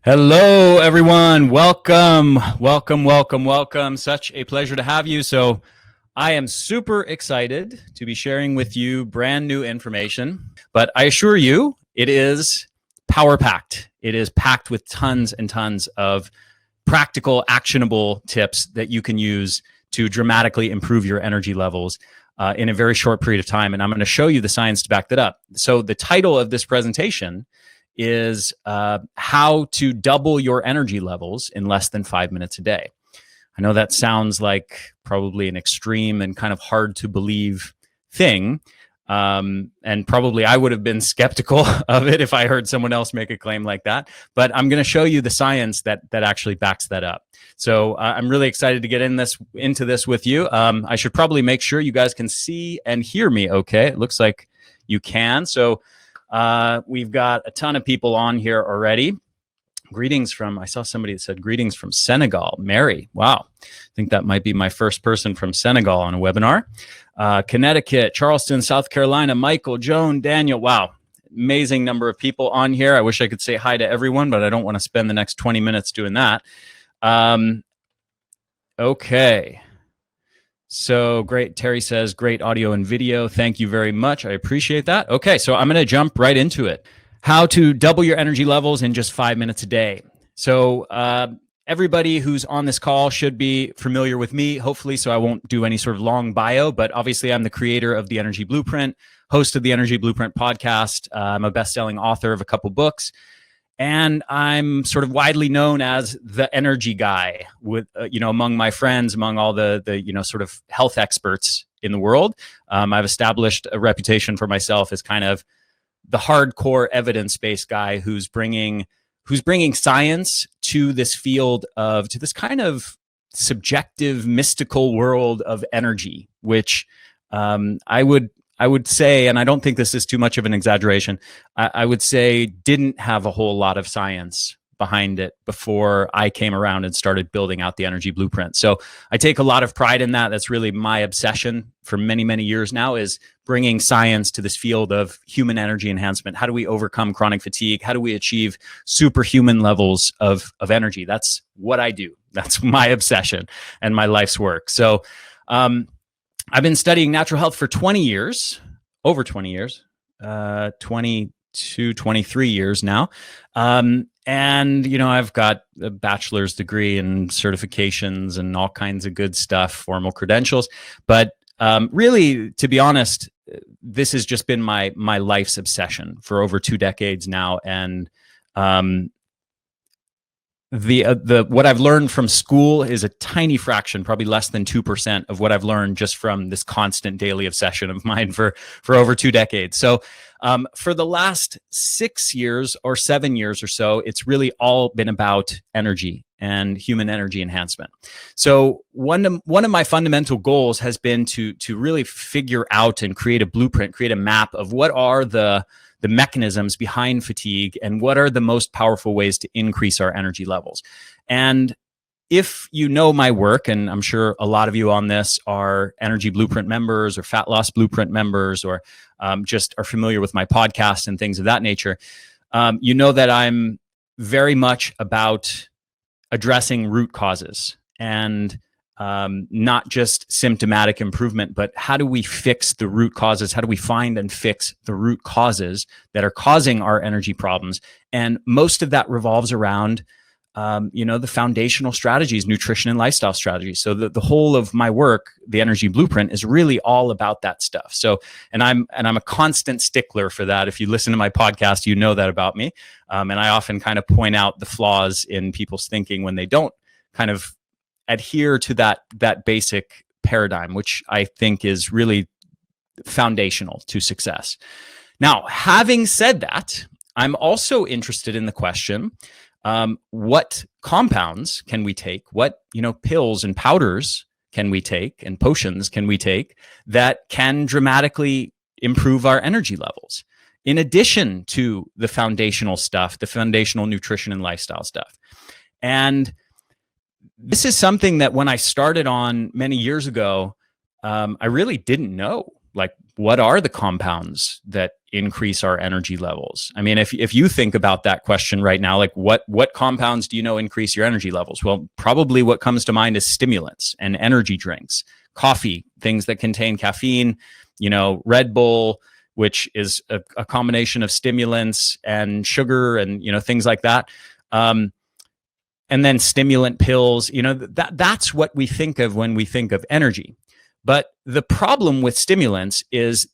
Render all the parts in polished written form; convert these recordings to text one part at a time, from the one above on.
Hello, everyone. Welcome. Such a pleasure to have you. So, I am super excited to be sharing with you brand new information, but I assure you it is power packed. It is packed with tons and tons of practical, actionable tips that you can use to dramatically improve your energy levels in a very short period of time. And I'm going to show you the science to back that up. So, the title of this presentation is how to double your energy levels in less than 5 minutes a day. I know that sounds like probably an extreme and kind of hard to believe thing. And probably I would have been skeptical of it if I heard someone else make a claim like that. But I'm going to show you the science that actually backs that up. So I'm really excited to get into this with you. I should probably make sure you guys can see and hear me okay. It looks like you can. So we've got a ton of people on here already. I saw somebody that said greetings from Senegal. Mary, wow. I think that might be my first person from Senegal on a webinar. Connecticut, Charleston, South Carolina, Michael, Joan, Daniel, wow. Amazing number of people on here. I wish I could say hi to everyone, but I don't want to spend the next 20 minutes doing that. Okay. So great. Terry says, great audio and video. Thank you very much. I appreciate that. Okay, so I'm going to jump right into it. How to double your energy levels in just 5 minutes a day. So everybody who's on this call should be familiar with me, hopefully, so I won't do any sort of long bio, but obviously I'm the creator of The Energy Blueprint, host of The Energy Blueprint podcast. I'm a best-selling author of a couple books. And I'm sort of widely known as the energy guy with, among my friends, among all the sort of health experts in the world. I've established a reputation for myself as kind of the hardcore evidence-based guy who's bringing science to this field to this kind of subjective, mystical world of energy, which I would say, and I don't think this is too much of an exaggeration, I would say didn't have a whole lot of science behind it before I came around and started building out the Energy Blueprint. So I take a lot of pride in that. That's really my obsession for many, many years now, is bringing science to this field of human energy enhancement. How do we overcome chronic fatigue? How do we achieve superhuman levels of energy? That's what I do. That's my obsession and my life's work. So I've been studying natural health for 20 years, over 20 years, 22, 23 years now. And, I've got a bachelor's degree and certifications and all kinds of good stuff, formal credentials. But really, to be honest, this has just been my life's obsession for over 2 decades now. And the what I've learned from school is a tiny fraction, probably less than 2% of what I've learned just from this constant daily obsession of mine for over 2 decades. So for the last 6 years or 7 years or so, it's really all been about energy and human energy enhancement. So one of my fundamental goals has been to really figure out and create a blueprint, create a map of what are the mechanisms behind fatigue and what are the most powerful ways to increase our energy levels. And if you know my work, and I'm sure a lot of you on this are Energy Blueprint members or Fat Loss Blueprint members, or just are familiar with my podcast and things of that nature, you know that I'm very much about addressing root causes and not just symptomatic improvement, but how do we fix the root causes? How do we find and fix the root causes that are causing our energy problems? And most of that revolves around, the foundational strategies, nutrition and lifestyle strategies. So the whole of my work, the Energy Blueprint, is really all about that stuff. So, and I'm a constant stickler for that. If you listen to my podcast, you know that about me. And I often kind of point out the flaws in people's thinking when they don't kind of adhere to that basic paradigm, which I think is really foundational to success. Now, having said that, I'm also interested in the question, what compounds can we take? What, pills and powders can we take and potions can we take that can dramatically improve our energy levels, in addition to the foundational stuff, the foundational nutrition and lifestyle stuff? And this is something that when I started on many years ago, I really didn't know, like, what are the compounds that increase our energy levels? I mean, if you think about that question right now, like what compounds do you know increase your energy levels? Well, probably what comes to mind is stimulants and energy drinks, coffee, things that contain caffeine, Red Bull, which is a combination of stimulants and sugar and, things like that. And then stimulant pills, that's what we think of when we think of energy. But the problem with stimulants is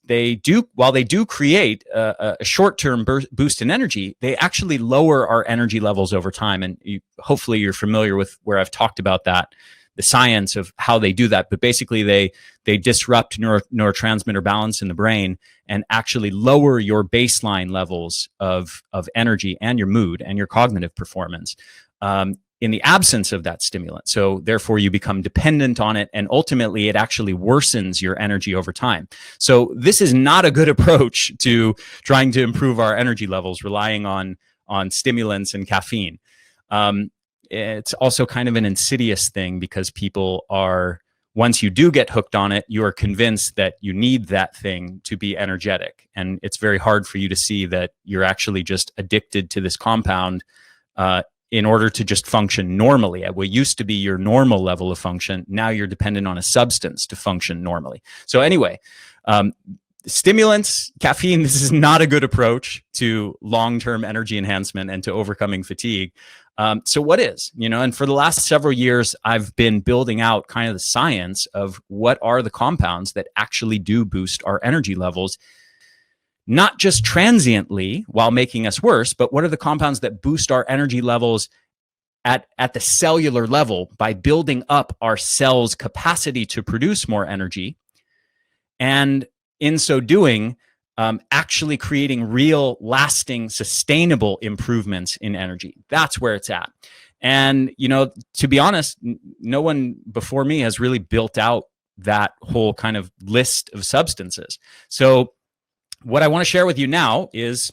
while they do create a short-term boost in energy, they actually lower our energy levels over time. And hopefully you're familiar with where I've talked about that, the science of how they do that. But basically they disrupt neurotransmitter balance in the brain and actually lower your baseline levels of energy and your mood and your cognitive performance in the absence of that stimulant. So therefore you become dependent on it, and ultimately it actually worsens your energy over time. So this is not a good approach to trying to improve our energy levels, relying on stimulants and caffeine. It's also kind of an insidious thing, because people are, once you do get hooked on it, you are convinced that you need that thing to be energetic. And it's very hard for you to see that you're actually just addicted to this compound in order to just function normally at what used to be your normal level of function. Now you're dependent on a substance to function normally. So anyway, stimulants, caffeine, this is not a good approach to long-term energy enhancement and to overcoming fatigue. So what is, and for the last several years, I've been building out kind of the science of what are the compounds that actually do boost our energy levels, not just transiently while making us worse, but what are the compounds that boost our energy levels at the cellular level by building up our cells' capacity to produce more energy, and in so doing, actually creating real, lasting, sustainable improvements in energy. That's where it's at. And, to be honest, no one before me has really built out that whole kind of list of substances. So what I want to share with you now is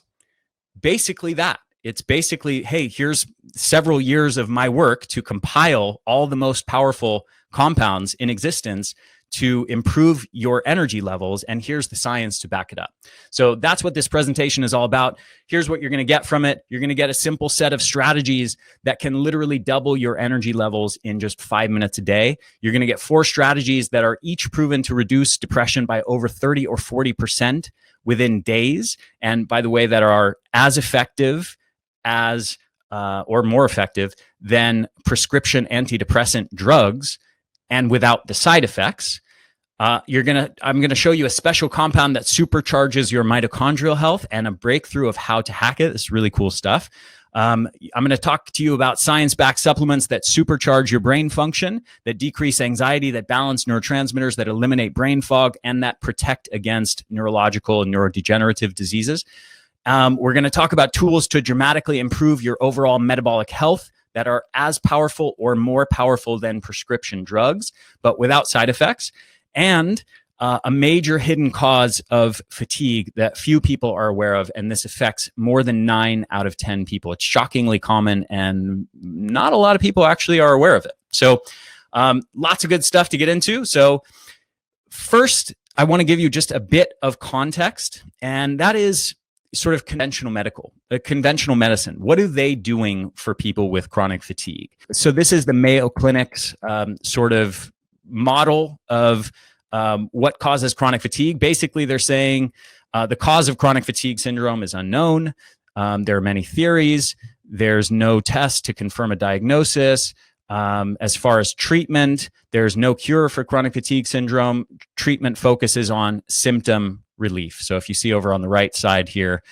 basically that. It's basically, hey, here's several years of my work to compile all the most powerful compounds in existence to improve your energy levels, and here's the science to back it up. So that's what this presentation is all about. Here's what you're going to get from it. You're going to get a simple set of strategies that can literally double your energy levels in just 5 minutes a day. You're going to get 4 strategies that are each proven to reduce depression by over 30 or 40% within days, and by the way, that are as effective as or more effective than prescription antidepressant drugs, and without the side effects. I'm going to show you a special compound that supercharges your mitochondrial health and a breakthrough of how to hack it. It's really cool stuff. I'm going to talk to you about science-backed supplements that supercharge your brain function, that decrease anxiety, that balance neurotransmitters, that eliminate brain fog, and that protect against neurological and neurodegenerative diseases. We're going to talk about tools to dramatically improve your overall metabolic health that are as powerful or more powerful than prescription drugs, but without side effects. And a major hidden cause of fatigue that few people are aware of, and this affects more than 9 out of 10 people. It's shockingly common, and not a lot of people actually are aware of it. So lots of good stuff to get into. So first, I want to give you just a bit of context, and that is sort of conventional medicine. What are they doing for people with chronic fatigue? So this is the Mayo Clinic's sort of model of what causes chronic fatigue. Basically, they're saying the cause of chronic fatigue syndrome is unknown. There are many theories. There's no test to confirm a diagnosis. As far as treatment, there's no cure for chronic fatigue syndrome. Treatment focuses on symptom relief. So if you see over on the right side here,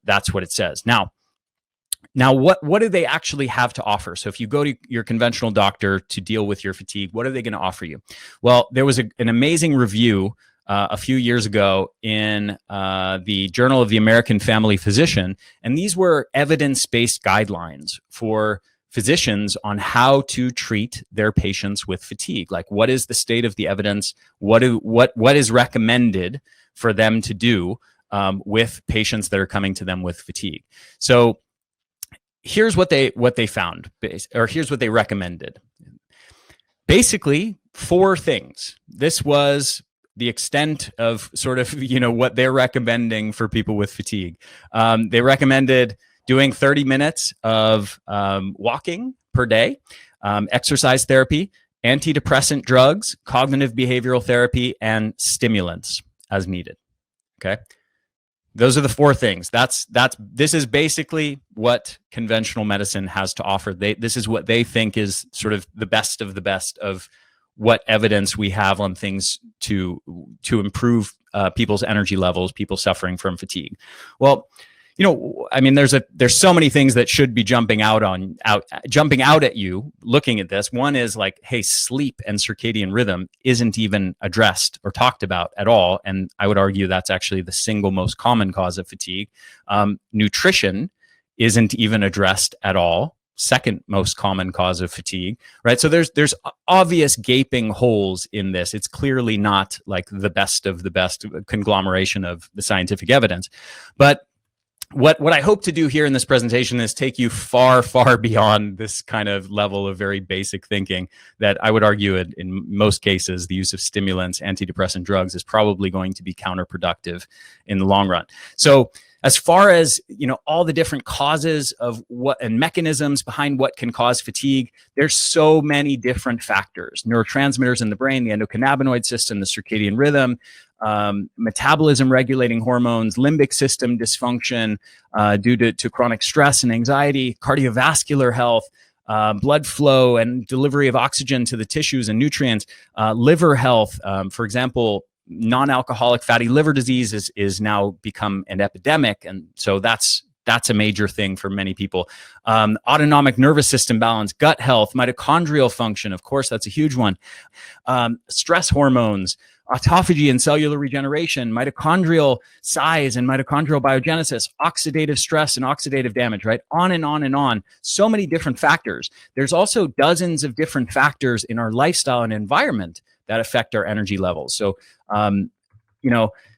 that's what it says. Now, what do they actually have to offer? So if you go to your conventional doctor to deal with your fatigue, what are they going to offer you? Well, there was an amazing review a few years ago in the Journal of the American Family Physician, and these were evidence-based guidelines for physicians on how to treat their patients with fatigue. Like, what is the state of the evidence? What is recommended for them to do with patients that are coming to them with fatigue? So here's what they found, or here's what they recommended. Basically, 4 things. This was the extent of sort of, what they're recommending for people with fatigue. They recommended doing 30 minutes of walking per day, exercise therapy, antidepressant drugs, cognitive behavioral therapy, and stimulants as needed. Okay. Those are the 4 things. This is basically what conventional medicine has to offer. This is what they think is sort of the best of what evidence we have on things to improve people's energy levels, people suffering from fatigue. Well, I mean, there's so many things that should be jumping out at you looking at this. One is like, hey, sleep and circadian rhythm isn't even addressed or talked about at all. And I would argue that's actually the single most common cause of fatigue. Nutrition isn't even addressed at all. Second most common cause of fatigue, right? So there's obvious gaping holes in this. It's clearly not like the best of the best conglomeration of the scientific evidence. But what I hope to do here in this presentation is take you far, far beyond this kind of level of very basic thinking that I would argue in most cases, the use of stimulants, antidepressant drugs is probably going to be counterproductive in the long run. So as far as, all the different causes of what and mechanisms behind what can cause fatigue, there's so many different factors: neurotransmitters in the brain, the endocannabinoid system, the circadian rhythm, metabolism regulating hormones, limbic system dysfunction due to chronic stress and anxiety, cardiovascular health, blood flow and delivery of oxygen to the tissues and nutrients, liver health, for example. Non-alcoholic fatty liver disease is now become an epidemic, and so that's a major thing for many people. Autonomic nervous system balance, gut health, mitochondrial function, of course, that's a huge one. Stress hormones, autophagy and cellular regeneration, mitochondrial size and mitochondrial biogenesis, oxidative stress and oxidative damage, right? On and on and on. So many different factors. There's also dozens of different factors in our lifestyle and environment that affect our energy levels. So,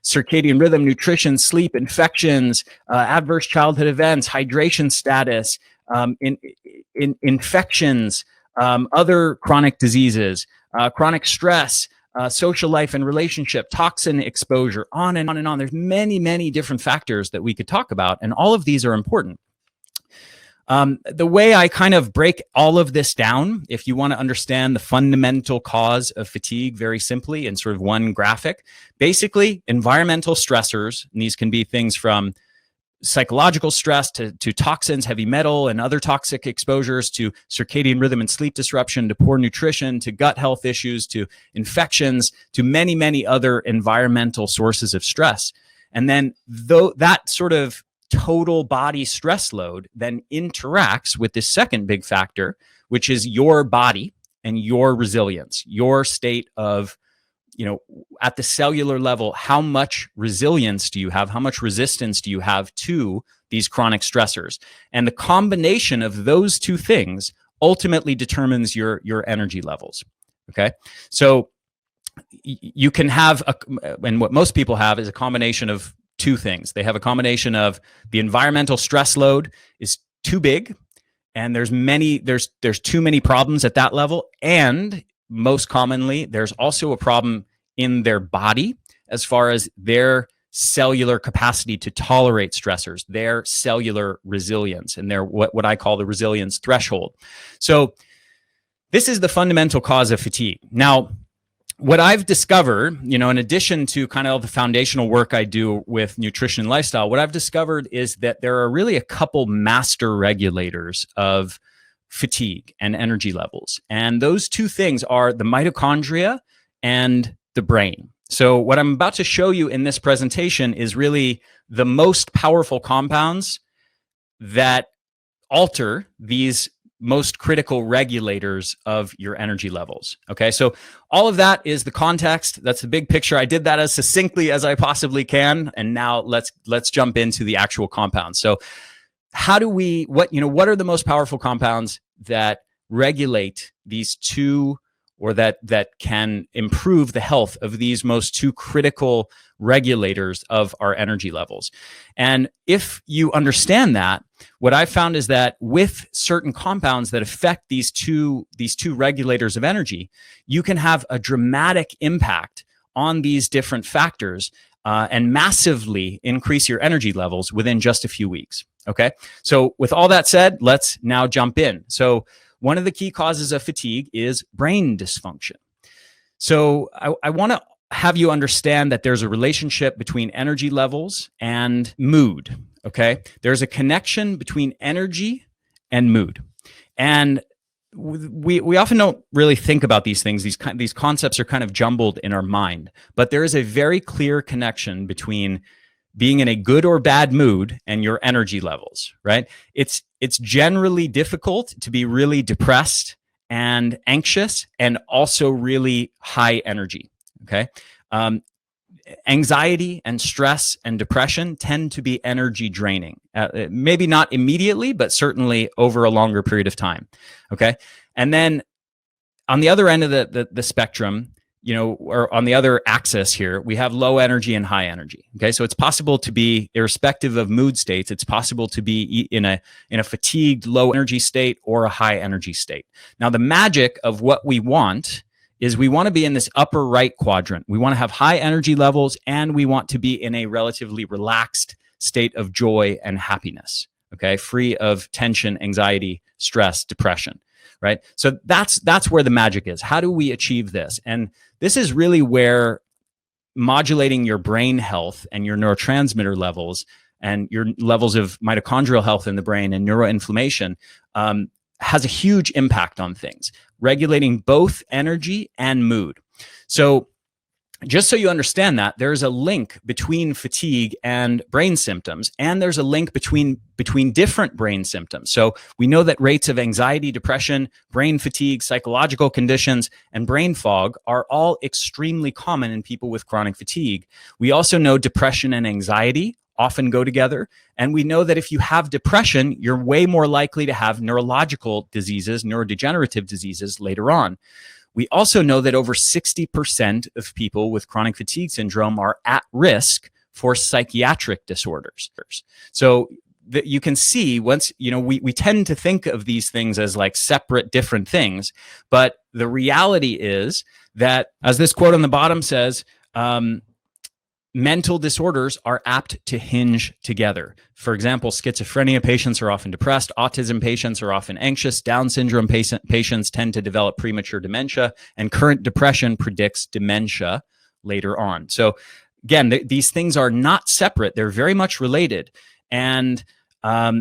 circadian rhythm, nutrition, sleep, infections, adverse childhood events, hydration status, infections, other chronic diseases, chronic stress, social life and relationship, toxin exposure, on and on and on. There's many, many different factors that we could talk about, and all of these are important. The way I kind of break all of this down, if you want to understand the fundamental cause of fatigue very simply in sort of one graphic, basically environmental stressors, and these can be things from psychological stress to toxins, heavy metal and other toxic exposures, to circadian rhythm and sleep disruption, to poor nutrition, to gut health issues, to infections, to many, many other environmental sources of stress. And then that sort of total body stress load then interacts with this second big factor, which is your body and your resilience, your state of, at the cellular level, how much resilience do you have? How much resistance do you have to these chronic stressors? And the combination of those two things ultimately determines your energy levels. Okay. So you can have, and what most people have is a combination of two things. They have a combination of the environmental stress load is too big, and there's too many problems at that level. And most commonly, there's also a problem in their body as far as their cellular capacity to tolerate stressors, their cellular resilience, and their what I call the resilience threshold. So this is the fundamental cause of fatigue. Now, what I've discovered, in addition to kind of all the foundational work I do with nutrition and lifestyle, what I've discovered is that there are really a couple master regulators of fatigue and energy levels. And those two things are the mitochondria and the brain. So what I'm about to show you in this presentation is really the most powerful compounds that alter these most critical regulators of your energy levels. Okay, so all of that is the context. That's the big picture. I did that as succinctly as I possibly can, and now let's jump into the actual compounds. So, what are the most powerful compounds that regulate these two, or that can improve the health of these most two critical regulators of our energy levels? And if you understand that, what I've found is that with certain compounds that affect these two regulators of energy, you can have a dramatic impact on these different factors and massively increase your energy levels within just a few weeks. Okay. So with all that said, let's now jump in. So one of the key causes of fatigue is brain dysfunction. So I want to have you understand that there's a relationship between energy levels and mood. Okay. There's a connection between energy and mood. And we often don't really think about these things. These concepts are kind of jumbled in our mind, but there is a very clear connection between being in a good or bad mood and your energy levels, right? It's generally difficult to be really depressed and anxious and also really high energy, okay? Anxiety and stress and depression tend to be energy draining. Maybe not immediately, but certainly over a longer period of time, okay? And then on the other end of the spectrum, or on the other axis here, we have low energy and high energy. Okay, so it's possible to be, irrespective of mood states, it's possible to be in a fatigued, low energy state or a high energy state. Now, the magic of what we want is we want to be in this upper right quadrant. We want to have high energy levels, and we want to be in a relatively relaxed state of joy and happiness. Okay, free of tension, anxiety, stress, depression. Right. So that's where the magic is. How do we achieve this? And this is really where modulating your brain health and your neurotransmitter levels and your levels of mitochondrial health in the brain and neuroinflammation has a huge impact on things, regulating both energy and mood. So just so you understand that, there's a link between fatigue and brain symptoms, and there's a link between different brain symptoms. So we know that rates of anxiety, depression, brain fatigue, psychological conditions, and brain fog are all extremely common in people with chronic fatigue. We also know depression and anxiety often go together, and we know that if you have depression, you're way more likely to have neurological diseases, neurodegenerative diseases later on. We also know that over 60% of people with chronic fatigue syndrome are at risk for psychiatric disorders. So that you can see, once, we tend to think of these things as like separate, different things, but the reality is that, as this quote on the bottom says, mental disorders are apt to hinge together. For example, schizophrenia patients are often depressed, autism patients are often anxious, Down syndrome patients tend to develop premature dementia, and current depression predicts dementia later on. So again, these things are not separate. They're very much related. And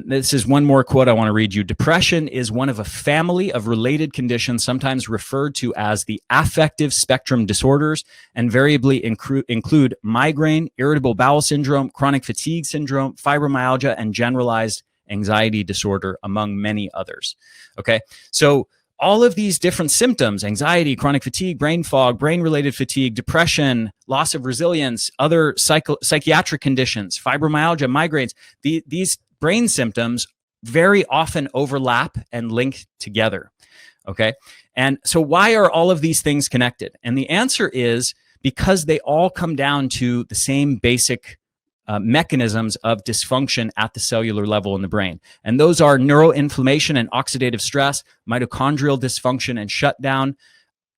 this is one more quote I want to read you. Depression is one of a family of related conditions, sometimes referred to as the affective spectrum disorders, and variably include migraine, irritable bowel syndrome, chronic fatigue syndrome, fibromyalgia, and generalized anxiety disorder, among many others. Okay, so all of these different symptoms, anxiety, chronic fatigue, brain fog, brain-related fatigue, depression, loss of resilience, other psychiatric conditions, fibromyalgia, migraines, these brain symptoms very often overlap and link together, okay? And so why are all of these things connected? And the answer is because they all come down to the same basic mechanisms of dysfunction at the cellular level in the brain. And those are neuroinflammation and oxidative stress, mitochondrial dysfunction and shutdown,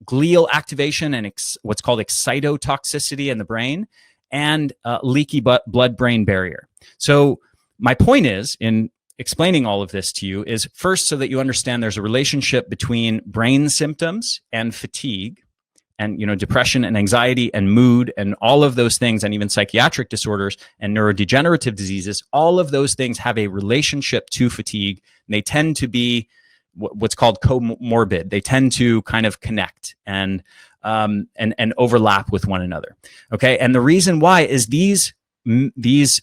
glial activation and what's called excitotoxicity in the brain, and leaky blood-brain barrier. So my point is, in explaining all of this to you, is first so that you understand there's a relationship between brain symptoms and fatigue, and depression and anxiety and mood and all of those things, and even psychiatric disorders and neurodegenerative diseases. All of those things have a relationship to fatigue. And they tend to be what's called comorbid. They tend to kind of connect and overlap with one another. Okay, and the reason why is these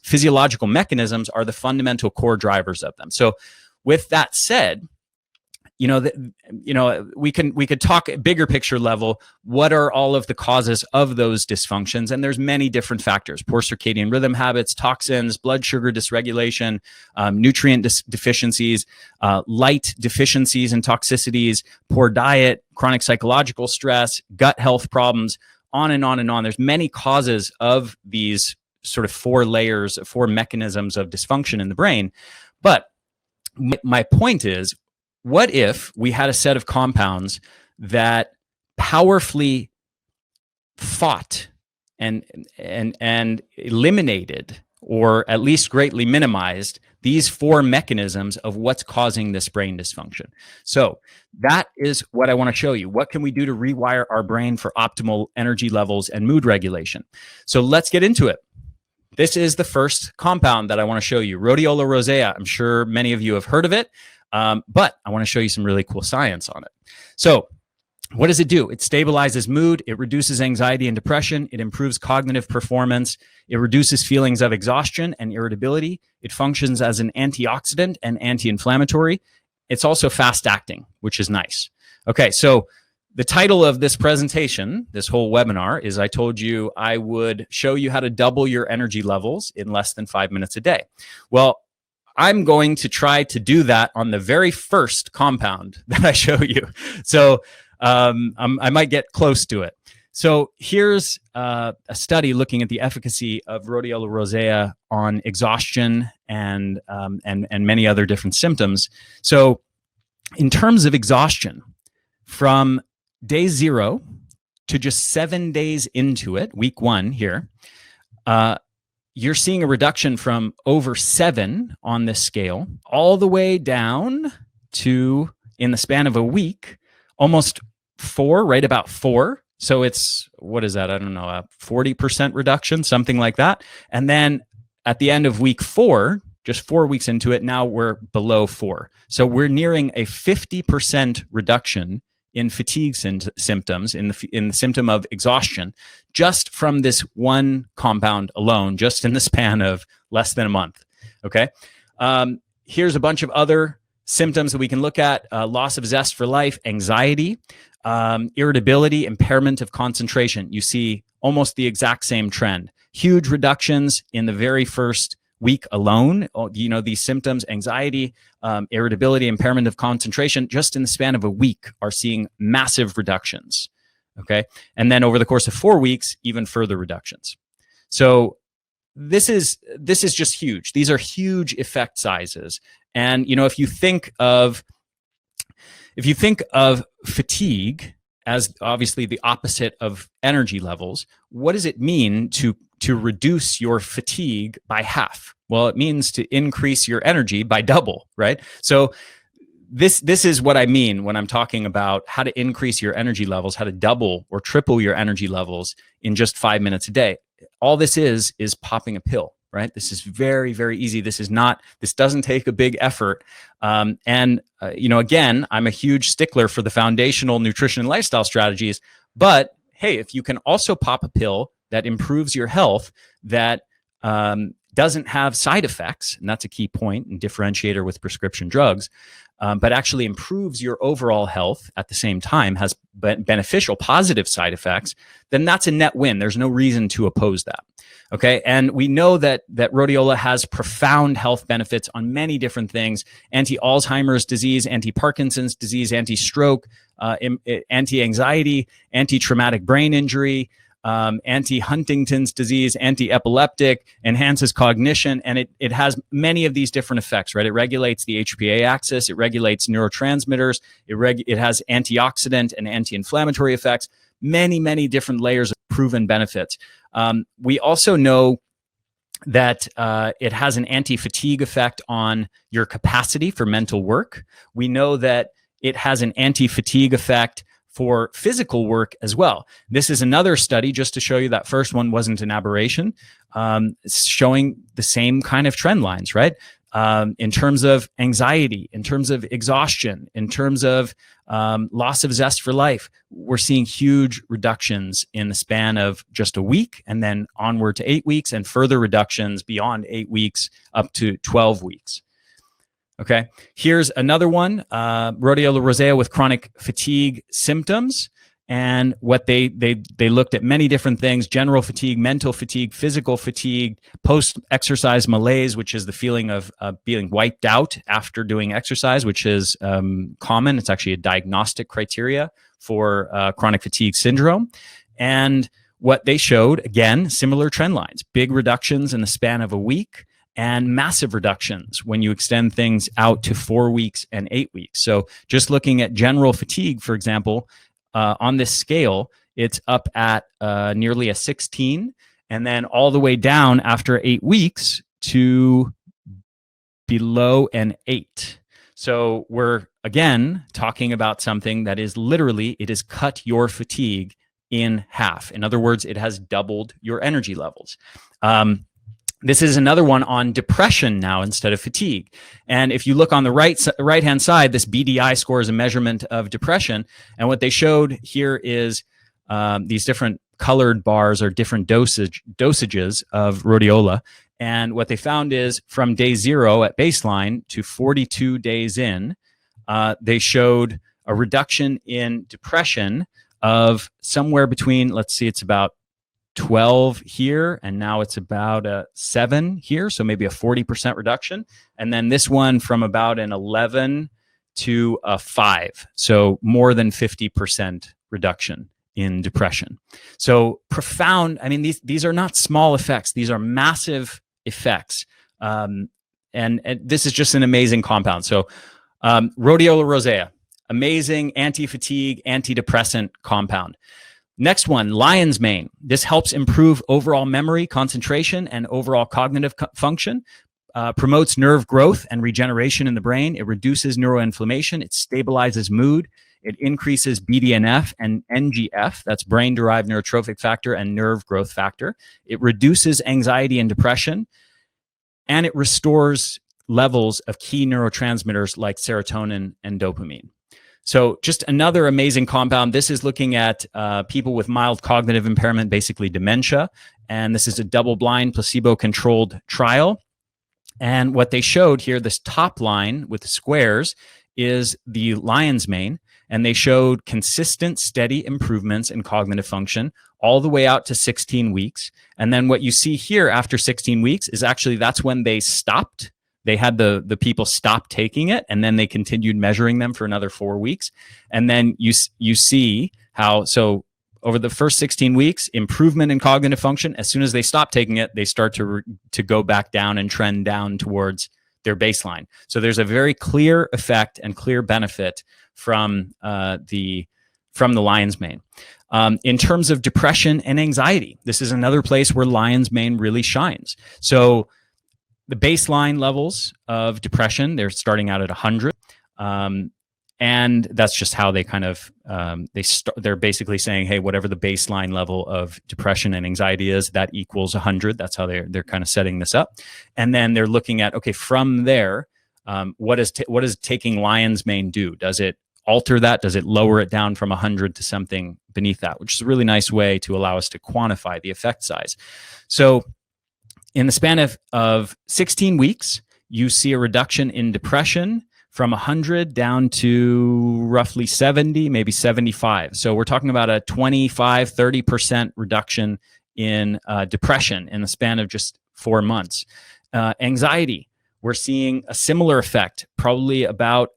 physiological mechanisms are the fundamental core drivers of them. So with that said, we could talk bigger picture level. What are all of the causes of those dysfunctions? And there's many different factors: poor circadian rhythm habits, toxins, blood sugar dysregulation, nutrient deficiencies, light deficiencies and toxicities, poor diet, chronic psychological stress, gut health problems, on and on and on. There's many causes of these sort of four mechanisms of dysfunction in the brain. But my point is, what if we had a set of compounds that powerfully fought and eliminated, or at least greatly minimized, these four mechanisms of what's causing this brain dysfunction. So that is what I want to show you. What can we do to rewire our brain for optimal energy levels and mood regulation? So let's get into it. This is the first compound that I want to show you, rhodiola rosea. I'm sure many of you have heard of it, but I want to show you some really cool science on it. So what does it do? It stabilizes mood, it reduces anxiety and depression, it improves cognitive performance, it reduces feelings of exhaustion and irritability, it functions as an antioxidant and anti-inflammatory. It's also fast acting, which is nice. Okay, so the title of this presentation, this whole webinar, is I told you I would show you how to double your energy levels in less than 5 minutes a day. Well, I'm going to try to do that on the very first compound that I show you. So I might get close to it. So here's a study looking at the efficacy of rhodiola rosea on exhaustion and many other different symptoms. So in terms of exhaustion, from day 0 to just 7 days into it, week 1 here, you're seeing a reduction from over 7 on this scale all the way down to, in the span of a week, almost 4, right about 4. So it's, what is that? I don't know, a 40% reduction, something like that. And then at the end of week 4, just 4 weeks into it, now we're below 4. So we're nearing a 50% reduction in fatigue symptoms, in the symptom of exhaustion, just from this one compound alone, just in the span of less than a month. Okay. Here's a bunch of other symptoms that we can look at: loss of zest for life, anxiety, irritability, impairment of concentration. You see almost the exact same trend. Huge reductions in the very first week alone. You know, these symptoms, anxiety, irritability, impairment of concentration, just in the span of a week are seeing massive reductions. Okay. And then over the course of 4 weeks, even further reductions. So this is just huge. These are huge effect sizes. And, you know, if you think of fatigue as obviously the opposite of energy levels, what does it mean to reduce your fatigue by half? Well, it means to increase your energy by double, right? So this is what I mean when I'm talking about how to increase your energy levels, how to double or triple your energy levels in just 5 minutes a day. All this is popping a pill, right? This is very, very easy. This doesn't take a big effort. You know, again, I'm a huge stickler for the foundational nutrition and lifestyle strategies, but hey, if you can also pop a pill that improves your health, that doesn't have side effects, and that's a key point and differentiator with prescription drugs, but actually improves your overall health at the same time, has beneficial, positive side effects, then that's a net win. There's no reason to oppose that. Okay, and we know that rhodiola has profound health benefits on many different things: anti-Alzheimer's disease, anti-Parkinson's disease, anti-stroke, anti-anxiety, anti-traumatic brain injury, anti-Huntington's disease, anti-epileptic, enhances cognition, and it has many of these different effects, right? It regulates the HPA axis, it regulates neurotransmitters, it has antioxidant and anti-inflammatory effects, many different layers of proven benefits. We also know that it has an anti-fatigue effect on your capacity for mental work. We know that it has an anti-fatigue effect for physical work as well. This is another study, just to show you that first one wasn't an aberration, showing the same kind of trend lines, right? In terms of anxiety, in terms of exhaustion, in terms of loss of zest for life, we're seeing huge reductions in the span of just a week, and then onward to 8 weeks, and further reductions beyond 8 weeks up to 12 weeks. Okay, here's another one, rhodiola rosea with chronic fatigue symptoms. And what they looked at many different things: general fatigue, mental fatigue, physical fatigue, post-exercise malaise, which is the feeling of being wiped out after doing exercise, which is common. It's actually a diagnostic criteria for chronic fatigue syndrome. And what they showed, again, similar trend lines: big reductions in the span of a week, and massive reductions when you extend things out to 4 weeks and 8 weeks. So just looking at general fatigue, for example, on this scale, it's up at nearly a 16, and then all the way down after 8 weeks to below an 8. So we're again talking about something that is literally, it has cut your fatigue in half. In other words, it has doubled your energy levels. This is another one on depression now instead of fatigue. And if you look on the right-hand side, this BDI score is a measurement of depression. And what they showed here is these different colored bars are different dosages of rhodiola. And what they found is from day 0 at baseline to 42 days in, they showed a reduction in depression of somewhere between, let's see, it's about 12 here, and now it's about a 7 here, so maybe a 40% reduction. And then this one from about an 11 to a 5, so more than 50% reduction in depression. So profound. I mean, these are not small effects; these are massive effects. And this is just an amazing compound. So rhodiola rosea, amazing anti-fatigue, antidepressant compound. Next one, lion's mane. This helps improve overall memory, concentration, and overall cognitive function, promotes nerve growth and regeneration in the brain. It reduces neuroinflammation. It stabilizes mood. It increases BDNF and NGF, that's brain-derived neurotrophic factor and nerve growth factor. It reduces anxiety and depression, and it restores levels of key neurotransmitters like serotonin and dopamine. So just another amazing compound. This is looking at people with mild cognitive impairment, basically dementia. And this is a double-blind, placebo-controlled trial. And what they showed here, this top line with the squares, is the lion's mane. And they showed consistent, steady improvements in cognitive function all the way out to 16 weeks. And then what you see here after 16 weeks is actually that's when they stopped. They had the people stop taking it, and then they continued measuring them for another 4 weeks. And then you see how, so over the first 16 weeks, improvement in cognitive function. As soon as they stop taking it, they start to go back down and trend down towards their baseline. So there's a very clear effect and clear benefit from the lion's mane. In terms of depression and anxiety, this is another place where lion's mane really shines. So the baseline levels of depression, they're starting out at 100. And that's just how they kind of, they're basically saying, hey, whatever the baseline level of depression and anxiety is, that equals 100. That's how they're kind of setting this up. And then they're looking at, okay, from there, what does taking lion's mane do? Does it alter that? Does it lower it down from 100 to something beneath that? Which is a really nice way to allow us to quantify the effect size. So in the span of 16 weeks, you see a reduction in depression from 100 down to roughly 70, maybe 75. So we're talking about a 25, 30% reduction in depression in the span of just 4 months. Anxiety, we're seeing a similar effect, probably about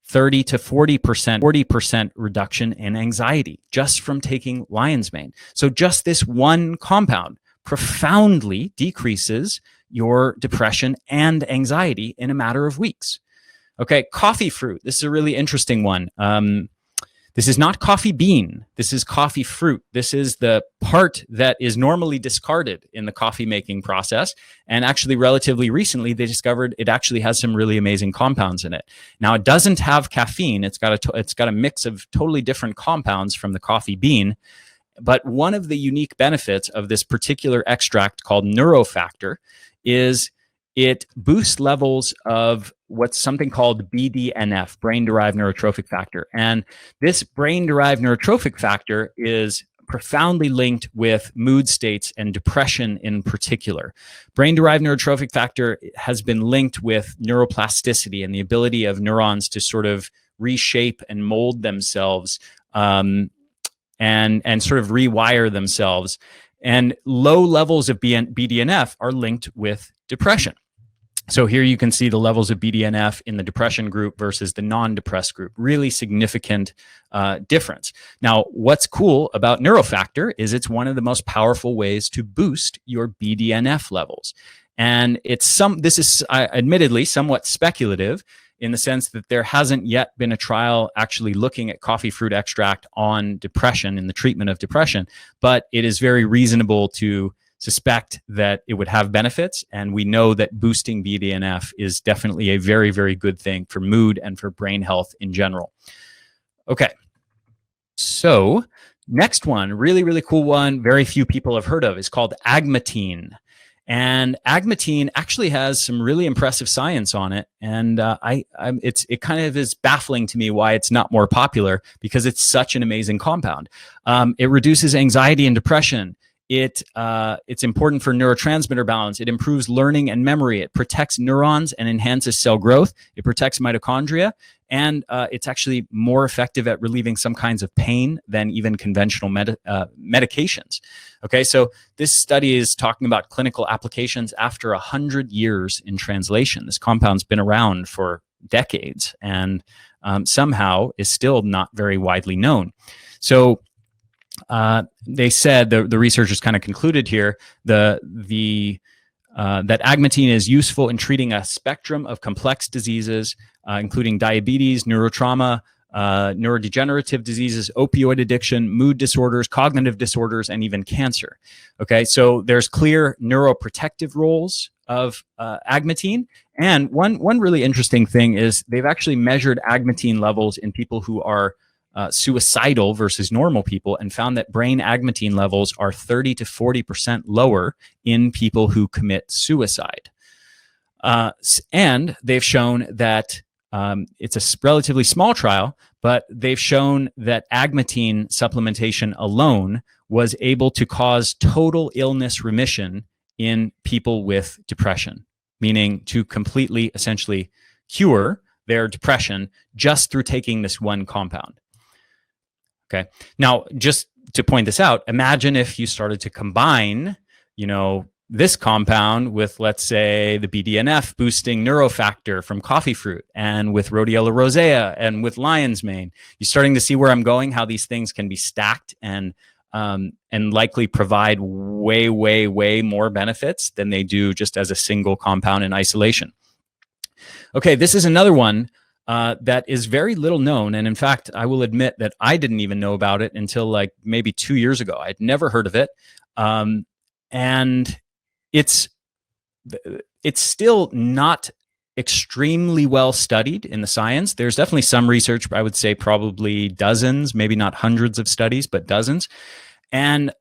30 to 40% reduction in anxiety just from taking lion's mane. So just this one compound profoundly decreases your depression and anxiety in a matter of weeks. Okay, coffee fruit. This is a really interesting one. This is not coffee bean. This is coffee fruit. This is the part that is normally discarded in the coffee making process. And actually, relatively recently, they discovered it actually has some really amazing compounds in it. Now, it doesn't have caffeine. It's got a mix of totally different compounds from the coffee bean. But one of the unique benefits of this particular extract called Neurofactor is it boosts levels of what's something called BDNF, brain-derived neurotrophic factor. And this brain-derived neurotrophic factor is profoundly linked with mood states and depression in particular. Brain-derived neurotrophic factor has been linked with neuroplasticity and the ability of neurons to sort of reshape and mold themselves and sort of rewire themselves. And low levels of BDNF are linked with depression. So here you can see the levels of BDNF in the depression group versus the non-depressed group. Really significant difference. Now, what's cool about Neurofactor is it's one of the most powerful ways to boost your BDNF levels. And this is admittedly somewhat speculative. in the sense that there hasn't yet been a trial actually looking at coffee fruit extract on depression, in the treatment of depression, but it is very reasonable to suspect that it would have benefits. And we know that boosting BDNF is definitely a very, very good thing for mood and for brain health in general. Okay. So next one, really, really cool one, very few people have heard of, is called agmatine. And agmatine actually has some really impressive science on it. And it kind of is baffling to me why it's not more popular, because it's such an amazing compound. It reduces anxiety and depression. It's important for neurotransmitter balance. It improves learning and memory. It protects neurons and enhances cell growth. It protects mitochondria. And it's actually more effective at relieving some kinds of pain than even conventional medications. Okay, so this study is talking about clinical applications after 100 years in translation. This compound's been around for decades and somehow is still not very widely known. So they said, the researchers kind of concluded here, that agmatine is useful in treating a spectrum of complex diseases, including diabetes, neurotrauma, neurodegenerative diseases, opioid addiction, mood disorders, cognitive disorders, and even cancer. Okay, so there's clear neuroprotective roles of agmatine. And one really interesting thing is they've actually measured agmatine levels in people who are suicidal versus normal people, and found that brain agmatine levels are 30 to 40% lower in people who commit suicide. And they've shown that it's a relatively small trial, but they've shown that agmatine supplementation alone was able to cause total illness remission in people with depression, meaning to completely, essentially, cure their depression just through taking this one compound. Okay. Now, just to point this out, imagine if you started to combine, this compound with, let's say, the BDNF boosting neurofactor from coffee fruit, and with Rhodiola rosea, and with lion's mane. You're starting to see where I'm going, how these things can be stacked and likely provide way, way, way more benefits than they do just as a single compound in isolation. Okay, this is another one that is very little known. And in fact, I will admit that I didn't even know about it until like maybe 2 years ago. I'd never heard of it. And it's still not extremely well studied in the science. There's definitely some research, I would say probably dozens, maybe not hundreds of studies, but dozens. And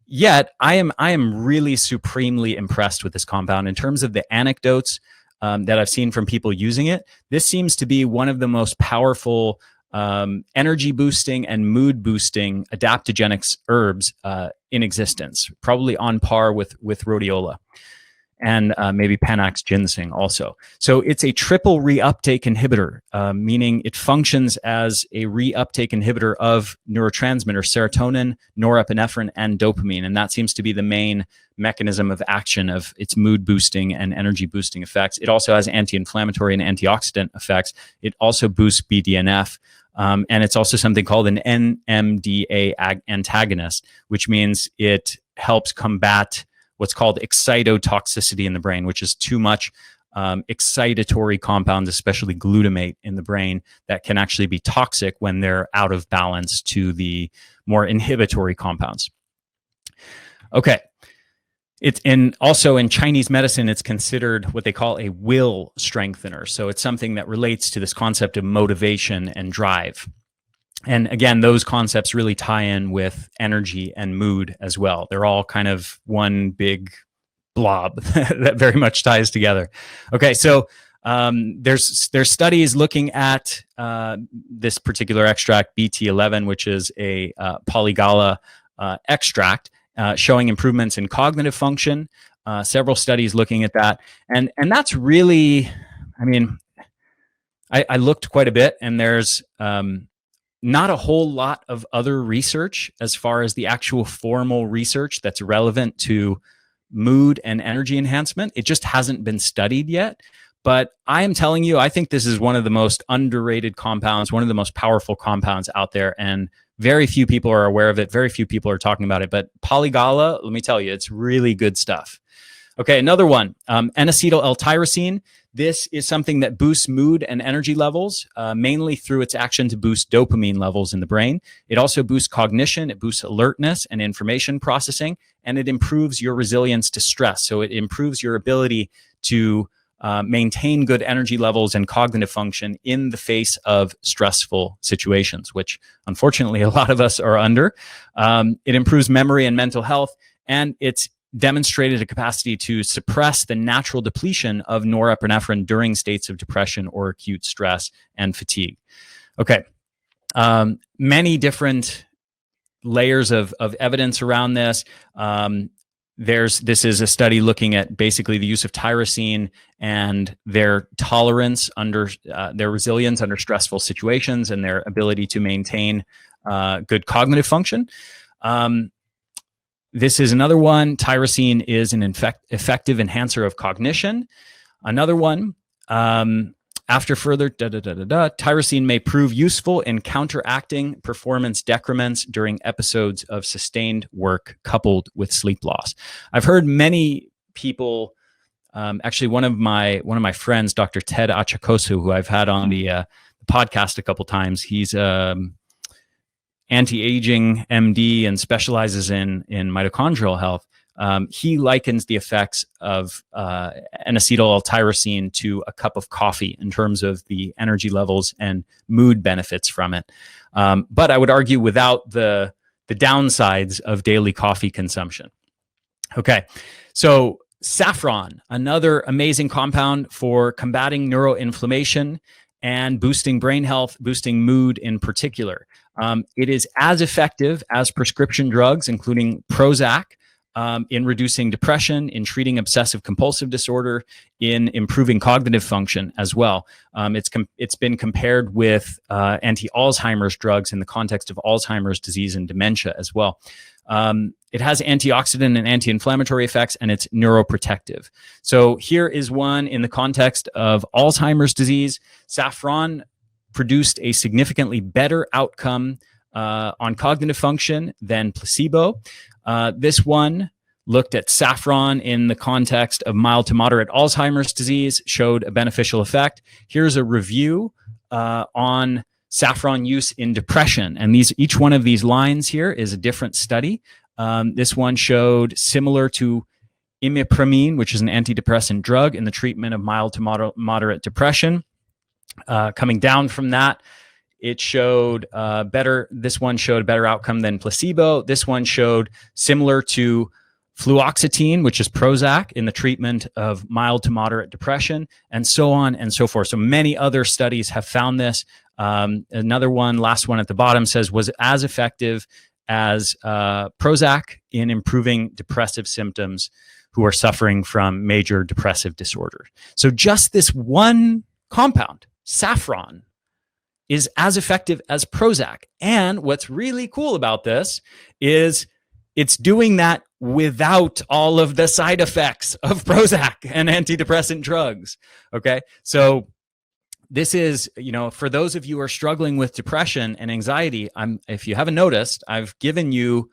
yet I am really supremely impressed with this compound in terms of the anecdotes that I've seen from people using it. This seems to be one of the most powerful energy boosting and mood boosting adaptogenic herbs in existence, probably on par with rhodiola and maybe Panax ginseng also. So it's a triple reuptake inhibitor, meaning it functions as a reuptake inhibitor of neurotransmitters, serotonin, norepinephrine, and dopamine. And that seems to be the main mechanism of action of its mood boosting and energy boosting effects. It also has anti-inflammatory and antioxidant effects. It also boosts BDNF. And it's also something called an NMDA antagonist, which means it helps combat what's called excitotoxicity in the brain, which is too much excitatory compounds, especially glutamate in the brain, that can actually be toxic when they're out of balance to the more inhibitory compounds. Okay. Also in Chinese medicine, it's considered what they call a will strengthener. So it's something that relates to this concept of motivation and drive. And again, those concepts really tie in with energy and mood as well. They're all kind of one big blob that very much ties together. Okay, so there's studies looking at this particular extract, BT11, which is a polygala extract, showing improvements in cognitive function. Several studies looking at that, and that's really, I looked quite a bit, and there's not a whole lot of other research as far as the actual formal research that's relevant to mood and energy enhancement. It just hasn't been studied yet. But I am telling you, I think this is one of the most underrated compounds, one of the most powerful compounds out there. And very few people are aware of it. Very few people are talking about it. But polygala, let me tell you, it's really good stuff. Okay, another one, N-acetyl L-tyrosine. This is something that boosts mood and energy levels, mainly through its action to boost dopamine levels in the brain. It also boosts cognition, it boosts alertness and information processing, and it improves your resilience to stress. So it improves your ability to maintain good energy levels and cognitive function in the face of stressful situations, which unfortunately a lot of us are under. It improves memory and mental health, and it's demonstrated a capacity to suppress the natural depletion of norepinephrine during states of depression or acute stress and fatigue. Okay, many different layers of evidence around this. This is a study looking at basically the use of tyrosine and their tolerance under their resilience under stressful situations and their ability to maintain good cognitive function. This is another one. Tyrosine is an effective enhancer of cognition. Another one, after further tyrosine may prove useful in counteracting performance decrements during episodes of sustained work coupled with sleep loss. I've heard many people, actually one of my friends, Dr. Ted Achikosu, who I've had on the podcast a couple times, he's anti-aging MD and specializes in mitochondrial health. He likens the effects of N-acetyl L-tyrosine to a cup of coffee in terms of the energy levels and mood benefits from it. But I would argue without the downsides of daily coffee consumption. Okay, so saffron, another amazing compound for combating neuroinflammation and boosting brain health, boosting mood in particular. It is as effective as prescription drugs, including Prozac, in reducing depression, in treating obsessive compulsive disorder, in improving cognitive function as well. It's been compared with anti-Alzheimer's drugs in the context of Alzheimer's disease and dementia as well. It has antioxidant and anti-inflammatory effects, and it's neuroprotective. So here is one in the context of Alzheimer's disease. Saffron produced a significantly better outcome on cognitive function than placebo. This one looked at saffron in the context of mild to moderate Alzheimer's disease, showed a beneficial effect. Here's a review on saffron use in depression. And each one of these lines here is a different study. This one showed similar to imipramine, which is an antidepressant drug in the treatment of mild to moderate depression. Coming down from that, it showed this one showed a better outcome than placebo. This one showed similar to fluoxetine, which is Prozac, in the treatment of mild to moderate depression, and so on and so forth. So many other studies have found this. Another one, last one at the bottom, says was as effective as Prozac in improving depressive symptoms who are suffering from major depressive disorder. So just this one compound, saffron, is as effective as Prozac. And what's really cool about this is it's doing that without all of the side effects of Prozac and antidepressant drugs. Okay, so this is, for those of you who are struggling with depression and anxiety, if you haven't noticed, I've given you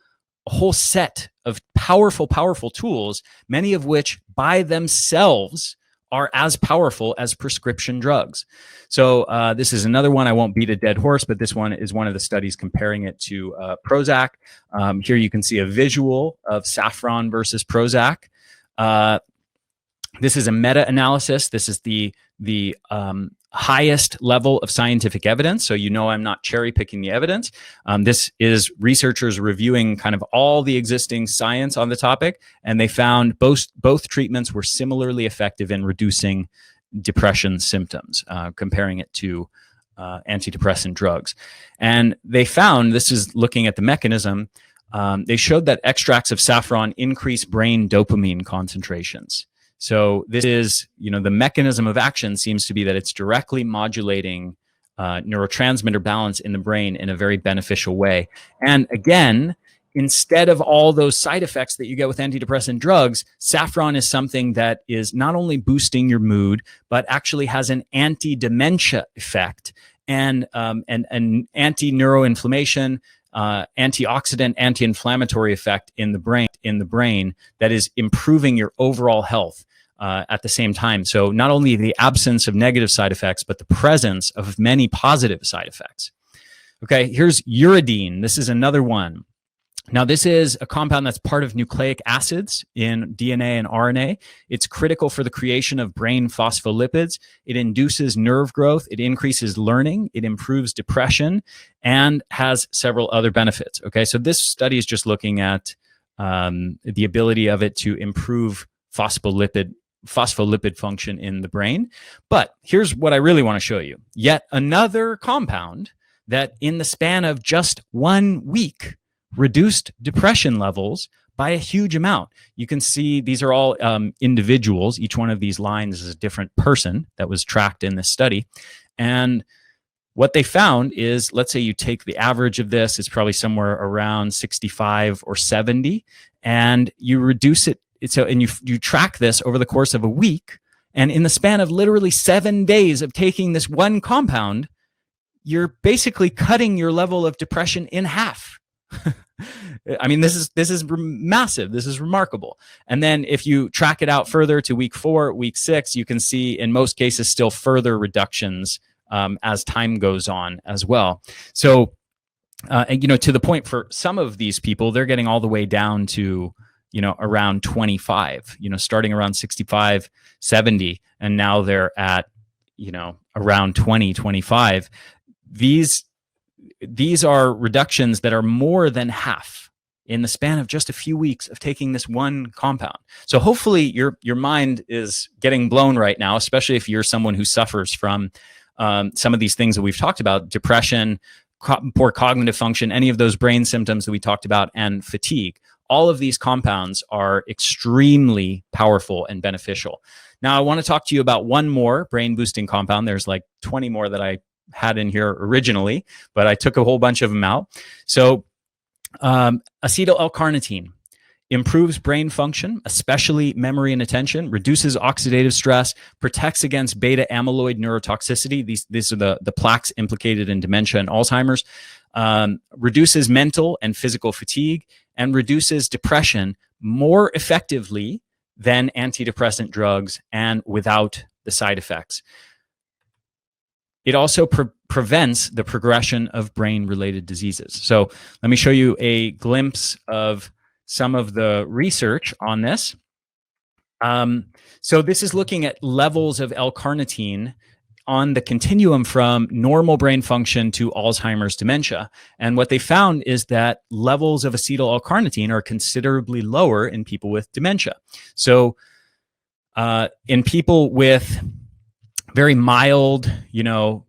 a whole set of powerful tools, many of which by themselves are as powerful as prescription drugs. So this is another one. I won't beat a dead horse, but this one is one of the studies comparing it to Prozac. Here you can see a visual of saffron versus Prozac. This is a meta-analysis. This is the highest level of scientific evidence. So I'm not cherry picking the evidence. This is researchers reviewing kind of all the existing science on the topic, and they found both treatments were similarly effective in reducing depression symptoms, comparing it to antidepressant drugs. And they found, this is looking at the mechanism, they showed that extracts of saffron increase brain dopamine concentrations. So this is, the mechanism of action seems to be that it's directly modulating neurotransmitter balance in the brain in a very beneficial way. And again, instead of all those side effects that you get with antidepressant drugs, saffron is something that is not only boosting your mood, but actually has an anti-dementia effect and an anti-neuroinflammation, antioxidant, anti-inflammatory effect in the brain. in the brain that is improving your overall health at the same time. So not only the absence of negative side effects, but the presence of many positive side effects. Okay, here's uridine. This is another one. Now, this is a compound that's part of nucleic acids in DNA and RNA. It's critical for the creation of brain phospholipids. It induces nerve growth. It increases learning. It improves depression and has several other benefits. Okay, so this study is just looking at the ability of it to improve phospholipid function in the brain. But here's what I really want to show you. Yet another compound that in the span of just 1 week reduced depression levels by a huge amount. You can see these are all individuals. Each one of these lines is a different person that was tracked in this study. And what they found is, let's say you take the average of this, it's probably somewhere around 65 or 70, and you reduce it. So, and you track this over the course of a week, and in the span of literally 7 days of taking this one compound, you're basically cutting your level of depression in half. I mean, this is massive. This is remarkable. And then if you track it out further to week 4, week 6, you can see in most cases still further reductions as time goes on as well. So, to the point for some of these people, they're getting all the way down to, around 25, starting around 65, 70, and now they're at, around 20, 25. These are reductions that are more than half in the span of just a few weeks of taking this one compound. So hopefully your mind is getting blown right now, especially if you're someone who suffers from some of these things that we've talked about: depression, poor cognitive function, any of those brain symptoms that we talked about, and fatigue. All of these compounds are extremely powerful and beneficial. Now, I want to talk to you about one more brain boosting compound. There's like 20 more that I had in here originally, but I took a whole bunch of them out. So acetyl L-carnitine improves brain function, especially memory and attention, reduces oxidative stress, protects against beta amyloid neurotoxicity. These are the plaques implicated in dementia and Alzheimer's, reduces mental and physical fatigue, and reduces depression more effectively than antidepressant drugs and without the side effects. It also prevents the progression of brain-related diseases. So let me show you a glimpse of some of the research on this. So this is looking at levels of L-carnitine on the continuum from normal brain function to Alzheimer's dementia. And what they found is that levels of acetyl L-carnitine are considerably lower in people with dementia. So in people with very mild,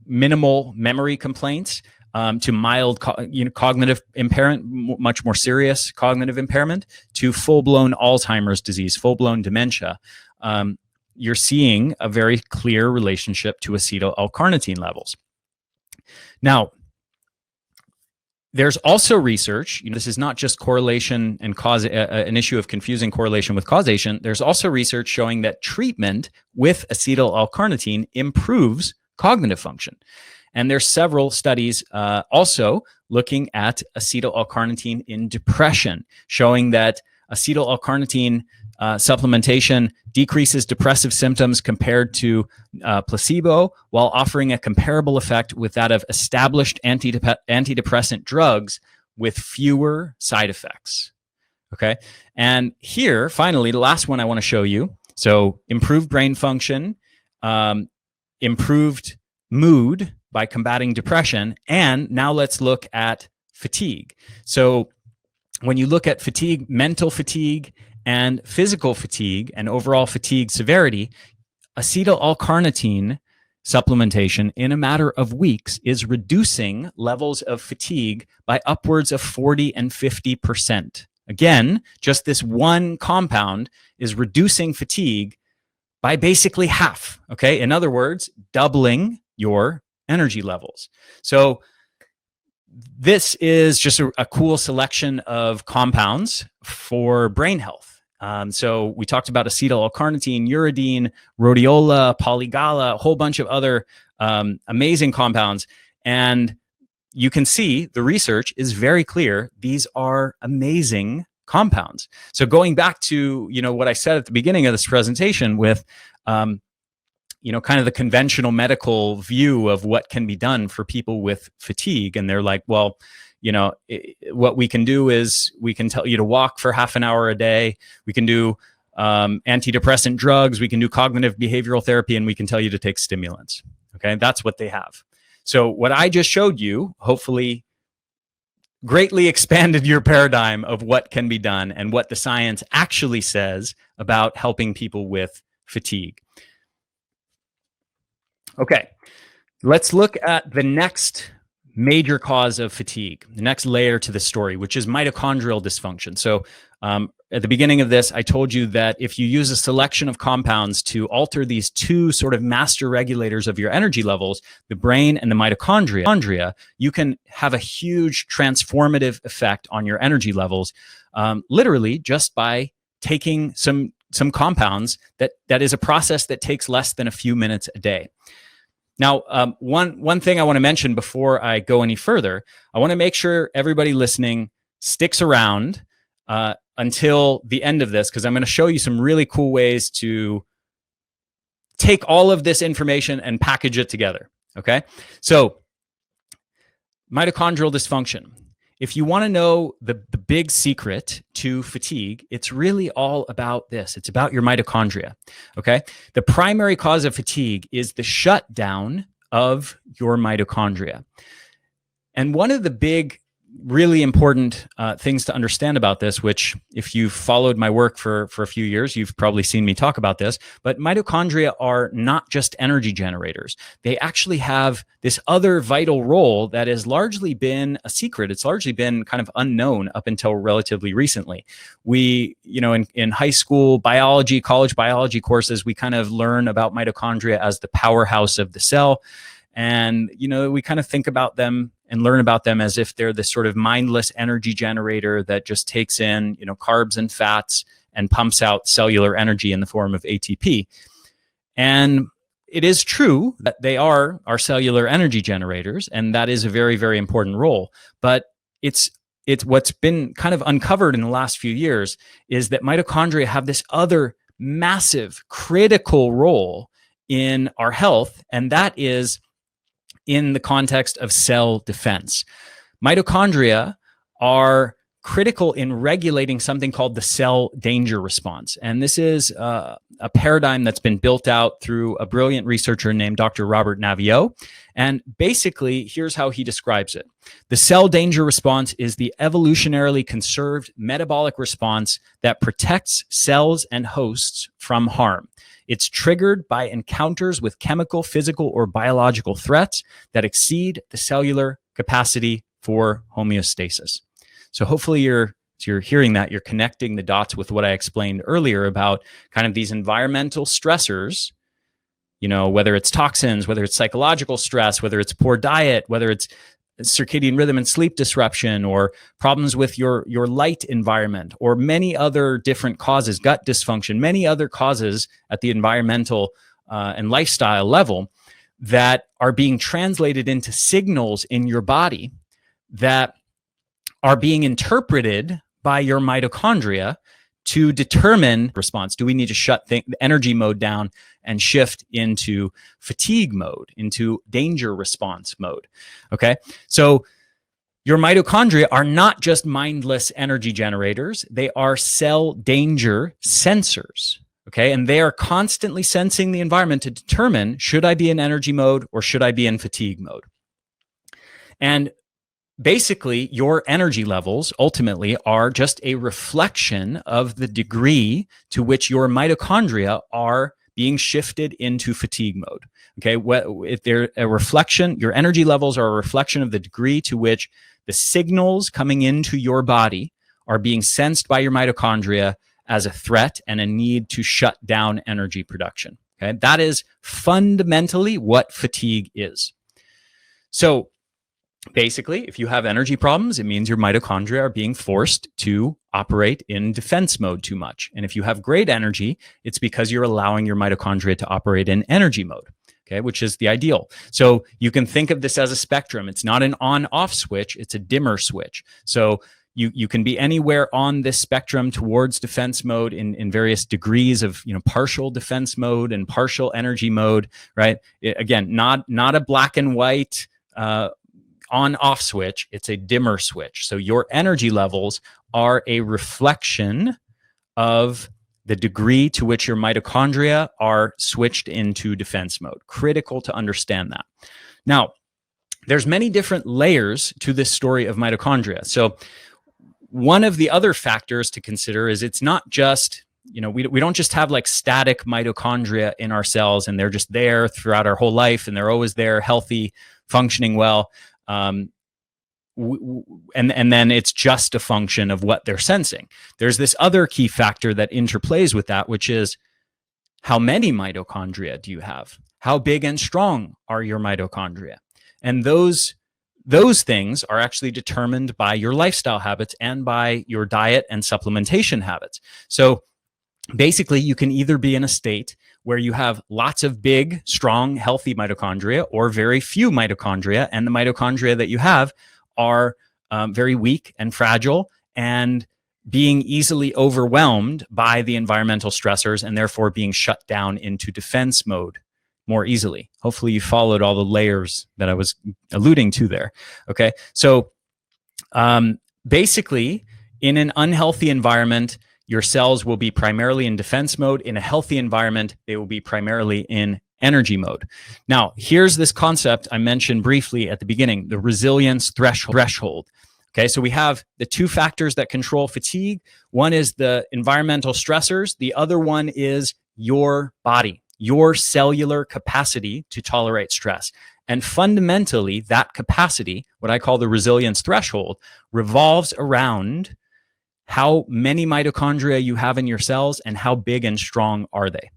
minimal memory complaints, to mild, cognitive impairment, much more serious cognitive impairment, to full-blown Alzheimer's disease, full-blown dementia, you're seeing a very clear relationship to acetyl L-carnitine levels. Now, there's also research, this is not just correlation and cause, an issue of confusing correlation with causation. There's also research showing that treatment with acetyl L-carnitine improves cognitive function. And there's several studies also looking at acetyl L-carnitine in depression, showing that acetyl L-carnitine supplementation decreases depressive symptoms compared to placebo, while offering a comparable effect with that of established antidepressant drugs with fewer side effects. Okay. And here, finally, the last one I want to show you. So improved brain function, improved mood by combating depression. And now let's look at fatigue. So when you look at fatigue, mental fatigue, and physical fatigue and overall fatigue severity, acetyl L-carnitine supplementation in a matter of weeks is reducing levels of fatigue by upwards of 40 and 50%. Again, just this one compound is reducing fatigue by basically half. Okay. In other words, doubling your energy levels. So this is just a cool selection of compounds for brain health. So we talked about acetyl L-carnitine, uridine, rhodiola, polygala, a whole bunch of other amazing compounds. And you can see the research is very clear. These are amazing compounds. So going back to, what I said at the beginning of this presentation with, kind of the conventional medical view of what can be done for people with fatigue. And they're like, well, what we can do is we can tell you to walk for half an hour a day. We can do antidepressant drugs. We can do cognitive behavioral therapy, and we can tell you to take stimulants. Okay, that's what they have. So what I just showed you, hopefully greatly expanded your paradigm of what can be done and what the science actually says about helping people with fatigue. Okay, let's look at the next major cause of fatigue, the next layer to the story, which is mitochondrial dysfunction. So at the beginning of this, I told you that if you use a selection of compounds to alter these two sort of master regulators of your energy levels, the brain and the mitochondria, you can have a huge transformative effect on your energy levels, literally just by taking some compounds. That is a process that takes less than a few minutes a day. Now, one thing I want to mention before I go any further, I want to make sure everybody listening sticks around until the end of this, because I'm going to show you some really cool ways to take all of this information and package it together. Okay, so mitochondrial dysfunction. If you want to know the big secret to fatigue, it's really all about this. It's about your mitochondria, okay? The primary cause of fatigue is the shutdown of your mitochondria. And one of the big, really important things to understand about this, which if you've followed my work for a few years, you've probably seen me talk about this, but mitochondria are not just energy generators. They actually have this other vital role that has largely been a secret. It's largely been kind of unknown up until relatively recently. We, in high school biology, college biology courses, we kind of learn about mitochondria as the powerhouse of the cell. And, we kind of think about them and learn about them as if they're this sort of mindless energy generator that just takes in, carbs and fats and pumps out cellular energy in the form of ATP. And it is true that they are our cellular energy generators, and that is a very, very important role. But it's what's been kind of uncovered in the last few years is that mitochondria have this other massive, critical role in our health, and that is in the context of cell defense. Mitochondria are critical in regulating something called the cell danger response. And this is a paradigm that's been built out through a brilliant researcher named Dr. Robert Naviaux. And basically, here's how he describes it. The cell danger response is the evolutionarily conserved metabolic response that protects cells and hosts from harm. It's triggered by encounters with chemical, physical, or biological threats that exceed the cellular capacity for homeostasis. So hopefully you're hearing that, you're connecting the dots with what I explained earlier about kind of these environmental stressors, whether it's toxins, whether it's psychological stress, whether it's poor diet, whether it's circadian rhythm and sleep disruption, or problems with your light environment, or many other different causes, gut dysfunction, many other causes at the environmental and lifestyle level that are being translated into signals in your body that are being interpreted by your mitochondria to determine response. Do we need to shut the energy mode down and shift into fatigue mode, into danger response mode? Okay, so your mitochondria are not just mindless energy generators, they are cell danger sensors. Okay, and they are constantly sensing the environment to determine, should I be in energy mode or should I be in fatigue mode? And basically, your energy levels ultimately are just a reflection of the degree to which your mitochondria are being shifted into fatigue mode. Okay, if they're a reflection, your energy levels are a reflection of the degree to which the signals coming into your body are being sensed by your mitochondria as a threat and a need to shut down energy production. Okay, that is fundamentally what fatigue is. So basically, if you have energy problems, it means your mitochondria are being forced to operate in defense mode too much. And if you have great energy, it's because you're allowing your mitochondria to operate in energy mode, okay, which is the ideal. So you can think of this as a spectrum. It's not an on-off switch, it's a dimmer switch. So you can be anywhere on this spectrum towards defense mode in various degrees of, partial defense mode and partial energy mode, right? Again, not a black and white on off switch, it's a dimmer switch. So your energy levels are a reflection of the degree to which your mitochondria are switched into defense mode. Critical to understand that. Now, there's many different layers to this story of mitochondria. So one of the other factors to consider is it's not just, we don't just have like static mitochondria in our cells and they're just there throughout our whole life and they're always there, healthy, functioning well. And then it's just a function of what they're sensing. There's this other key factor that interplays with that, which is how many mitochondria do you have? How big and strong are your mitochondria? And those things are actually determined by your lifestyle habits and by your diet and supplementation habits. So basically, you can either be in a state where you have lots of big, strong, healthy mitochondria or very few mitochondria, and the mitochondria that you have are very weak and fragile and being easily overwhelmed by the environmental stressors and therefore being shut down into defense mode more easily. Hopefully you followed all the layers that I was alluding to there. Okay. So basically, in an unhealthy environment, your cells will be primarily in defense mode. In a healthy environment, they will be primarily in energy mode. Now, here's this concept I mentioned briefly at the beginning, the resilience threshold. Okay, so we have the two factors that control fatigue. One is the environmental stressors. The other one is your body, your cellular capacity to tolerate stress. And fundamentally, that capacity, what I call the resilience threshold, revolves around how many mitochondria you have in your cells and how big and strong are they.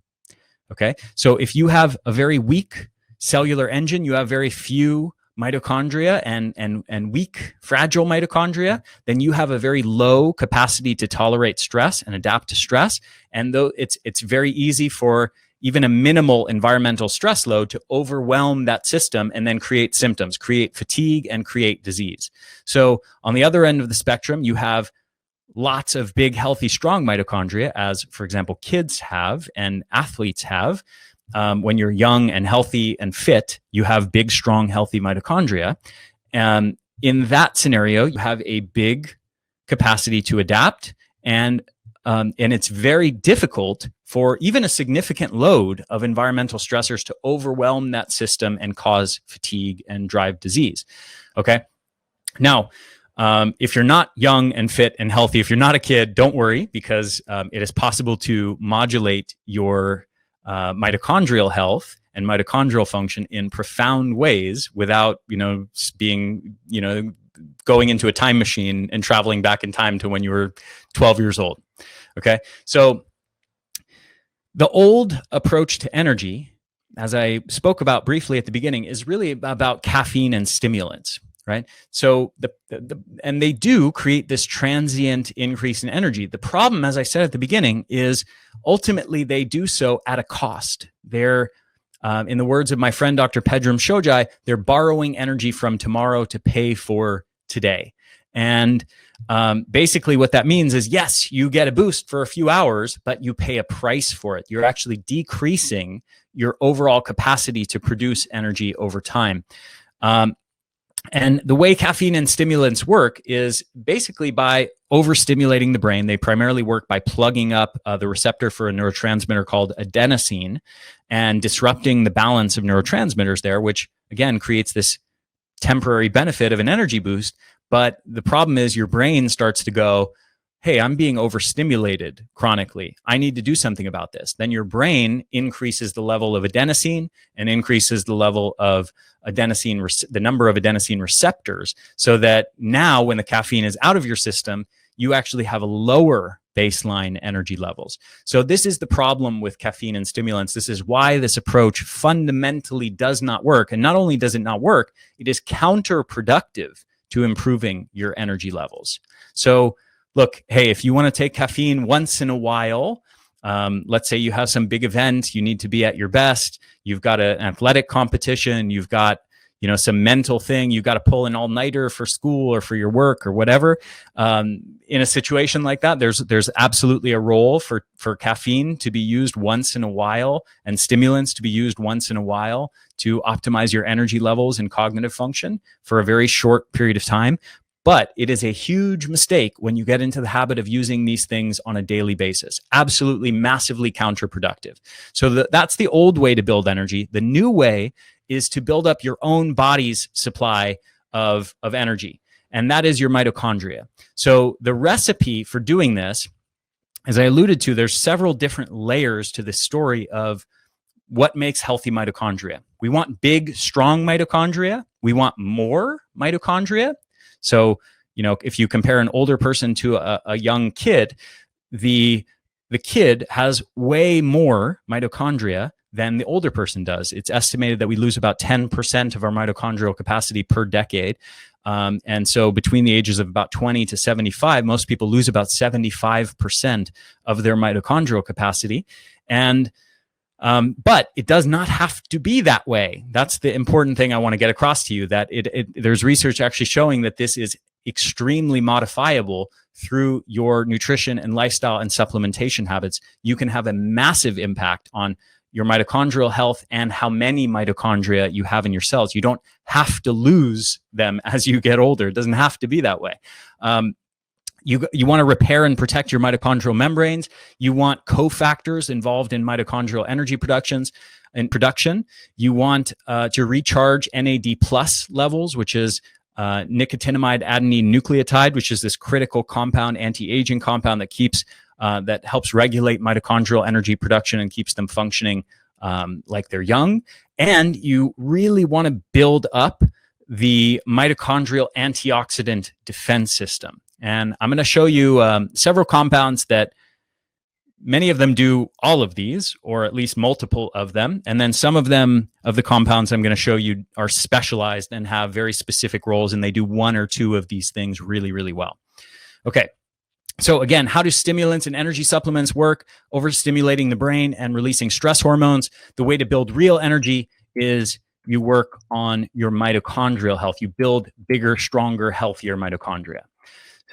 Okay, so if you have a very weak cellular engine, you have very few mitochondria and weak, fragile mitochondria, then you have a very low capacity to tolerate stress and adapt to stress. And though it's very easy for even a minimal environmental stress load to overwhelm that system and then create symptoms, create fatigue and create disease. So on the other end of the spectrum, you have lots of big, healthy, strong mitochondria, as, for example, kids have and athletes have. When you're young and healthy and fit, you have big, strong, healthy mitochondria. And in that scenario, you have a big capacity to adapt. And it's very difficult for even a significant load of environmental stressors to overwhelm that system and cause fatigue and drive disease. Okay. Now, if you're not young and fit and healthy, if you're not a kid, don't worry, because it is possible to modulate your mitochondrial health and mitochondrial function in profound ways without, being, going into a time machine and traveling back in time to when you were 12 years old. Okay. So the old approach to energy, as I spoke about briefly at the beginning, is really about caffeine and stimulants. Right. So and they do create this transient increase in energy. The problem, as I said at the beginning, is ultimately they do so at a cost. They're, in the words of my friend, Dr. Pedram Shojai, they're borrowing energy from tomorrow to pay for today. And basically what that means is, yes, you get a boost for a few hours, but you pay a price for it. You're actually decreasing your overall capacity to produce energy over time. And the way caffeine and stimulants work is basically by overstimulating the brain. They primarily work by plugging up the receptor for a neurotransmitter called adenosine and disrupting the balance of neurotransmitters there, which again creates this temporary benefit of an energy boost. But the problem is your brain starts to go, hey, I'm being overstimulated chronically. I need to do something about this. Then your brain increases the level of adenosine and increases the level of adenosine, the number of adenosine receptors, so that now when the caffeine is out of your system, you actually have a lower baseline energy levels. So this is the problem with caffeine and stimulants. This is why this approach fundamentally does not work. And not only does it not work, it is counterproductive to improving your energy levels. So look, hey, if you want to take caffeine once in a while, let's say you have some big event, you need to be at your best, you've got an athletic competition, you've got, some mental thing, you got to pull an all-nighter for school or for your work or whatever. In a situation like that, there's absolutely a role for caffeine to be used once in a while and stimulants to be used once in a while to optimize your energy levels and cognitive function for a very short period of time. But it is a huge mistake when you get into the habit of using these things on a daily basis. Absolutely, massively counterproductive. So that's the old way to build energy. The new way is to build up your own body's supply of energy, and that is your mitochondria. So the recipe for doing this, as I alluded to, there's several different layers to this story of what makes healthy mitochondria. We want big, strong mitochondria. We want more mitochondria. So, if you compare an older person to a young kid, the kid has way more mitochondria than the older person does. It's estimated that we lose about 10% of our mitochondrial capacity per decade. And so between the ages of about 20 to 75, most people lose about 75% of their mitochondrial capacity. But it does not have to be that way. That's the important thing I want to get across to you, that there's research actually showing that this is extremely modifiable through your nutrition and lifestyle and supplementation habits. You can have a massive impact on your mitochondrial health and how many mitochondria you have in your cells. You don't have to lose them as you get older. It doesn't have to be that way. You want to repair and protect your mitochondrial membranes. You want cofactors involved in mitochondrial energy production. You want to recharge NAD+ levels, which is nicotinamide adenine nucleotide, which is this critical compound, anti-aging compound that helps regulate mitochondrial energy production and keeps them functioning like they're young. And you really want to build up the mitochondrial antioxidant defense system. And I'm going to show you several compounds that many of them do all of these, or at least multiple of them. And then some of the compounds I'm going to show you are specialized and have very specific roles, and they do one or two of these things really, really well. Okay. So again, how do stimulants and energy supplements work? Overstimulating the brain and releasing stress hormones. The way to build real energy is you work on your mitochondrial health. You build bigger, stronger, healthier mitochondria.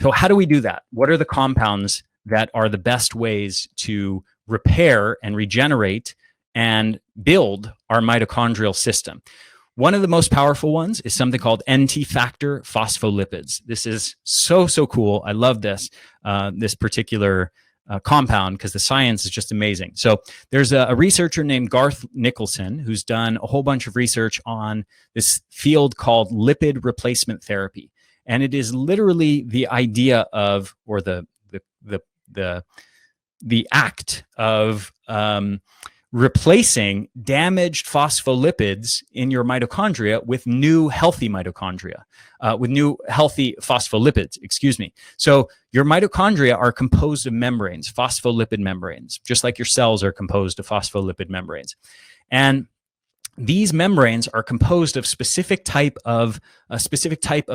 So how do we do that? What are the compounds that are the best ways to repair and regenerate and build our mitochondrial system? One of the most powerful ones is something called NT-factor phospholipids. This is so cool. I love this particular compound because the science is just amazing. So there's a researcher named Garth Nicholson who's done a whole bunch of research on this field called lipid replacement therapy. And it is literally the idea of, or the act of replacing damaged phospholipids in your mitochondria with new healthy mitochondria, with new healthy phospholipids, excuse me. So your mitochondria are composed of membranes, phospholipid membranes, just like your cells are composed of phospholipid membranes. And these membranes are composed of a specific type of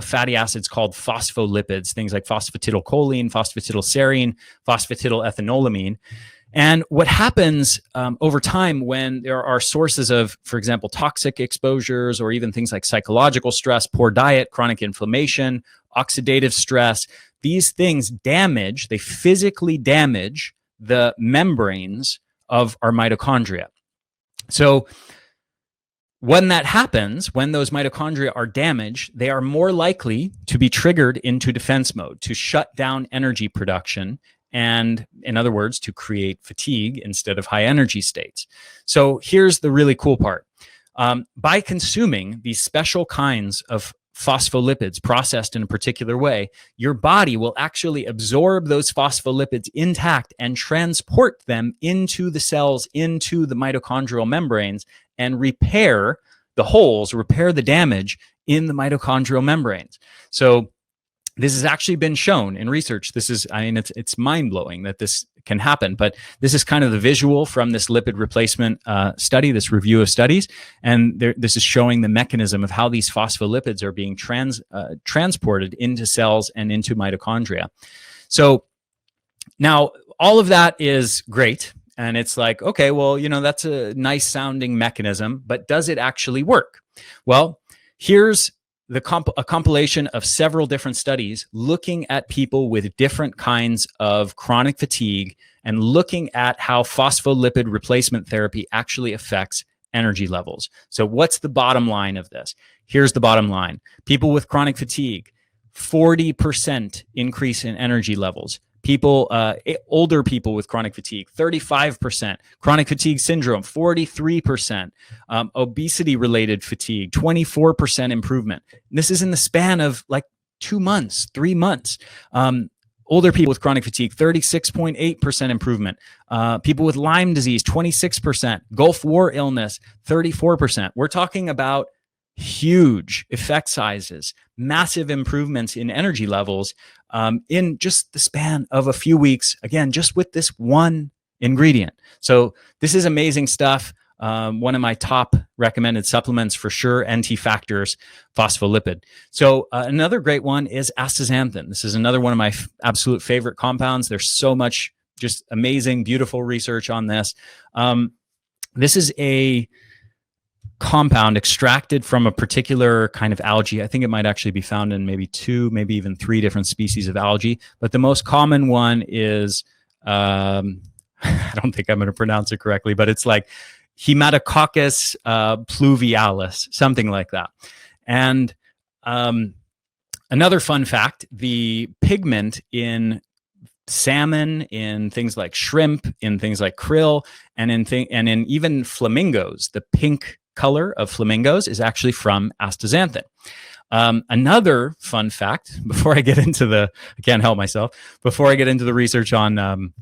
fatty acids called phospholipids, things like phosphatidylcholine, phosphatidylserine, phosphatidylethanolamine. And what happens over time when there are sources of, for example, toxic exposures or even things like psychological stress, poor diet, chronic inflammation, oxidative stress, these things they physically damage the membranes of our mitochondria. So when that happens, when those mitochondria are damaged, they are more likely to be triggered into defense mode, to shut down energy production, and in other words, to create fatigue instead of high energy states. So here's the really cool part. By consuming these special kinds of phospholipids processed in a particular way, your body will actually absorb those phospholipids intact and transport them into the cells, into the mitochondrial membranes, and repair the holes, repair the damage in the mitochondrial membranes. So this has actually been shown in research. It's mind-blowing that this can happen, but this is kind of the visual from this lipid replacement study, this review of studies. And this is showing the mechanism of how these phospholipids are being transported into cells and into mitochondria. So now all of that is great. And it's like, okay, well, that's a nice sounding mechanism, but does it actually work? Well, Here's a compilation of several different studies looking at people with different kinds of chronic fatigue and looking at how phospholipid replacement therapy actually affects energy levels. So what's the bottom line of this? Here's the bottom line. People with chronic fatigue, 40% increase in energy levels. Older people with chronic fatigue, 35%. Chronic fatigue syndrome, 43%. Obesity-related fatigue, 24% improvement. And this is in the span of like 2 months, 3 months. Older people with chronic fatigue, 36.8% improvement. People with Lyme disease, 26%. Gulf War illness, 34%. We're talking about huge effect sizes, massive improvements in energy levels in just the span of a few weeks, again, just with this one ingredient. So this is amazing stuff. One of my top recommended supplements for sure, NT Factors phospholipid. So another great one is astaxanthin. This is another one of my absolute favorite compounds. There's so much just amazing, beautiful research on this. This is a compound extracted from a particular kind of algae. I think it might actually be found in maybe 2, maybe even 3 different species of algae. But the most common one is, I don't think I'm going to pronounce it correctly, but it's like Hematococcus pluvialis, something like that. And another fun fact, the pigment in salmon, in things like shrimp, in things like krill, and in even flamingos, the pink color of flamingos is actually from astaxanthin. Another fun fact, before I get into I can't help myself, before I get into the research on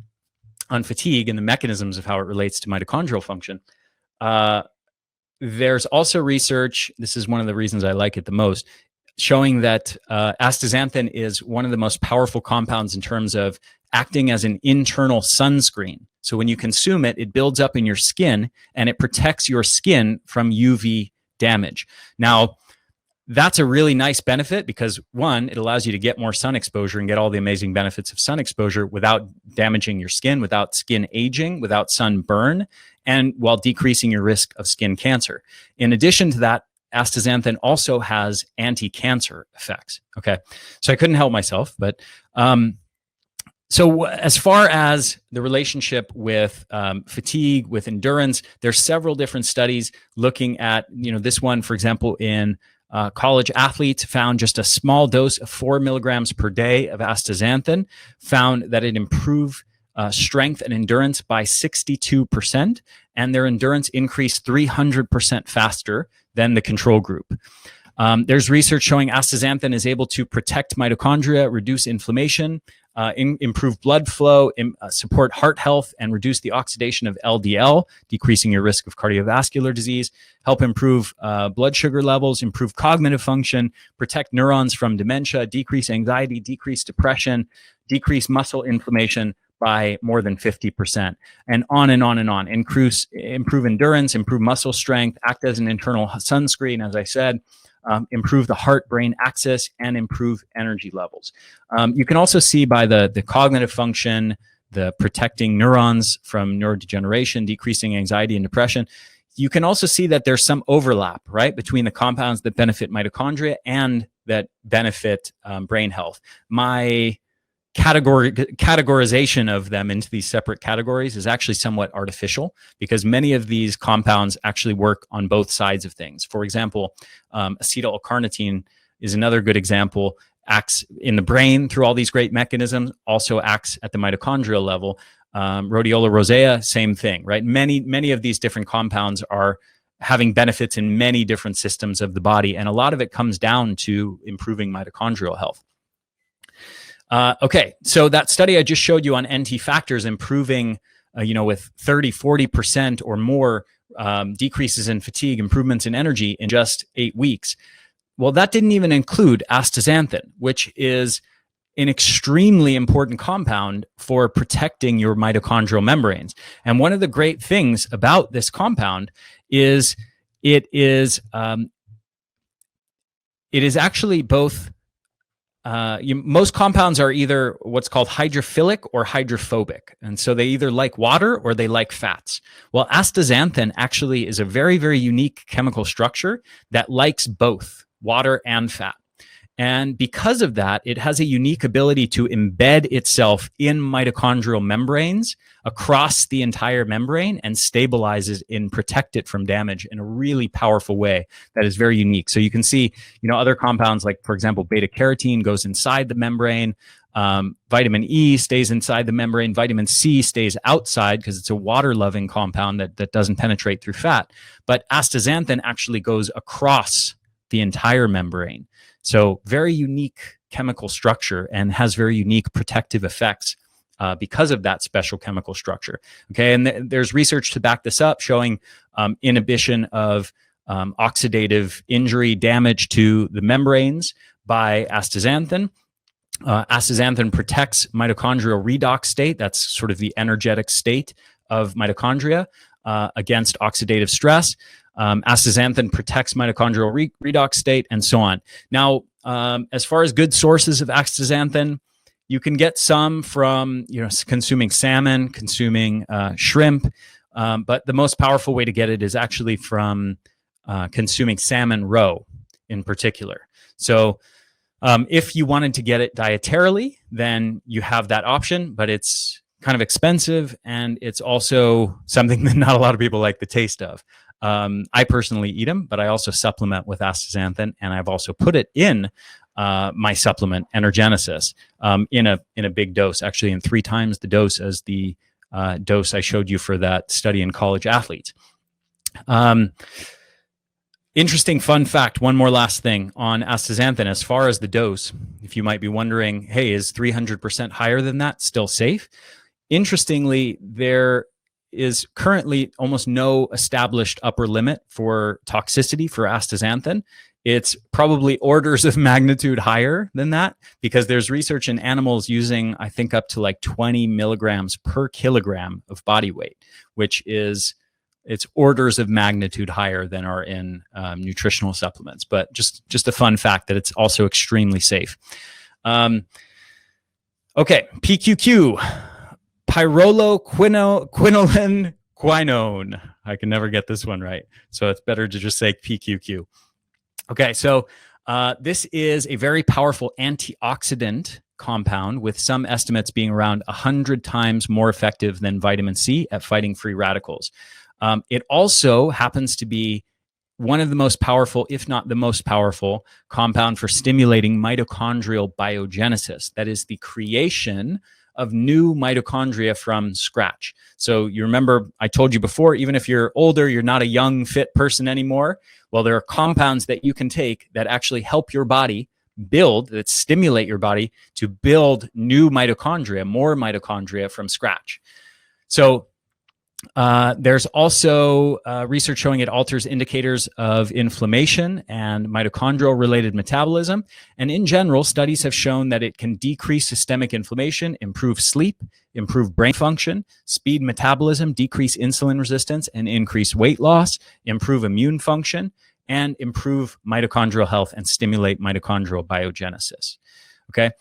fatigue and the mechanisms of how it relates to mitochondrial function, there's also research, this is one of the reasons I like it the most, showing that astaxanthin is one of the most powerful compounds in terms of acting as an internal sunscreen. So when you consume it, it builds up in your skin and it protects your skin from UV damage. Now, that's a really nice benefit because, one, it allows you to get more sun exposure and get all the amazing benefits of sun exposure without damaging your skin, without skin aging, without sunburn, and while decreasing your risk of skin cancer. In addition to that, astaxanthin also has anti-cancer effects. Okay, so I couldn't help myself, but so as far as the relationship with fatigue, with endurance, there's several different studies looking at, this one, for example, in college athletes, found just a small dose of 4 milligrams per day of astaxanthin, found that it improved strength and endurance by 62%, and their endurance increased 300% faster than the control group. There's research showing astaxanthin is able to protect mitochondria, reduce inflammation, improve blood flow, support heart health, and reduce the oxidation of LDL, decreasing your risk of cardiovascular disease, help improve blood sugar levels, improve cognitive function, protect neurons from dementia, decrease anxiety, decrease depression, decrease muscle inflammation by more than 50%, and on and on and on. Improve endurance, improve muscle strength, act as an internal sunscreen, as I said, improve the heart-brain axis, and improve energy levels. You can also see by the cognitive function, the protecting neurons from neurodegeneration, decreasing anxiety and depression. You can also see that there's some overlap, right, between the compounds that benefit mitochondria and that benefit brain health. My categorization of them into these separate categories is actually somewhat artificial because many of these compounds actually work on both sides of things. For example, acetyl L-carnitine is another good example, acts in the brain through all these great mechanisms, also acts at the mitochondrial level. Rhodiola rosea, same thing, right? Many of these different compounds are having benefits in many different systems of the body, and a lot of it comes down to improving mitochondrial health. Okay, so that study I just showed you on NT Factors improving, with 30, 40% or more decreases in fatigue, improvements in energy in just 8 weeks. Well, that didn't even include astaxanthin, which is an extremely important compound for protecting your mitochondrial membranes. And one of the great things about this compound is it is actually both most compounds are either what's called hydrophilic or hydrophobic. And so they either like water or they like fats. Well, astaxanthin actually is a very, very unique chemical structure that likes both water and fat. And because of that, it has a unique ability to embed itself in mitochondrial membranes across the entire membrane and stabilize it and protect it from damage in a really powerful way that is very unique. So you can see, other compounds like, for example, beta carotene goes inside the membrane. Vitamin E stays inside the membrane. Vitamin C stays outside because it's a water-loving compound that doesn't penetrate through fat. But astaxanthin actually goes across the entire membrane. So very unique chemical structure and has very unique protective effects because of that special chemical structure. Okay, and there's research to back this up showing inhibition of oxidative injury damage to the membranes by astaxanthin. Astaxanthin protects mitochondrial redox state. That's sort of the energetic state of mitochondria against oxidative stress. Astaxanthin protects mitochondrial redox state, and so on. Now, as far as good sources of astaxanthin, you can get some from consuming salmon, consuming shrimp, but the most powerful way to get it is actually from consuming salmon roe in particular. So if you wanted to get it dietarily, then you have that option, but it's kind of expensive, and it's also something that not a lot of people like the taste of. I personally eat them, but I also supplement with astaxanthin, and I've also put it in my supplement Energenesis in a big dose, actually in 3 times the dose as the dose I showed you for that study in college athletes. Interesting fun fact, one more last thing on astaxanthin. As far as the dose, if you might be wondering, hey, is 300% higher than that still safe? Interestingly, there is currently almost no established upper limit for toxicity for astaxanthin. It's probably orders of magnitude higher than that because there's research in animals using, I think, up to like 20 milligrams per kilogram of body weight, which is, it's orders of magnitude higher than are in nutritional supplements. But just a fun fact that it's also extremely safe. Okay, PQQ. Pyrroloquinoline quinone. I can never get this one right, so it's better to just say PQQ. Okay, so this is a very powerful antioxidant compound with some estimates being around 100 times more effective than vitamin C at fighting free radicals. It also happens to be one of the most powerful, if not the most powerful, compound for stimulating mitochondrial biogenesis. That is the creation of new mitochondria from scratch. So you remember I told you before, even if you're older, you're not a young, fit person anymore. Well, there are compounds that you can take that actually help your body build, that stimulate your body to build new mitochondria, more mitochondria from scratch. So there's also research showing it alters indicators of inflammation and mitochondrial related metabolism. And in general, studies have shown that it can decrease systemic inflammation, improve sleep, improve brain function, speed metabolism, decrease insulin resistance, and increase weight loss, improve immune function, and improve mitochondrial health and stimulate mitochondrial biogenesis. Okay,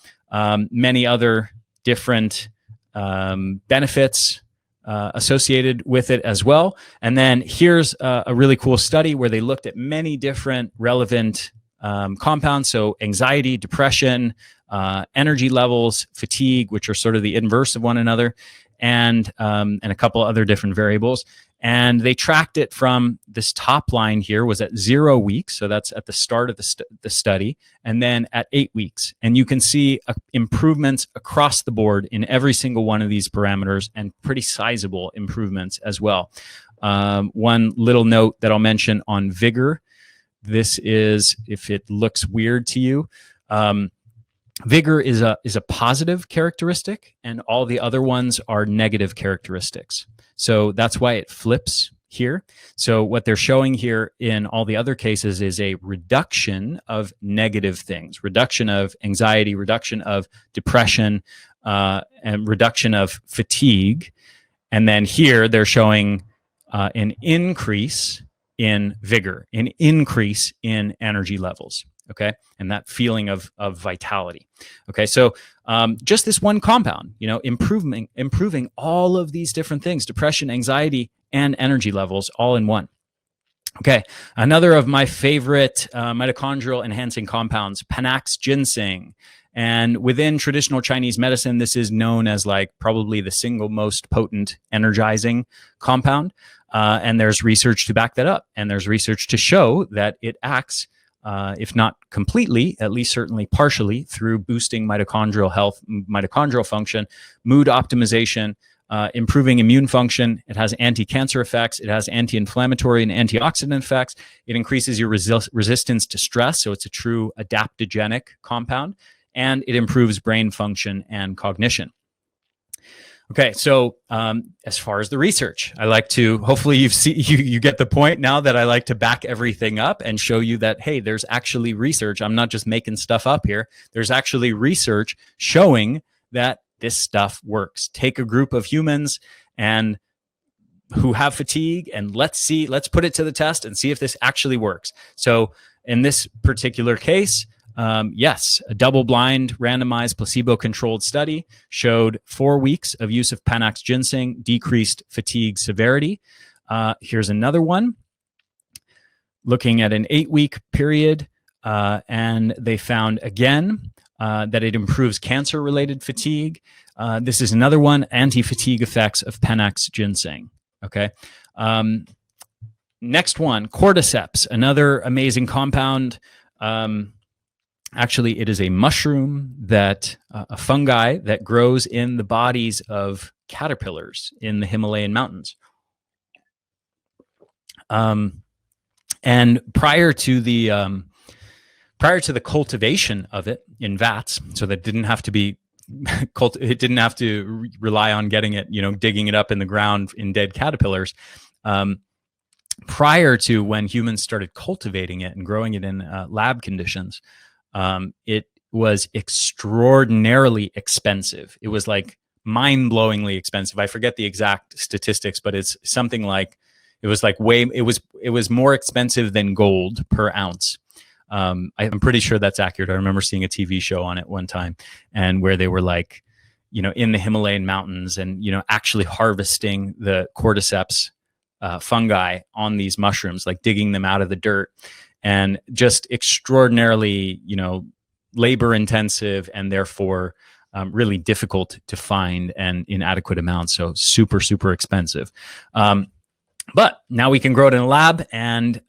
many other different benefits associated with it as well. And then here's a really cool study where they looked at many different relevant compounds. So anxiety, depression, energy levels, fatigue, which are sort of the inverse of one another, and a couple other different variables. And they tracked it from this top line here was at 0 weeks. So that's at the start of the study, and then at 8 weeks. And you can see improvements across the board in every single one of these parameters, and pretty sizable improvements as well. One little note that I'll mention on vigor. This is, if it looks weird to you, vigor is a positive characteristic, and all the other ones are negative characteristics. So that's why it flips here. So what they're showing here in all the other cases is a reduction of negative things, reduction of anxiety, reduction of depression, and reduction of fatigue. And then here they're showing an increase in vigor, an increase in energy levels. Okay, and that feeling of vitality. Okay, so just this one compound, improving all of these different things: depression, anxiety, and energy levels, all in one. Okay, another of my favorite mitochondrial enhancing compounds, Panax ginseng. And within traditional Chinese medicine, this is known as like probably the single most potent energizing compound. And there's research to back that up. And there's research to show that it acts, if not completely, at least certainly partially, through boosting mitochondrial health, mitochondrial function, mood optimization, improving immune function. It has anti-cancer effects. It has anti-inflammatory and antioxidant effects. It increases your resistance to stress. So it's a true adaptogenic compound. And it improves brain function and cognition. Okay, so as far as the research, I like to, hopefully you get the point now that I like to back everything up and show you that, hey, there's actually research. I'm not just making stuff up here. There's actually research showing that this stuff works. Take a group of humans and who have fatigue, and let's put it to the test and see if this actually works. So in this particular case, yes, a double-blind, randomized, placebo-controlled study showed 4 weeks of use of Panax ginseng decreased fatigue severity. Here's another one looking at an 8-week period, and they found again that it improves cancer-related fatigue. This is another one, anti-fatigue effects of Panax ginseng. Okay. Next one, cordyceps, another amazing compound. Actually, it is a mushroom that a fungi that grows in the bodies of caterpillars in the Himalayan mountains. And prior to the cultivation of it in vats, so that didn't have to be it didn't have to rely on getting it, digging it up in the ground in dead caterpillars. Prior to when humans started cultivating it and growing it in lab conditions, it was extraordinarily expensive. It was like mind-blowingly expensive. I forget the exact statistics, but it's something like it was more expensive than gold per ounce. I'm pretty sure that's accurate. I remember seeing a TV show on it one time, and where they were like, in the Himalayan mountains and, actually harvesting the cordyceps fungi on these mushrooms, like digging them out of the dirt, and just extraordinarily, labor intensive and therefore really difficult to find and in adequate amounts. So super, super expensive. But now we can grow it in a lab, and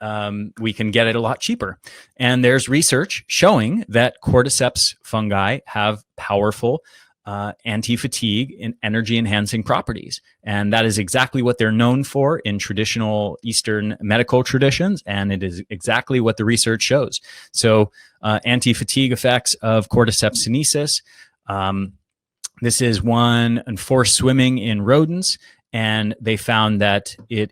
we can get it a lot cheaper. And there's research showing that cordyceps fungi have powerful anti-fatigue and energy-enhancing properties. And that is exactly what they're known for in traditional Eastern medical traditions, and it is exactly what the research shows. So anti-fatigue effects of Cordyceps sinensis. This is one enforced swimming in rodents, and they found that it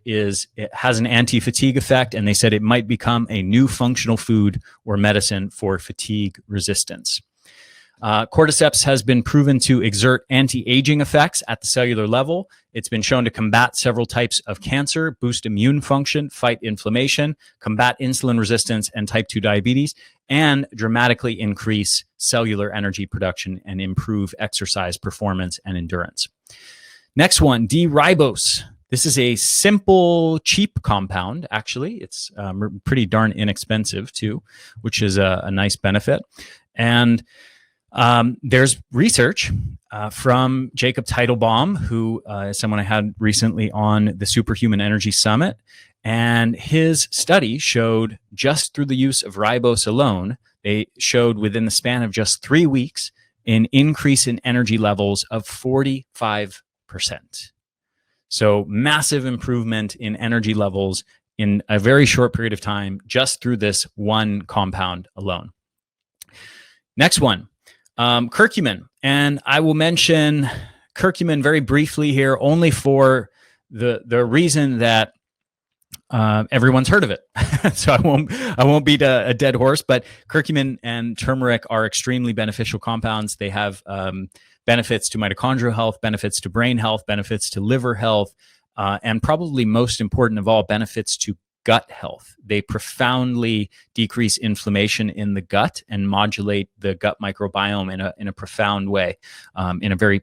has an anti-fatigue effect, and they said it might become a new functional food or medicine for fatigue resistance. Cordyceps has been proven to exert anti-aging effects at the cellular level. It's been shown to combat several types of cancer, boost immune function, fight inflammation, combat insulin resistance and type 2 diabetes, and dramatically increase cellular energy production and improve exercise performance and endurance. Next one, D-ribose. This is a simple, cheap compound, actually. It's pretty darn inexpensive, too, which is a nice benefit. And there's research from Jacob Teitelbaum, who is someone I had recently on the Superhuman Energy Summit. And his study showed, just through the use of ribose alone, they showed within the span of just 3 weeks an increase in energy levels of 45%. So massive improvement in energy levels in a very short period of time, just through this one compound alone. Next one. Curcumin, and I will mention curcumin very briefly here, only for the reason that everyone's heard of it. So I won't beat a dead horse. But curcumin and turmeric are extremely beneficial compounds. They have benefits to mitochondrial health, benefits to brain health, benefits to liver health, and probably most important of all, benefits to gut health. They profoundly decrease inflammation in the gut and modulate the gut microbiome in a profound way, in a very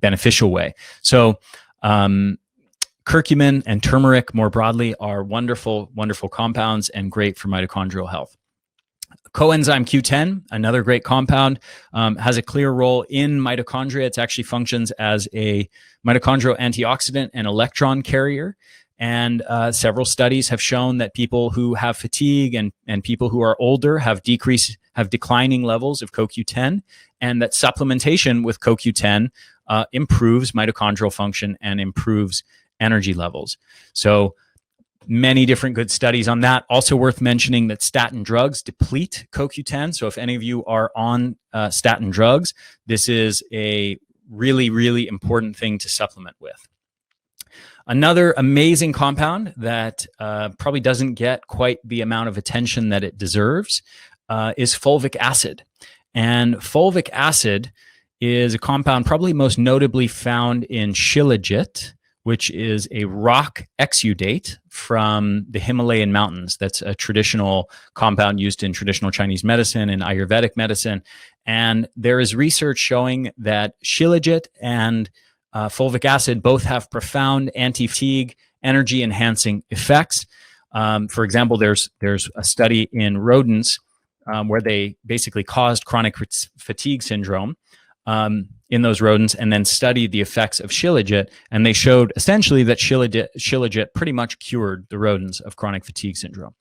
beneficial way. So curcumin and turmeric more broadly are wonderful, wonderful compounds and great for mitochondrial health. Coenzyme Q10, another great compound, has a clear role in mitochondria. It actually functions as a mitochondrial antioxidant and electron carrier. And several studies have shown that people who have fatigue and people who are older have declining levels of CoQ10, and that supplementation with CoQ10 improves mitochondrial function and improves energy levels. So many different good studies on that. Also worth mentioning that statin drugs deplete CoQ10. So if any of you are on statin drugs, this is a really, really important thing to supplement with. Another amazing compound that probably doesn't get quite the amount of attention that it deserves is fulvic acid. And fulvic acid is a compound probably most notably found in shilajit, which is a rock exudate from the Himalayan mountains. That's a traditional compound used in traditional Chinese medicine and Ayurvedic medicine. And there is research showing that shilajit and fulvic acid both have profound anti-fatigue, energy-enhancing effects. For example, there's a study in rodents where they basically caused chronic fatigue syndrome in those rodents, and then studied the effects of shilajit, and they showed essentially that shilajit pretty much cured the rodents of chronic fatigue syndrome.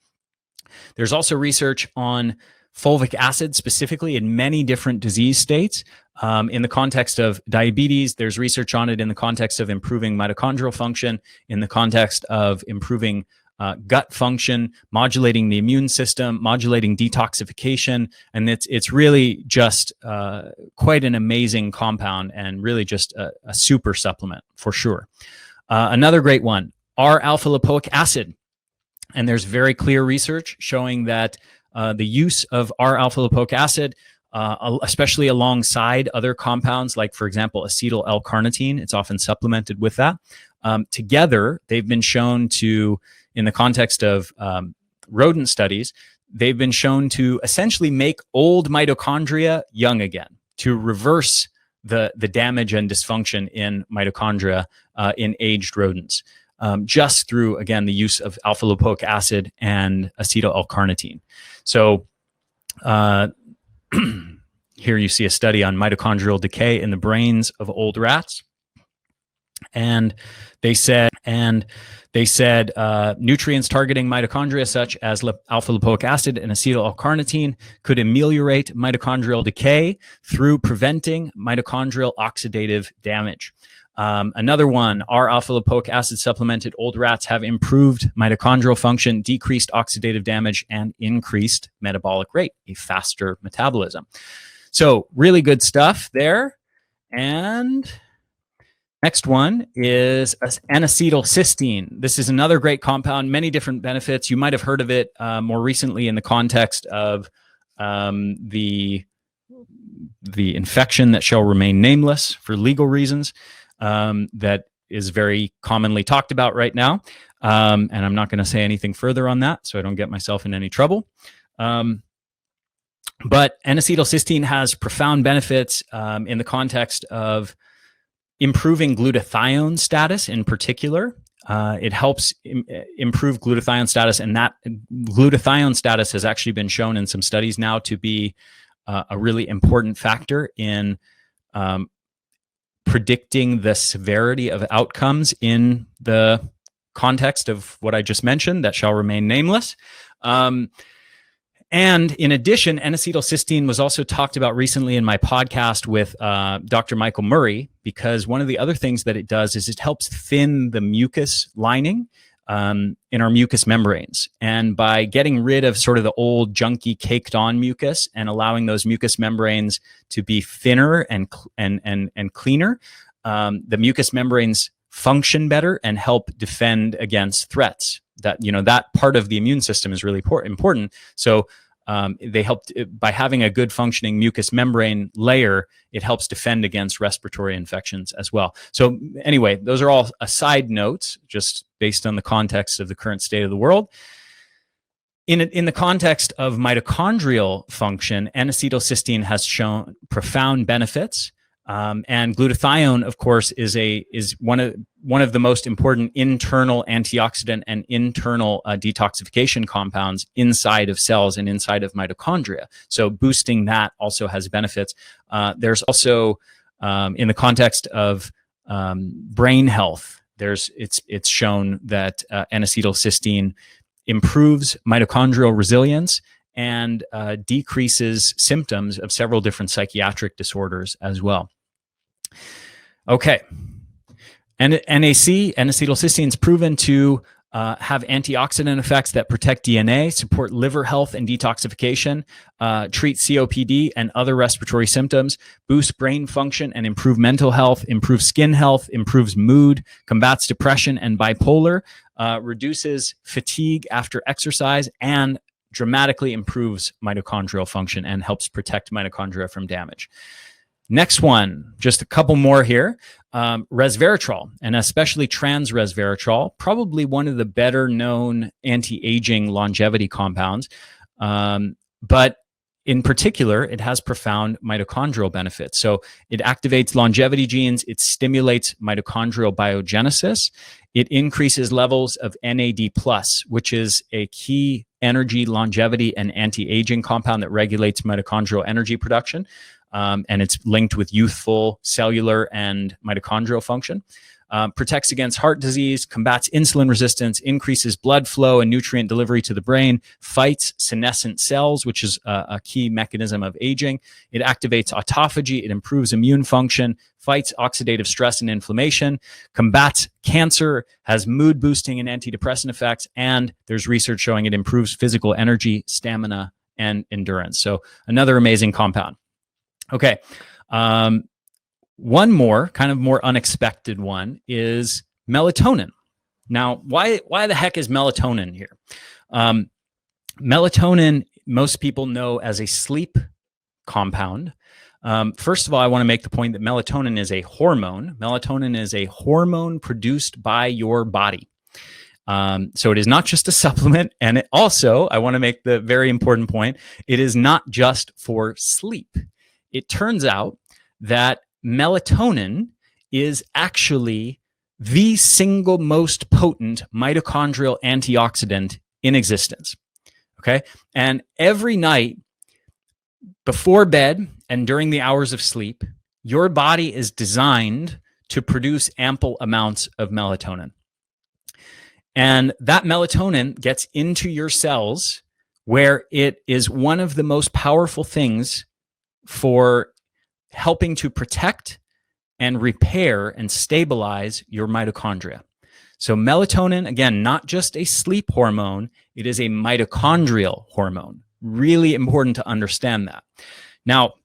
There's also research on fulvic acid specifically in many different disease states. In the context of diabetes, there's research on it in the context of improving mitochondrial function, in the context of improving gut function, modulating the immune system, modulating detoxification, and it's really just quite an amazing compound and really just a super supplement for sure. Another great one, R-alpha lipoic acid, and there's very clear research showing that the use of R-alpha lipoic acid, especially alongside other compounds like, for example, acetyl L-carnitine, it's often supplemented with that. Together, they've been shown to, in the context of rodent studies, they've been shown to essentially make old mitochondria young again, to reverse the damage and dysfunction in mitochondria in aged rodents, just through, again, the use of alpha lipoic acid and acetyl L-carnitine. So here you see a study on mitochondrial decay in the brains of old rats. And they said nutrients targeting mitochondria such as alpha lipoic acid and acetyl L-carnitine could ameliorate mitochondrial decay through preventing mitochondrial oxidative damage. Another one, R-alpha lipoic acid supplemented old rats have improved mitochondrial function, decreased oxidative damage, and increased metabolic rate, a faster metabolism. So really good stuff there. And next one is N-acetylcysteine. This is another great compound, many different benefits. You might have heard of it more recently in the context of the infection that shall remain nameless for legal reasons, that is very commonly talked about right now. And I'm not going to say anything further on that so I don't get myself in any trouble. But N-acetylcysteine has profound benefits in the context of improving glutathione status in particular. It helps improve glutathione status, and that glutathione status has actually been shown in some studies now to be a really important factor in predicting the severity of outcomes in the context of what I just mentioned that shall remain nameless. And in addition, N-acetylcysteine was also talked about recently in my podcast with Dr. Michael Murray, because one of the other things that it does is it helps thin the mucus lining in our mucous membranes. And by getting rid of sort of the old junky caked on mucus and allowing those mucous membranes to be thinner and cleaner, the mucous membranes function better and help defend against threats. That part of the immune system is really important. So they help by having a good functioning mucous membrane layer. It helps defend against respiratory infections as well. So anyway, those are all side notes, just based on the context of the current state of the world. In the context of mitochondrial function, N-acetylcysteine has shown profound benefits. And glutathione, of course, is one of the most important internal antioxidant and internal detoxification compounds inside of cells and inside of mitochondria. So boosting that also has benefits. There's also, in the context of brain health, it's shown that N-acetylcysteine improves mitochondrial resilience and decreases symptoms of several different psychiatric disorders as well. Okay. NAC, N-acetylcysteine, is proven to have antioxidant effects that protect DNA, support liver health and detoxification, treat COPD and other respiratory symptoms, boost brain function and improve mental health, improve skin health, improves mood, combats depression and bipolar, reduces fatigue after exercise, and dramatically improves mitochondrial function and helps protect mitochondria from damage. Next one, just a couple more here. Resveratrol, and especially trans resveratrol, probably one of the better known anti-aging longevity compounds. But in particular, it has profound mitochondrial benefits. So it activates longevity genes, it stimulates mitochondrial biogenesis, it increases levels of NAD+, which is a key energy, longevity, and anti-aging compound that regulates mitochondrial energy production. And it's linked with youthful cellular and mitochondrial function. Protects against heart disease, combats insulin resistance, increases blood flow and nutrient delivery to the brain, fights senescent cells, which is a key mechanism of aging. It activates autophagy, it improves immune function, fights oxidative stress and inflammation, combats cancer, has mood boosting and antidepressant effects, and there's research showing it improves physical energy, stamina, and endurance. So another amazing compound. Okay. One more, kind of more unexpected one, is melatonin. Now, why the heck is melatonin here? Melatonin, most people know as a sleep compound. First of all, I want to make the point that melatonin is a hormone. Melatonin is a hormone produced by your body. So it is not just a supplement. And it also, I want to make the very important point, it is not just for sleep. It turns out that melatonin is actually the single most potent mitochondrial antioxidant in existence. Okay. And every night before bed and during the hours of sleep, your body is designed to produce ample amounts of melatonin. And that melatonin gets into your cells, where it is one of the most powerful things for helping to protect and repair and stabilize your mitochondria. So melatonin, again, not just a sleep hormone, it is a mitochondrial hormone. Really important to understand that. Now,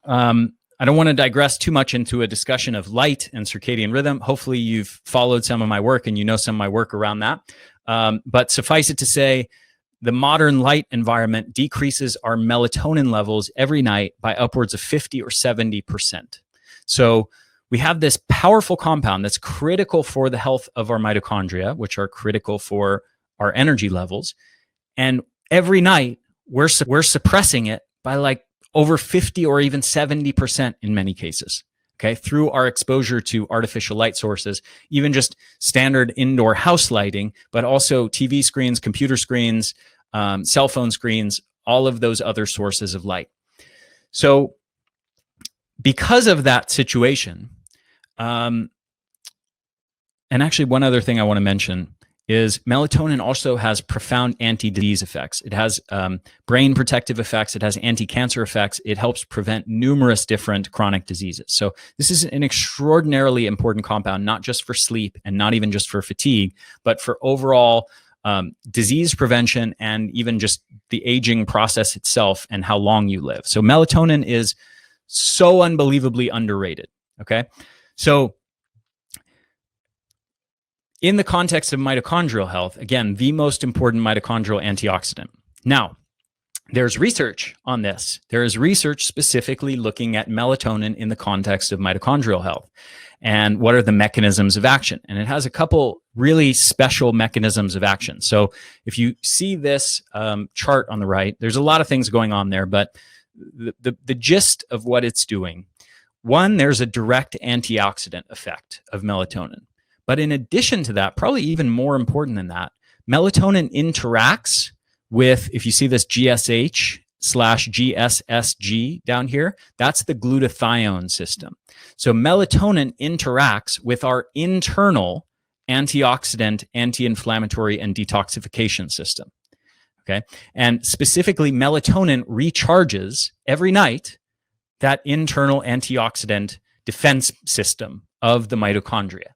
I don't want to digress too much into a discussion of light and circadian rhythm. Hopefully you've followed some of my work and you know some of my work around that. But suffice it to say, the modern light environment decreases our melatonin levels every night by upwards of 50 or 70%. So we have this powerful compound that's critical for the health of our mitochondria, which are critical for our energy levels. And every night we're suppressing it by like over 50 or even 70% in many cases. Okay, through our exposure to artificial light sources, even just standard indoor house lighting, but also TV screens, computer screens, cell phone screens, all of those other sources of light. So because of that situation, and actually one other thing I want to mention is melatonin also has profound anti-disease effects. It has brain protective effects. It has anti-cancer effects. It helps prevent numerous different chronic diseases. So this is an extraordinarily important compound, not just for sleep and not even just for fatigue, but for overall disease prevention and even just the aging process itself and how long you live. So melatonin is so unbelievably underrated. Okay. So in the context of mitochondrial health, again, the most important mitochondrial antioxidant. Now, there's research on this. There is research specifically looking at melatonin in the context of mitochondrial health and what are the mechanisms of action. And it has a couple really special mechanisms of action. So if you see this chart on the right, there's a lot of things going on there, but the gist of what it's doing, one, there's a direct antioxidant effect of melatonin. But in addition to that, probably even more important than that, melatonin interacts with, if you see this GSH/GSSG down here, that's the glutathione system. So melatonin interacts with our internal antioxidant, anti-inflammatory, and detoxification system. Okay. And specifically, melatonin recharges every night that internal antioxidant defense system of the mitochondria.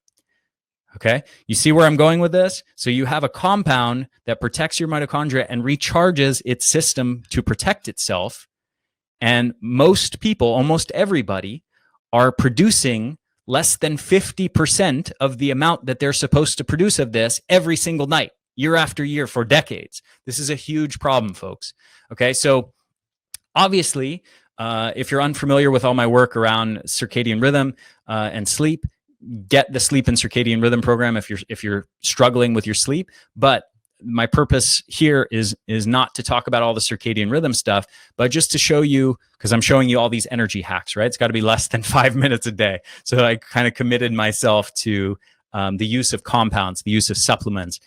Okay, you see where I'm going with this? So you have a compound that protects your mitochondria and recharges its system to protect itself. And most people, almost everybody, are producing less than 50% of the amount that they're supposed to produce of this every single night, year after year, for decades. This is a huge problem, folks. Okay, so obviously, if you're unfamiliar with all my work around circadian rhythm and sleep, get the Sleep and Circadian Rhythm program if you're struggling with your sleep. But my purpose here is not to talk about all the circadian rhythm stuff, but just to show you, because I'm showing you all these energy hacks, right? It's got to be less than 5 minutes a day. So I kind of committed myself to the use of compounds, the use of supplements,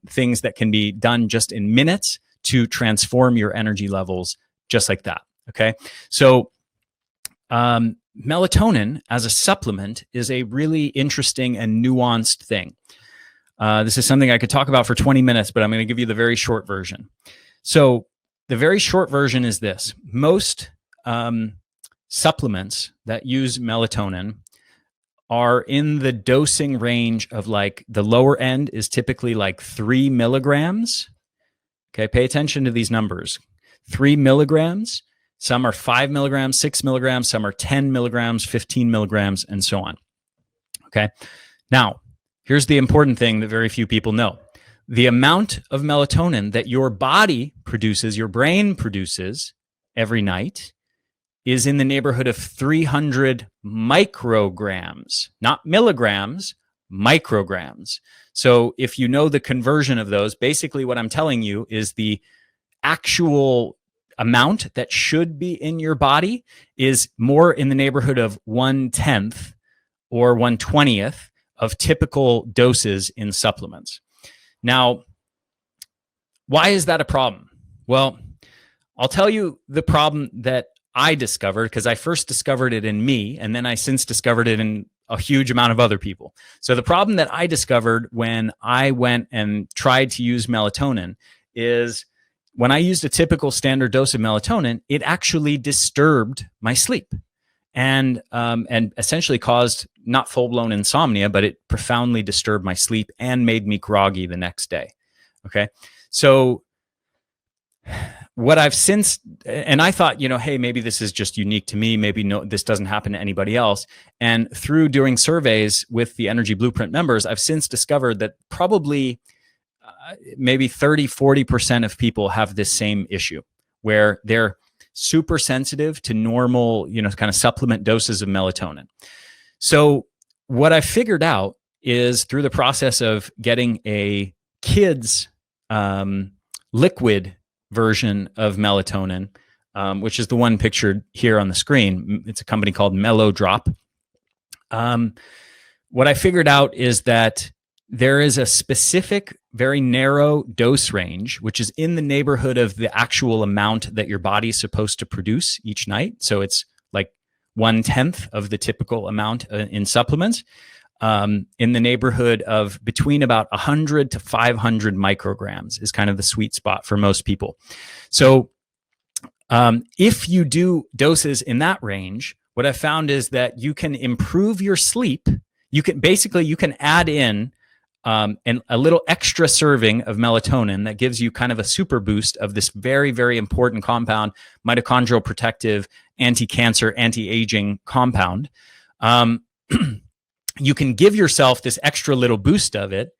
things that can be done just in minutes to transform your energy levels just like that. Okay. So, melatonin as a supplement is a really interesting and nuanced thing. This is something I could talk about for 20 minutes, but I'm going to give you the very short version. So the very short version is this. Most supplements that use melatonin are in the dosing range of, like, the lower end is typically like 3 milligrams. Okay, pay attention to these numbers. 3 milligrams. Some are 5 milligrams, 6 milligrams, some are 10 milligrams, 15 milligrams, and so on. Okay. Now, here's the important thing that very few people know. The amount of melatonin that your body produces, your brain produces every night, is in the neighborhood of 300 micrograms, not milligrams, micrograms. So if you know the conversion of those, basically what I'm telling you is the actual amount that should be in your body is more in the neighborhood of 1/10 or 1/20th of typical doses in supplements. Now, why is that a problem? Well, I'll tell you the problem that I discovered, because I first discovered it in me, and then I since discovered it in a huge amount of other people. So the problem that I discovered when I went and tried to use melatonin is, when I used a typical standard dose of melatonin, it actually disturbed my sleep and essentially caused not full-blown insomnia, but it profoundly disturbed my sleep and made me groggy the next day. Okay. So what I've since, and I thought, hey, maybe this is just unique to me. Maybe this doesn't happen to anybody else. And through doing surveys with the Energy Blueprint members, I've since discovered that probably maybe 30-40% of people have this same issue, where they're super sensitive to normal, kind of supplement doses of melatonin. So what I figured out is, through the process of getting a kid's liquid version of melatonin, which is the one pictured here on the screen. It's a company called MelloDrop. What I figured out is that there is a specific, very narrow dose range, which is in the neighborhood of the actual amount that your body is supposed to produce each night. So it's like 1/10 of the typical amount in supplements, in the neighborhood of between about 100 to 500 micrograms is kind of the sweet spot for most people. So if you do doses in that range, what I found is that you can improve your sleep. You can add in and a little extra serving of melatonin that gives you kind of a super boost of this very, very important compound, mitochondrial protective, anti-cancer, anti-aging compound. You can give yourself this extra little boost of it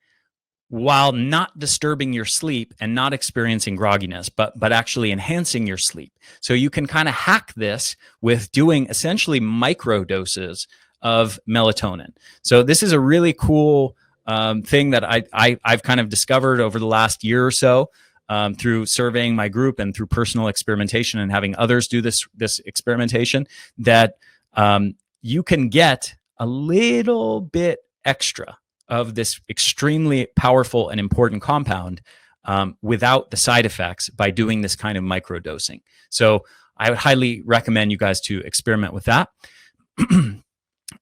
while not disturbing your sleep and not experiencing grogginess, but actually enhancing your sleep. So you can kind of hack this with doing essentially micro doses of melatonin. So this is a really cool thing that I've kind of discovered over the last year or so through surveying my group and through personal experimentation and having others do this experimentation, that you can get a little bit extra of this extremely powerful and important compound without the side effects by doing this kind of microdosing. So I would highly recommend you guys to experiment with that.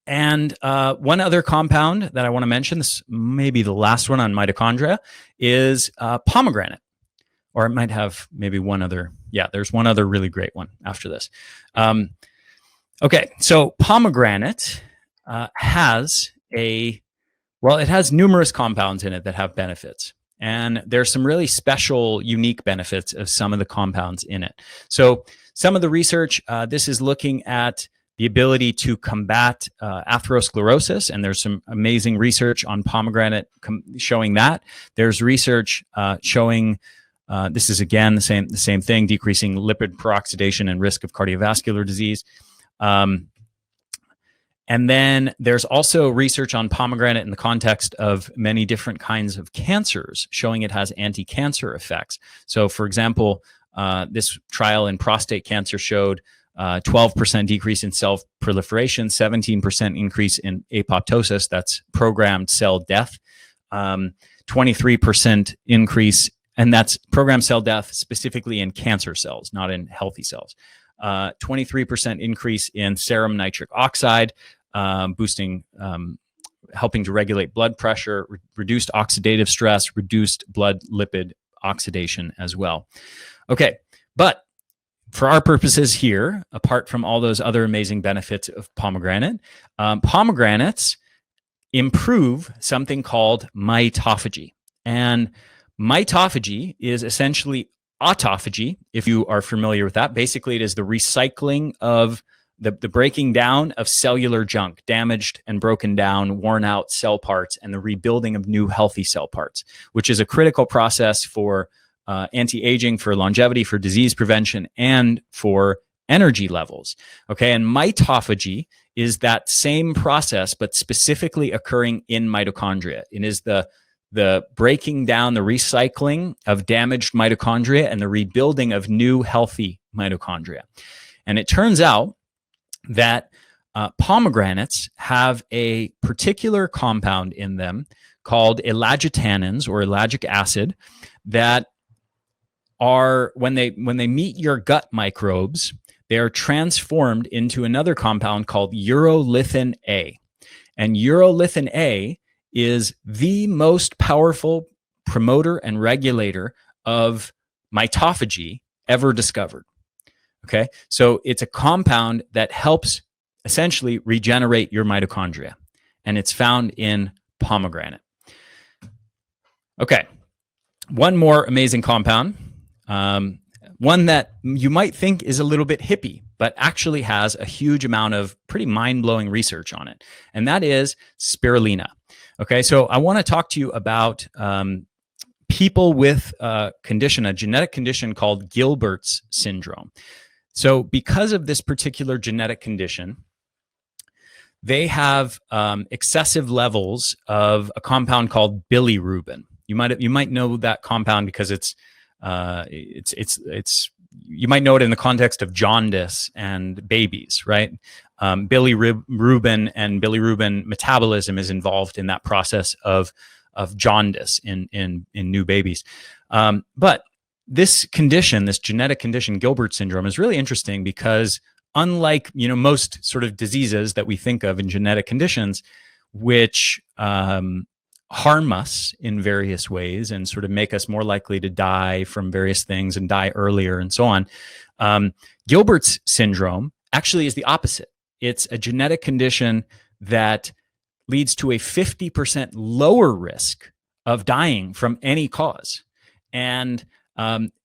And one other compound that I want to mention, this may be the last one on mitochondria, is pomegranate. Or it might have maybe one other. Yeah, there's one other really great one after this. Okay, so pomegranate has it has numerous compounds in it that have benefits. And there's some really special, unique benefits of some of the compounds in it. So some of the research, this is looking at the ability to combat atherosclerosis. And there's some amazing research on pomegranate showing that. There's research showing, this is again the same thing, decreasing lipid peroxidation and risk of cardiovascular disease. And then there's also research on pomegranate in the context of many different kinds of cancers, showing it has anti-cancer effects. So, for example, this trial in prostate cancer showed 12% decrease in cell proliferation, 17% increase in apoptosis, that's programmed cell death, 23% increase, and that's programmed cell death specifically in cancer cells, not in healthy cells. 23% increase in serum nitric oxide, boosting, helping to regulate blood pressure, reduced oxidative stress, reduced blood lipid oxidation as well. Okay, but for our purposes here, apart from all those other amazing benefits of pomegranate, pomegranates improve something called mitophagy. And mitophagy is essentially autophagy, if you are familiar with that. Basically, it is the recycling of the breaking down of cellular junk, damaged and broken down, worn out cell parts, and the rebuilding of new healthy cell parts, which is a critical process for anti-aging, for longevity, for disease prevention, and for energy levels. Okay, and mitophagy is that same process, but specifically occurring in mitochondria. It is the breaking down, the recycling of damaged mitochondria and the rebuilding of new healthy mitochondria. And it turns out that pomegranates have a particular compound in them called elagitannins or ellagic acid that are, when they meet your gut microbes, they are transformed into another compound called urolithin A. And urolithin A is the most powerful promoter and regulator of mitophagy ever discovered. Okay, so it's a compound that helps essentially regenerate your mitochondria, and it's found in pomegranate. Okay, one more amazing compound, one that you might think is a little bit hippie, but actually has a huge amount of pretty mind-blowing research on it, and that is spirulina. Okay, so I want to talk to you about people with a genetic condition called Gilbert's syndrome. So because of this particular genetic condition, they have excessive levels of a compound called bilirubin. You might know that compound because it's you might know it in the context of jaundice and babies, right? Bilirubin and bilirubin metabolism is involved in that process of jaundice in new babies. But this condition, this genetic condition, Gilbert syndrome, is really interesting because unlike most sort of diseases that we think of in genetic conditions, which harm us in various ways and sort of make us more likely to die from various things and die earlier and so on, Gilbert's syndrome actually is the opposite. It's a genetic condition that leads to a 50% lower risk of dying from any cause. And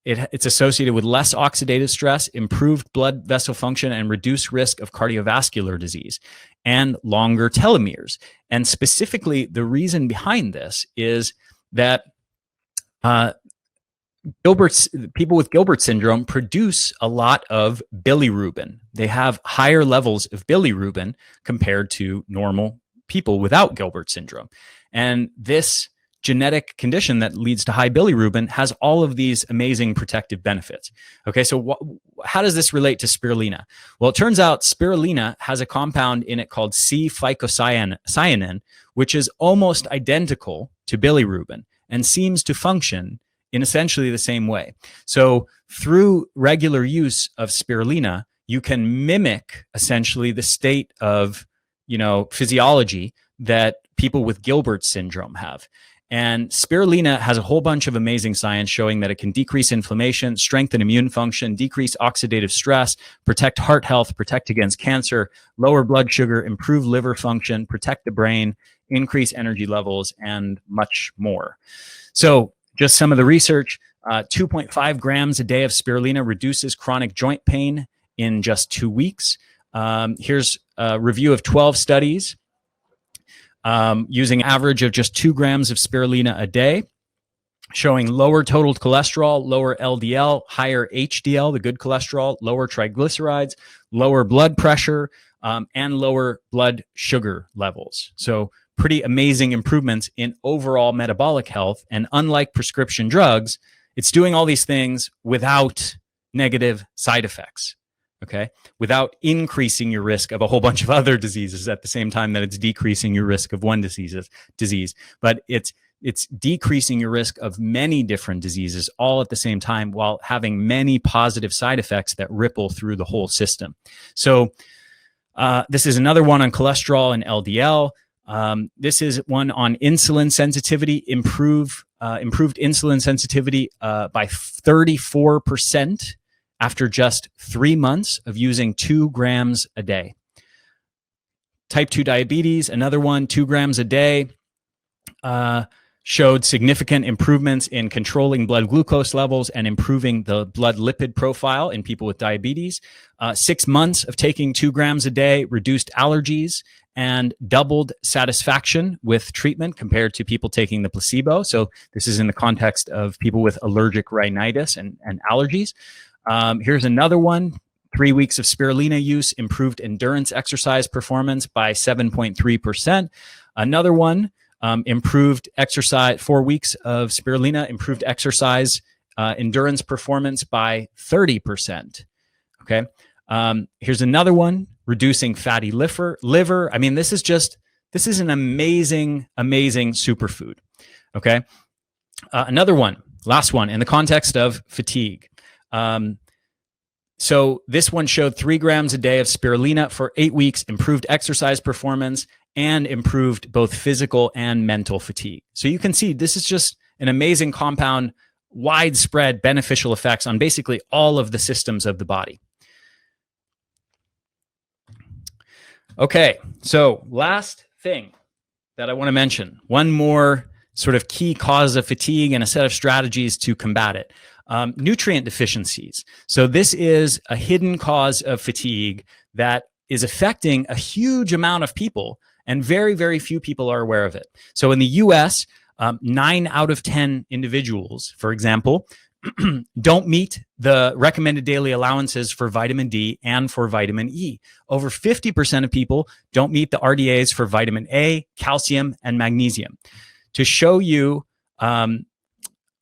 it's associated with less oxidative stress, improved blood vessel function, and reduced risk of cardiovascular disease, and longer telomeres. And specifically, the reason behind this is that people with Gilbert syndrome produce a lot of bilirubin. They have higher levels of bilirubin compared to normal people without Gilbert syndrome. And this genetic condition that leads to high bilirubin has all of these amazing protective benefits. Okay, so how does this relate to spirulina? Well, it turns out spirulina has a compound in it called C-phycocyanin, which is almost identical to bilirubin and seems to function in essentially the same way. So through regular use of spirulina, you can mimic essentially the state of, physiology that people with Gilbert syndrome have. And spirulina has a whole bunch of amazing science showing that it can decrease inflammation, strengthen immune function, decrease oxidative stress, protect heart health, protect against cancer, lower blood sugar, improve liver function, protect the brain, increase energy levels, and much more. So just some of the research, 2.5 grams a day of spirulina reduces chronic joint pain in just 2 weeks. Here's a review of 12 studies using an average of just 2 grams of spirulina a day, showing lower total cholesterol, lower LDL, higher HDL, the good cholesterol, lower triglycerides, lower blood pressure, and lower blood sugar levels. So pretty amazing improvements in overall metabolic health. And unlike prescription drugs, it's doing all these things without negative side effects, okay? Without increasing your risk of a whole bunch of other diseases at the same time that it's decreasing your risk of one disease. But it's decreasing your risk of many different diseases all at the same time while having many positive side effects that ripple through the whole system. So this is another one on cholesterol and LDL. This is one on insulin sensitivity, improved insulin sensitivity by 34% after just 3 months of using 2 grams a day. Type 2 diabetes, another one, 2 grams a day, showed significant improvements in controlling blood glucose levels and improving the blood lipid profile in people with diabetes. 6 months of taking 2 grams a day reduced allergies and doubled satisfaction with treatment compared to people taking the placebo. So this is in the context of people with allergic rhinitis and allergies. Here's another one. 3 weeks of spirulina use improved endurance exercise performance by 7.3%. Another one, improved exercise, 4 weeks of spirulina improved exercise endurance performance by 30%. Okay. Here's another one, reducing fatty liver. I mean, this is an amazing, amazing superfood. Okay. Another one, last one, in the context of fatigue. So this one showed 3 grams a day of spirulina for 8 weeks, improved exercise performance, and improved both physical and mental fatigue. So you can see this is just an amazing compound, widespread beneficial effects on basically all of the systems of the body. Okay, so last thing that I want to mention, one more sort of key cause of fatigue and a set of strategies to combat it. Nutrient deficiencies. So this is a hidden cause of fatigue that is affecting a huge amount of people, and very, very few people are aware of it. So in the US, 9 out of 10 individuals, for example, don't meet the recommended daily allowances for vitamin D and for vitamin E. Over 50% of people don't meet the RDAs for vitamin A, calcium, and magnesium. To show you a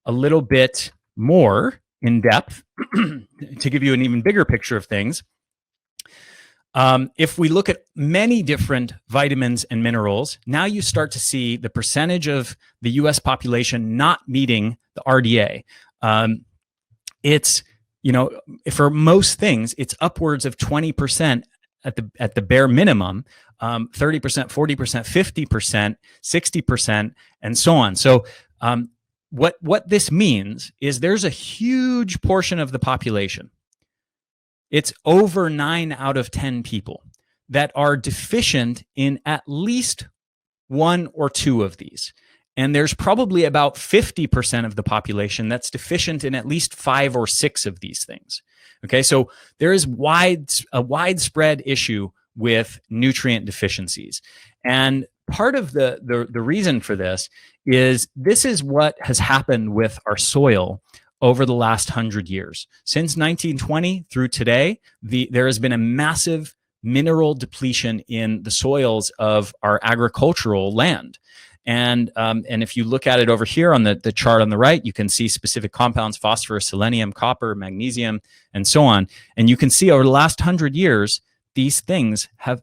little bit more in depth, to give you an even bigger picture of things, if we look at many different vitamins and minerals, now you start to see the percentage of the US population not meeting the RDA. It's, for most things, it's upwards of 20% at the bare minimum, 30%, 40%, 50%, 60%, and so on. So what this means is there's a huge portion of the population. It's over 9 out of 10 people that are deficient in at least 1 or 2 of these. And there's probably about 50% of the population that's deficient in at least 5 or 6 of these things. Okay, so there is a widespread issue with nutrient deficiencies. And part of the reason for this is what has happened with our soil over the last 100 years. Since 1920 through today, there has been a massive mineral depletion in the soils of our agricultural land. And if you look at it over here on the chart on the right, you can see specific compounds: phosphorus, selenium, copper, magnesium, and so on. And you can see over the last 100 years, these things have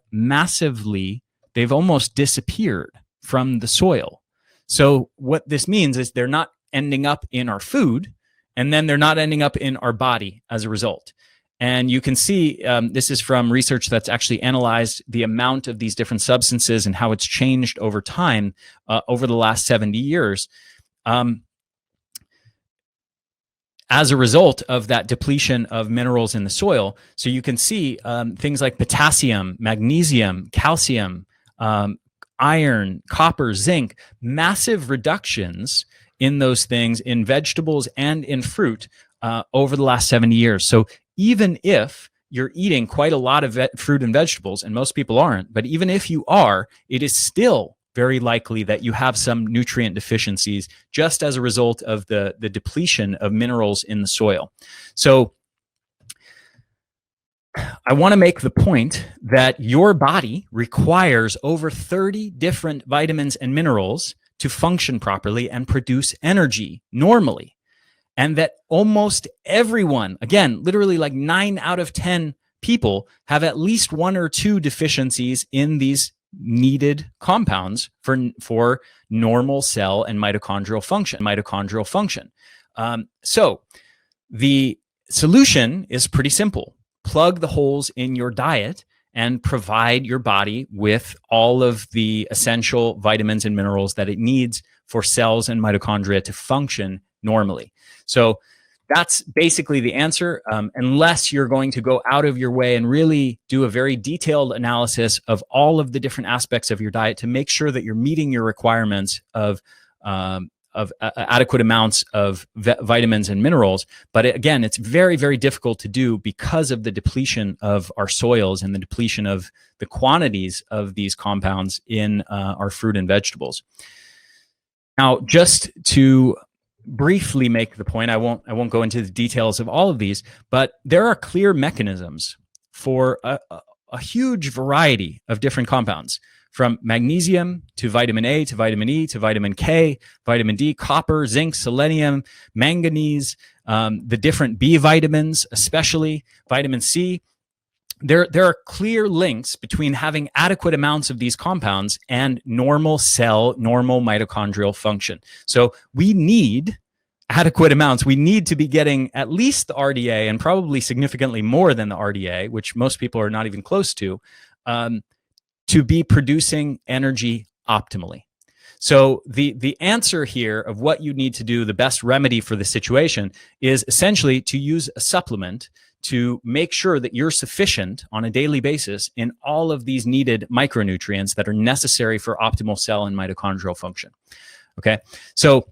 they've almost disappeared from the soil. So what this means is they're not ending up in our food, and then they're not ending up in our body as a result. And you can see this is from research that's actually analyzed the amount of these different substances and how it's changed over time over the last 70 years as a result of that depletion of minerals in the soil. So you can see things like potassium, magnesium, calcium, iron, copper, zinc, massive reductions in those things in vegetables and in fruit over the last 70 years. So even if you're eating quite a lot of fruit and vegetables, and most people aren't, but even if you are, it is still very likely that you have some nutrient deficiencies just as a result of the depletion of minerals in the soil. So I want to make the point that your body requires over 30 different vitamins and minerals to function properly and produce energy normally. And that almost everyone, again, literally like 9 out of 10 people, have at least 1 or 2 deficiencies in these needed compounds for normal cell and mitochondrial function. So the solution is pretty simple. Plug the holes in your diet and provide your body with all of the essential vitamins and minerals that it needs for cells and mitochondria to function normally. So that's basically the answer, unless you're going to go out of your way and really do a very detailed analysis of all of the different aspects of your diet to make sure that you're meeting your requirements of adequate amounts of vitamins and minerals. But again, it's very, very difficult to do because of the depletion of our soils and the depletion of the quantities of these compounds in our fruit and vegetables. Now, just to briefly make the point, I won't go into the details of all of these, but there are clear mechanisms for a huge variety of different compounds, from magnesium to vitamin A to vitamin E to vitamin K, vitamin D, copper, zinc, selenium, manganese, the different B vitamins, especially vitamin C. There are clear links between having adequate amounts of these compounds and normal mitochondrial function. So we need adequate amounts. We need to be getting at least the RDA, and probably significantly more than the RDA, which most people are not even close to be producing energy optimally. So the answer here of what you need to do, the best remedy for the situation, is essentially to use a supplement to make sure that you're sufficient on a daily basis in all of these needed micronutrients that are necessary for optimal cell and mitochondrial function. Okay, so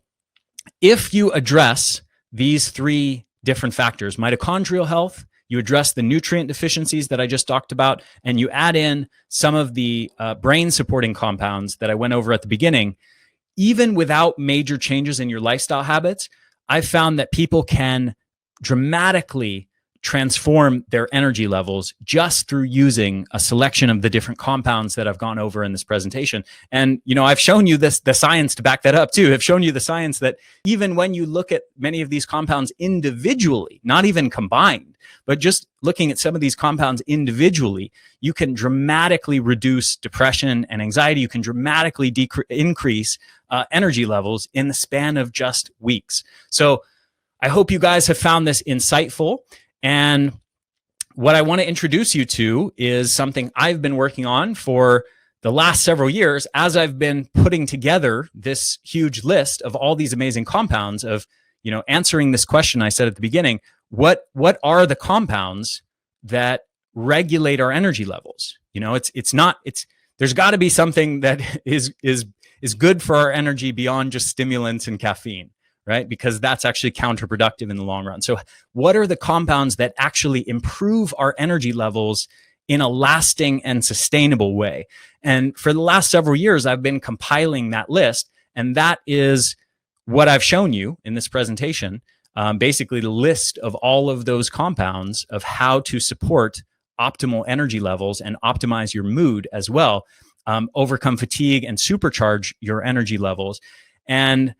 if you address these 3 different factors, mitochondrial health, you address the nutrient deficiencies that I just talked about, and you add in some of the brain supporting compounds that I went over at the beginning, even without major changes in your lifestyle habits, I've found that people can dramatically transform their energy levels just through using a selection of the different compounds that I've gone over in this presentation. And, I've shown you the science to back that up too. I've shown you the science that even when you look at many of these compounds individually, not even combined, but just looking at some of these compounds individually, you can dramatically reduce depression and anxiety. You can dramatically increase energy levels in the span of just weeks. So I hope you guys have found this insightful. And what I want to introduce you to is something I've been working on for the last several years as I've been putting together this huge list of all these amazing compounds, of, answering this question I said at the beginning: what are the compounds that regulate our energy levels? There's got to be something that is good for our energy beyond just stimulants and caffeine, right? Because that's actually counterproductive in the long run. So what are the compounds that actually improve our energy levels in a lasting and sustainable way. And for the last several years, I've been compiling that list. And that is what I've shown you in this presentation. Basically, the list of all of those compounds of how to support optimal energy levels and optimize your mood as well, overcome fatigue and supercharge your energy levels. And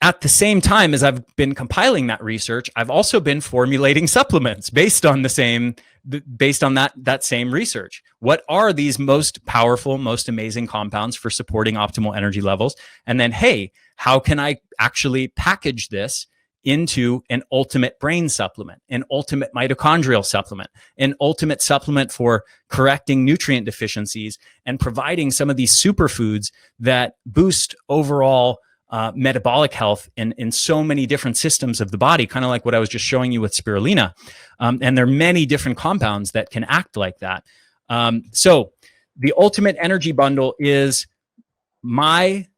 at the same time as I've been compiling that research, I've also been formulating supplements based on that same research. What are these most powerful, most amazing compounds for supporting optimal energy levels? And then, hey, how can I actually package this into an ultimate brain supplement, an ultimate mitochondrial supplement, an ultimate supplement for correcting nutrient deficiencies and providing some of these superfoods that boost overall metabolic health in so many different systems of the body, kind of like what I was just showing you with spirulina. And there are many different compounds that can act like that. So the Ultimate Energy Bundle is my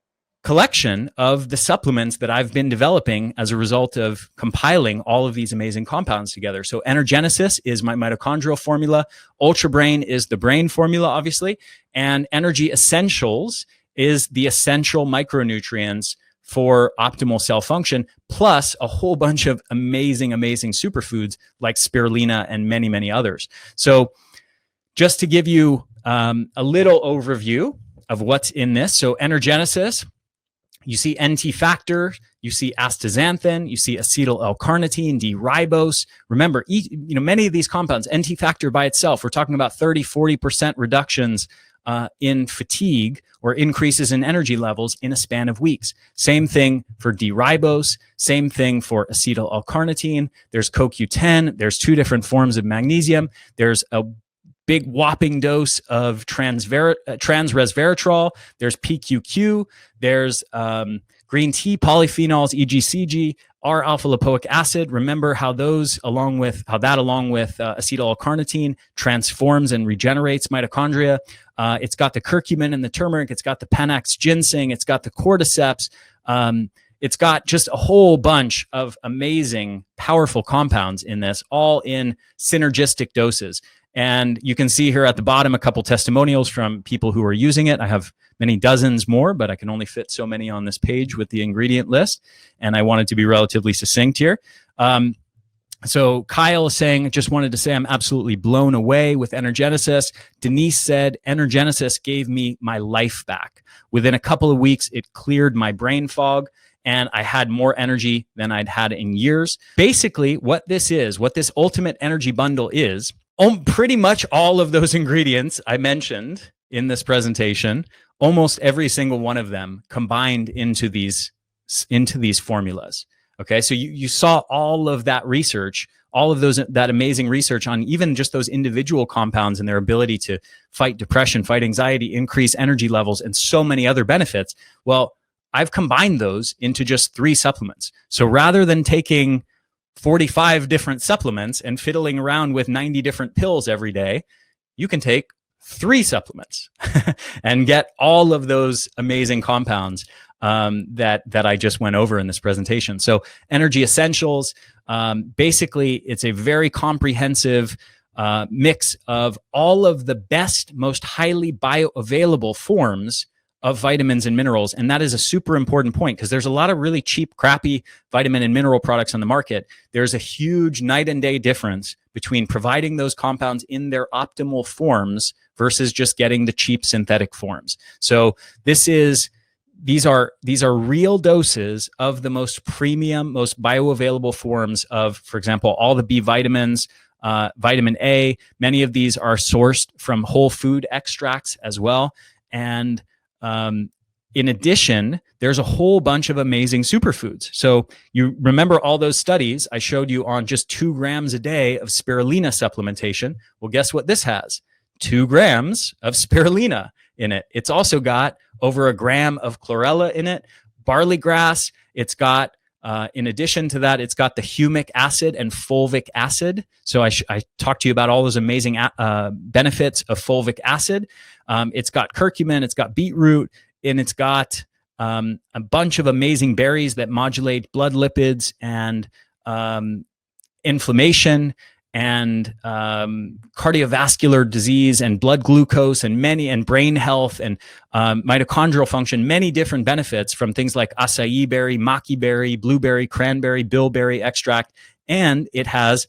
collection of the supplements that I've been developing as a result of compiling all of these amazing compounds together. So Energenesis is my mitochondrial formula. Ultra Brain is the brain formula, obviously. And Energy Essentials is the essential micronutrients for optimal cell function, plus a whole bunch of amazing, amazing superfoods like spirulina and many, many others. So just to give you a little overview of what's in this. So Energenesis, you see NT factor, you see astaxanthin, you see acetyl L-carnitine, D-ribose. Remember, many of these compounds, NT factor by itself, we're talking about 30-40% reductions in fatigue or increases in energy levels in a span of weeks. Same thing for D-ribose, same thing for acetyl L-carnitine. There's CoQ10, there's 2 different forms of magnesium. There's a big whopping dose of transresveratrol. There's PQQ. There's green tea polyphenols, EGCG, R-alpha lipoic acid. Remember how that along with acetyl L-carnitine transforms and regenerates mitochondria. It's got the curcumin and the turmeric. It's got the Panax ginseng. It's got the cordyceps. It's got just a whole bunch of amazing, powerful compounds in this, all in synergistic doses. And you can see here at the bottom a couple testimonials from people who are using it. I have many dozens more, but I can only fit so many on this page with the ingredient list. And I wanted to be relatively succinct here. So Kyle is saying, just wanted to say I'm absolutely blown away with Energenesis. Denise said, Energenesis gave me my life back. Within a couple of weeks, it cleared my brain fog, and I had more energy than I'd had in years. Basically, what this Ultimate Energy Bundle is, pretty much all of those ingredients I mentioned in this presentation, almost every single one of them combined into these formulas. Okay, so you saw all of that research, all of that amazing research on even just those individual compounds and their ability to fight depression, fight anxiety, increase energy levels, and so many other benefits. Well, I've combined those into just 3 supplements. So rather than taking 45 different supplements and fiddling around with 90 different pills every day, you can take 3 supplements and get all of those amazing compounds that I just went over in this presentation. So Energy Essentials, basically it's a very comprehensive mix of all of the best, most highly bioavailable forms of vitamins and minerals. And that is a super important point because there's a lot of really cheap, crappy vitamin and mineral products on the market. There's a huge night and day difference between providing those compounds in their optimal forms versus just getting the cheap synthetic forms. So these are real doses of the most premium, most bioavailable forms of, for example, all the B vitamins, vitamin A. Many of these are sourced from whole food extracts as well. And in addition, there's a whole bunch of amazing superfoods. So you remember all those studies I showed you on just 2 grams a day of spirulina supplementation. Well, guess what this has? 2 grams of spirulina in it. It's also got over 1 gram of chlorella in it, barley grass. It's got, in addition to that, it's got the humic acid and fulvic acid. So I talked to you about all those amazing benefits of fulvic acid. It's got curcumin, it's got beetroot, and it's got a bunch of amazing berries that modulate blood lipids and inflammation. and cardiovascular disease and blood glucose and brain health and mitochondrial function, many different benefits from things like acai berry, maki berry, blueberry, cranberry, bilberry extract. And it has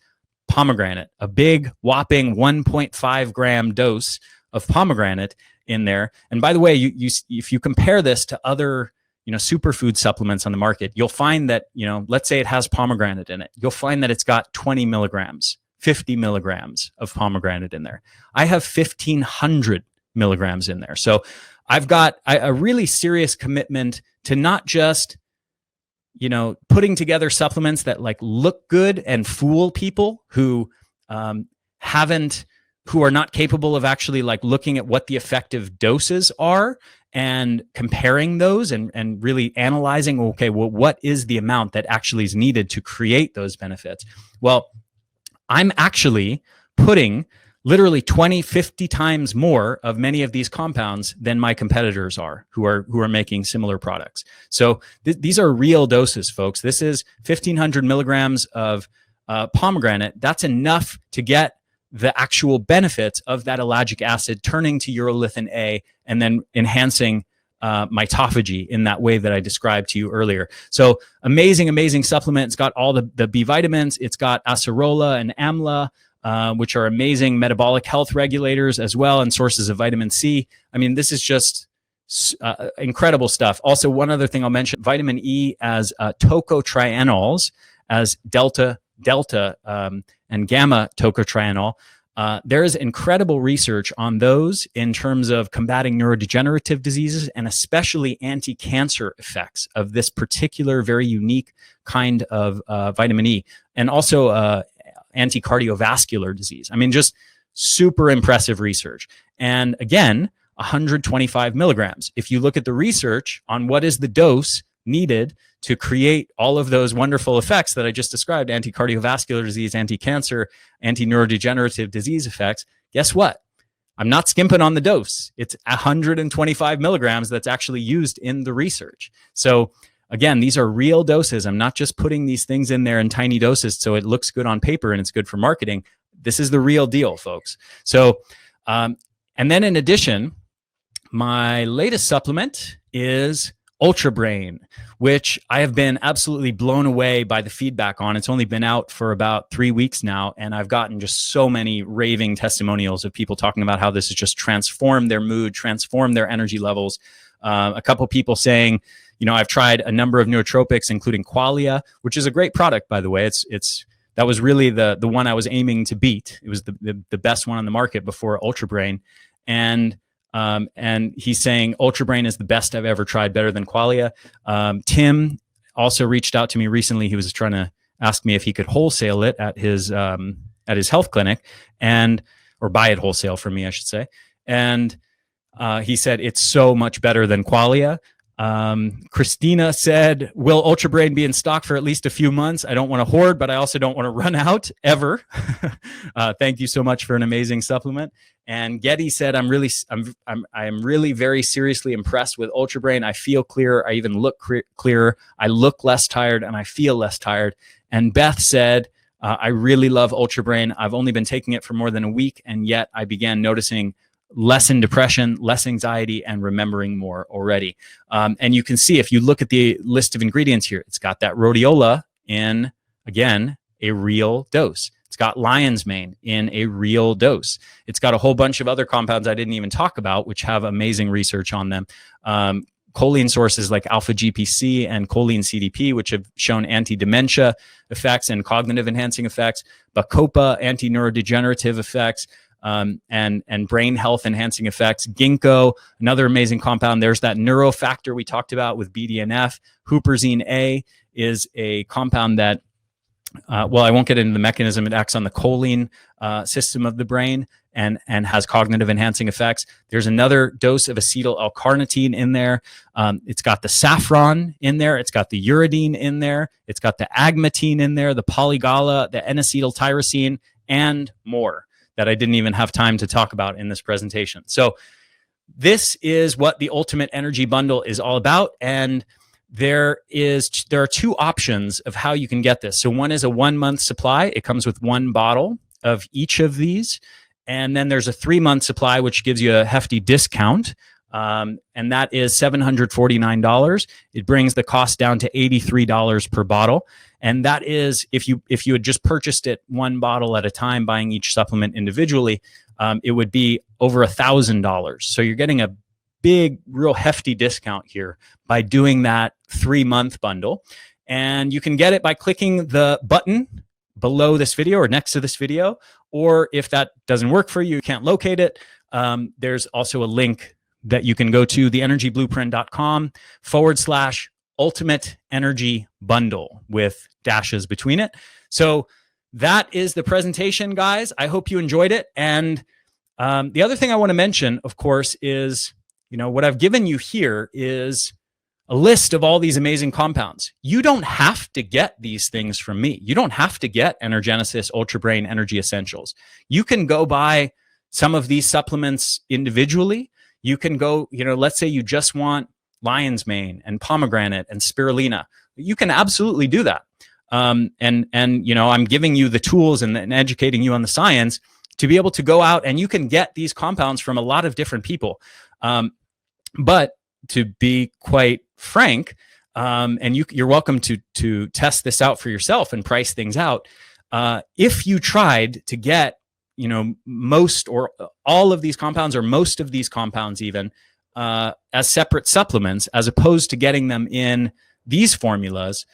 pomegranate, a big whopping 1.5 gram dose of pomegranate in there. And by the way, if you compare this to other superfood supplements on the market, you'll find that, let's say it has pomegranate in it. You'll find that it's got 20 milligrams, 50 milligrams of pomegranate in there. I have 1,500 milligrams in there. So I've got a really serious commitment to not just, putting together supplements that like look good and fool people who who are not capable of actually like looking at what the effective doses are and comparing those and really analyzing, okay, well, what is the amount that actually is needed to create those benefits? Well, I'm actually putting literally 20, 50 times more of many of these compounds than my competitors are who are making similar products. So these are real doses, folks. This is 1,500 milligrams of pomegranate. That's enough to get the actual benefits of that ellagic acid turning to urolithin A and then enhancing mitophagy in that way that I described to you earlier. So amazing, amazing supplement. It's got all the B vitamins. It's got acerola and amla, which are amazing metabolic health regulators as well, and sources of vitamin C. I mean, this is just incredible stuff. Also, one other thing I'll mention, vitamin E as tocotrienols, as delta, and gamma tocotrienol. There is incredible research on those in terms of combating neurodegenerative diseases and especially anti-cancer effects of this particular very unique kind of vitamin E, and also anti-cardiovascular disease. I mean, just super impressive research. And again, 125 milligrams. If you look at the research on what is the dose needed to create all of those wonderful effects that I just described, anti-cardiovascular disease, anti-cancer, anti-neurodegenerative disease effects, guess what? I'm not skimping on the dose. It's 125 milligrams that's actually used in the research. So again, these are real doses. I'm not just putting these things in there in tiny doses so it looks good on paper and it's good for marketing. This is the real deal, folks. So, and then in addition, my latest supplement is Ultra Brain, which I have been absolutely blown away by the feedback on. It's only been out for about 3 weeks now, and I've gotten just so many raving testimonials of people talking about how this has just transformed their mood, transformed their energy levels. A couple people saying, I've tried a number of nootropics, including Qualia, which is a great product, by the way. That was really the one I was aiming to beat. It was the best one on the market before Ultra Brain, and he's saying Ultra Brain is the best I've ever tried, better than Qualia. Tim also reached out to me recently. He was trying to ask me if he could wholesale it at his health clinic, or buy it wholesale from me, I should say. And he said it's so much better than Qualia. Christina said, will Ultra Brain be in stock for at least a few months? I don't want to hoard, but I also don't want to run out ever. Thank you so much for an amazing supplement. And Getty said, I'm really very seriously impressed with Ultra Brain. I feel clearer. I even look clearer. I look less tired and I feel less tired. And Beth said, I really love Ultra Brain. I've only been taking it for more than a week, and yet I began noticing less in depression, less anxiety, and remembering more already. And you can see, if you look at the list of ingredients here, it's got that rhodiola in, again, a real dose. It's got lion's mane in a real dose. It's got a whole bunch of other compounds I didn't even talk about, which have amazing research on them. Choline sources like alpha GPC and choline CDP, which have shown anti-dementia effects and cognitive enhancing effects, Bacopa, anti-neurodegenerative effects, and brain health enhancing effects. Ginkgo, another amazing compound. There's that neurofactor we talked about with BDNF. Huperzine A is a compound that, I won't get into the mechanism. It acts on the choline system of the brain and has cognitive enhancing effects. There's another dose of acetyl L-carnitine in there. It's got the saffron in there. It's got the uridine in there. It's got the agmatine in there, the polygala, the N-acetyltyrosine, and more that I didn't even have time to talk about in this presentation. So this is what the Ultimate Energy Bundle is all about. And there are two options of how you can get this. So one is a 1 month supply. It comes with one bottle of each of these. And then there's a 3-month supply, which gives you a hefty discount. And that is $749. It brings the cost down to $83 per bottle. And that is, if you had just purchased it one bottle at a time, buying each supplement individually, it would be over $1,000. So you're getting a big, real hefty discount here by doing that 3-month bundle. And you can get it by clicking the button below this video or next to this video. Or if that doesn't work for you, you can't locate it, there's also a link that you can go to, theenergyblueprint.com/ultimate energy bundle with dashes between it. So that is the presentation, guys. I hope you enjoyed it. And the other thing I want to mention, of course, is, what I've given you here is a list of all these amazing compounds. You don't have to get these things from me. You don't have to get Energenesis Ultra Brain Energy Essentials. You can go buy some of these supplements individually. You can go, let's say you just want lion's mane and pomegranate and spirulina. You can absolutely do that. And I'm giving you the tools and educating you on the science to be able to go out and you can get these compounds from a lot of different people. But to be quite frank, and you're welcome to test this out for yourself and price things out. If you tried to get, most or all of these compounds or most of these compounds even as separate supplements, as opposed to getting them in these formulas,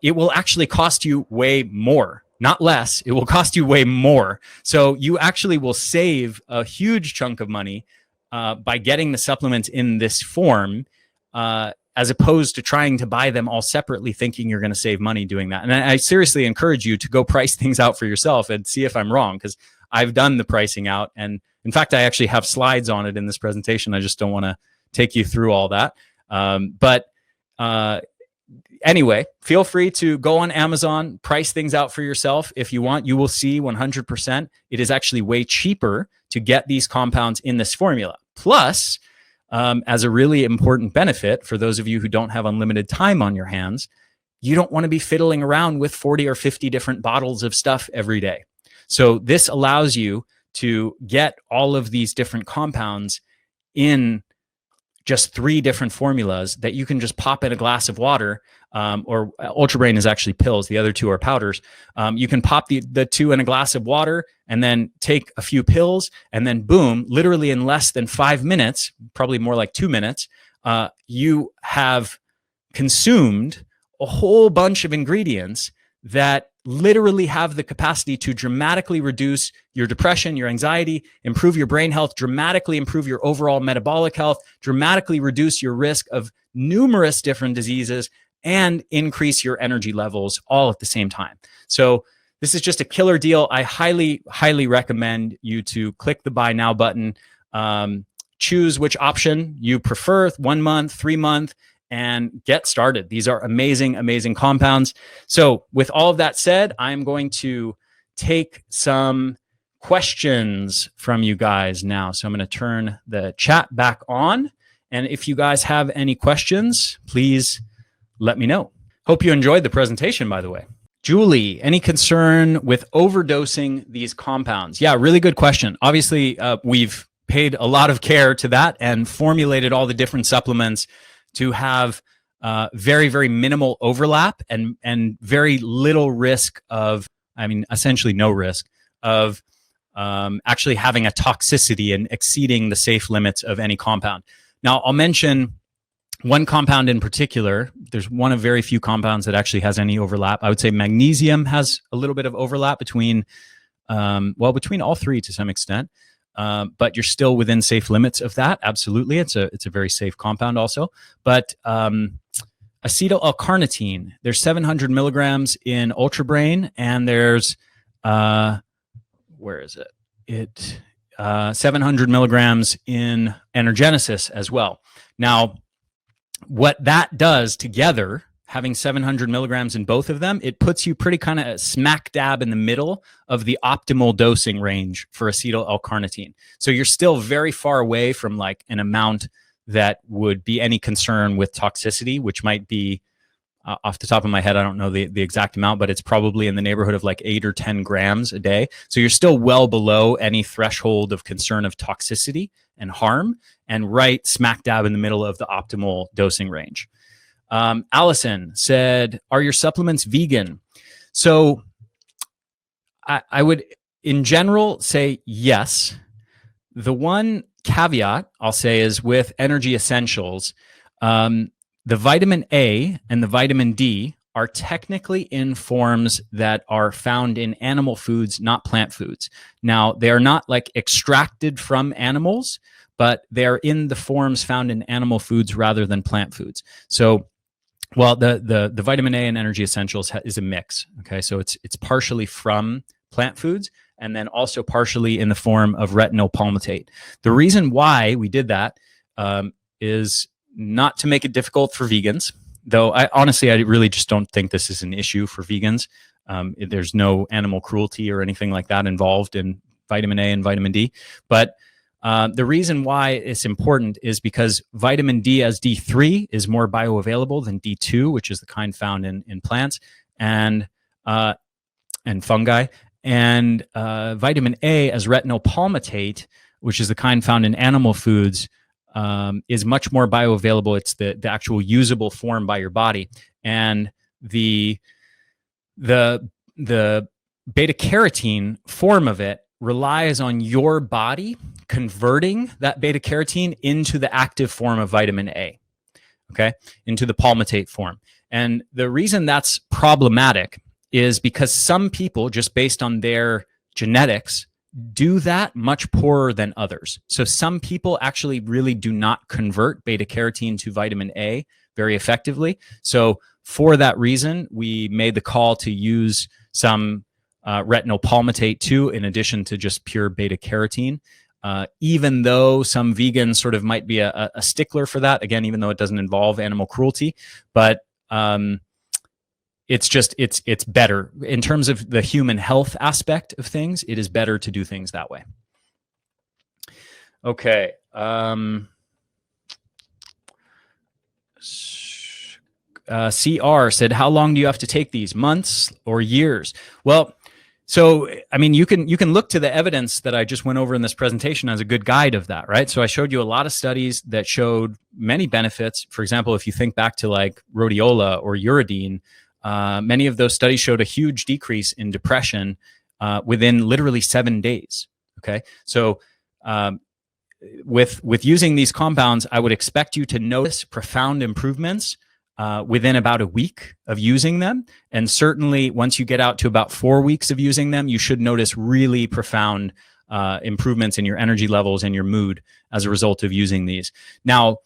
it will actually cost you way more, not less. It will cost you way more. So you actually will save a huge chunk of money by getting the supplements in this form, as opposed to trying to buy them all separately, thinking you're going to save money doing that. And I seriously encourage you to go price things out for yourself and see if I'm wrong, because I've done the pricing out. And in fact, I actually have slides on it in this presentation. I just don't want to take you through all that. Anyway, feel free to go on Amazon, price things out for yourself. If you want, you will see 100%. It is actually way cheaper to get these compounds in this formula. Plus, as a really important benefit for those of you who don't have unlimited time on your hands, you don't want to be fiddling around with 40 or 50 different bottles of stuff every day. So this allows you to get all of these different compounds in just 3 different formulas that you can just pop in a glass of water, or Ultra Brain is actually pills. The other 2 are powders. You can pop the 2 in a glass of water and then take a few pills, and then boom, literally in less than 5 minutes, probably more like 2 minutes, you have consumed a whole bunch of ingredients that literally have the capacity to dramatically reduce your depression, your anxiety, improve your brain health, dramatically improve your overall metabolic health, dramatically reduce your risk of numerous different diseases, and increase your energy levels all at the same time. So this is just a killer deal. I highly, highly recommend you to click the buy now button, choose which option you prefer, 1 month, 3 month, and get started. These are amazing, amazing compounds. So with all of that said, I'm going to take some questions from you guys now. So I'm going to turn the chat back on. And if you guys have any questions, please let me know. Hope you enjoyed the presentation, by the way. Julie, any concern with overdosing these compounds? Yeah, really good question. Obviously, we've paid a lot of care to that and formulated all the different supplements to have very, very minimal overlap and very little risk of, essentially no risk of actually having a toxicity and exceeding the safe limits of any compound. Now, I'll mention one compound in particular. There's one of very few compounds that actually has any overlap. I would say magnesium has a little bit of overlap between all 3 to some extent. But you're still within safe limits of that. Absolutely. It's a very safe compound also. But acetyl L-carnitine, there's 700 milligrams in Ultra Brain, and there's, 700 milligrams in Energenesis as well. Now, what that does together, having 700 milligrams in both of them, it puts you pretty kind of smack dab in the middle of the optimal dosing range for acetyl L-carnitine. So you're still very far away from like an amount that would be any concern with toxicity, which might be, off the top of my head, I don't know the exact amount, but it's probably in the neighborhood of like 8 or 10 grams a day. So you're still well below any threshold of concern of toxicity and harm, and right smack dab in the middle of the optimal dosing range. Allison said, are your supplements vegan? So I would, in general, say yes. The one caveat I'll say is with Energy Essentials, the vitamin A and the vitamin D are technically in forms that are found in animal foods, not plant foods. Now, they are not like extracted from animals, but they're in the forms found in animal foods rather than plant foods. So, well, the vitamin A and Energy Essentials is a mix. Okay, so it's partially from plant foods and then also partially in the form of retinol palmitate. The reason why we did that is not to make it difficult for vegans, though I really just don't think this is an issue for vegans. There's no animal cruelty or anything like that involved in vitamin A and vitamin D. But the reason why it's important is because vitamin D as D3 is more bioavailable than D2, which is the kind found in plants and fungi. And vitamin A as retinol palmitate, which is the kind found in animal foods, is much more bioavailable. It's the actual usable form by your body. And the beta carotene form of it relies on your body converting that beta carotene into the active form of vitamin A, okay, into the palmitate form. And the reason that's problematic is because some people, just based on their genetics, do that much poorer than others. So some people actually really do not convert beta carotene to vitamin A very effectively. So for that reason, we made the call to use some retinol palmitate too, in addition to just pure beta carotene. Even though some vegans sort of might be a stickler for that, again, even though it doesn't involve animal cruelty, but it's better in terms of the human health aspect of things. It is better to do things that way. Okay. CR said, how long do you have to take these? Months or years? Well, so, I mean, you can look to the evidence that I just went over in this presentation as a good guide of that, right? So I showed you a lot of studies that showed many benefits. For example, if you think back to like rhodiola or uridine, many of those studies showed a huge decrease in depression within literally 7 days. Okay, so with using these compounds, I would expect you to notice profound improvements within about a week of using them. And certainly once you get out to about 4 weeks of using them, you should notice really profound improvements in your energy levels and your mood as a result of using these. Now,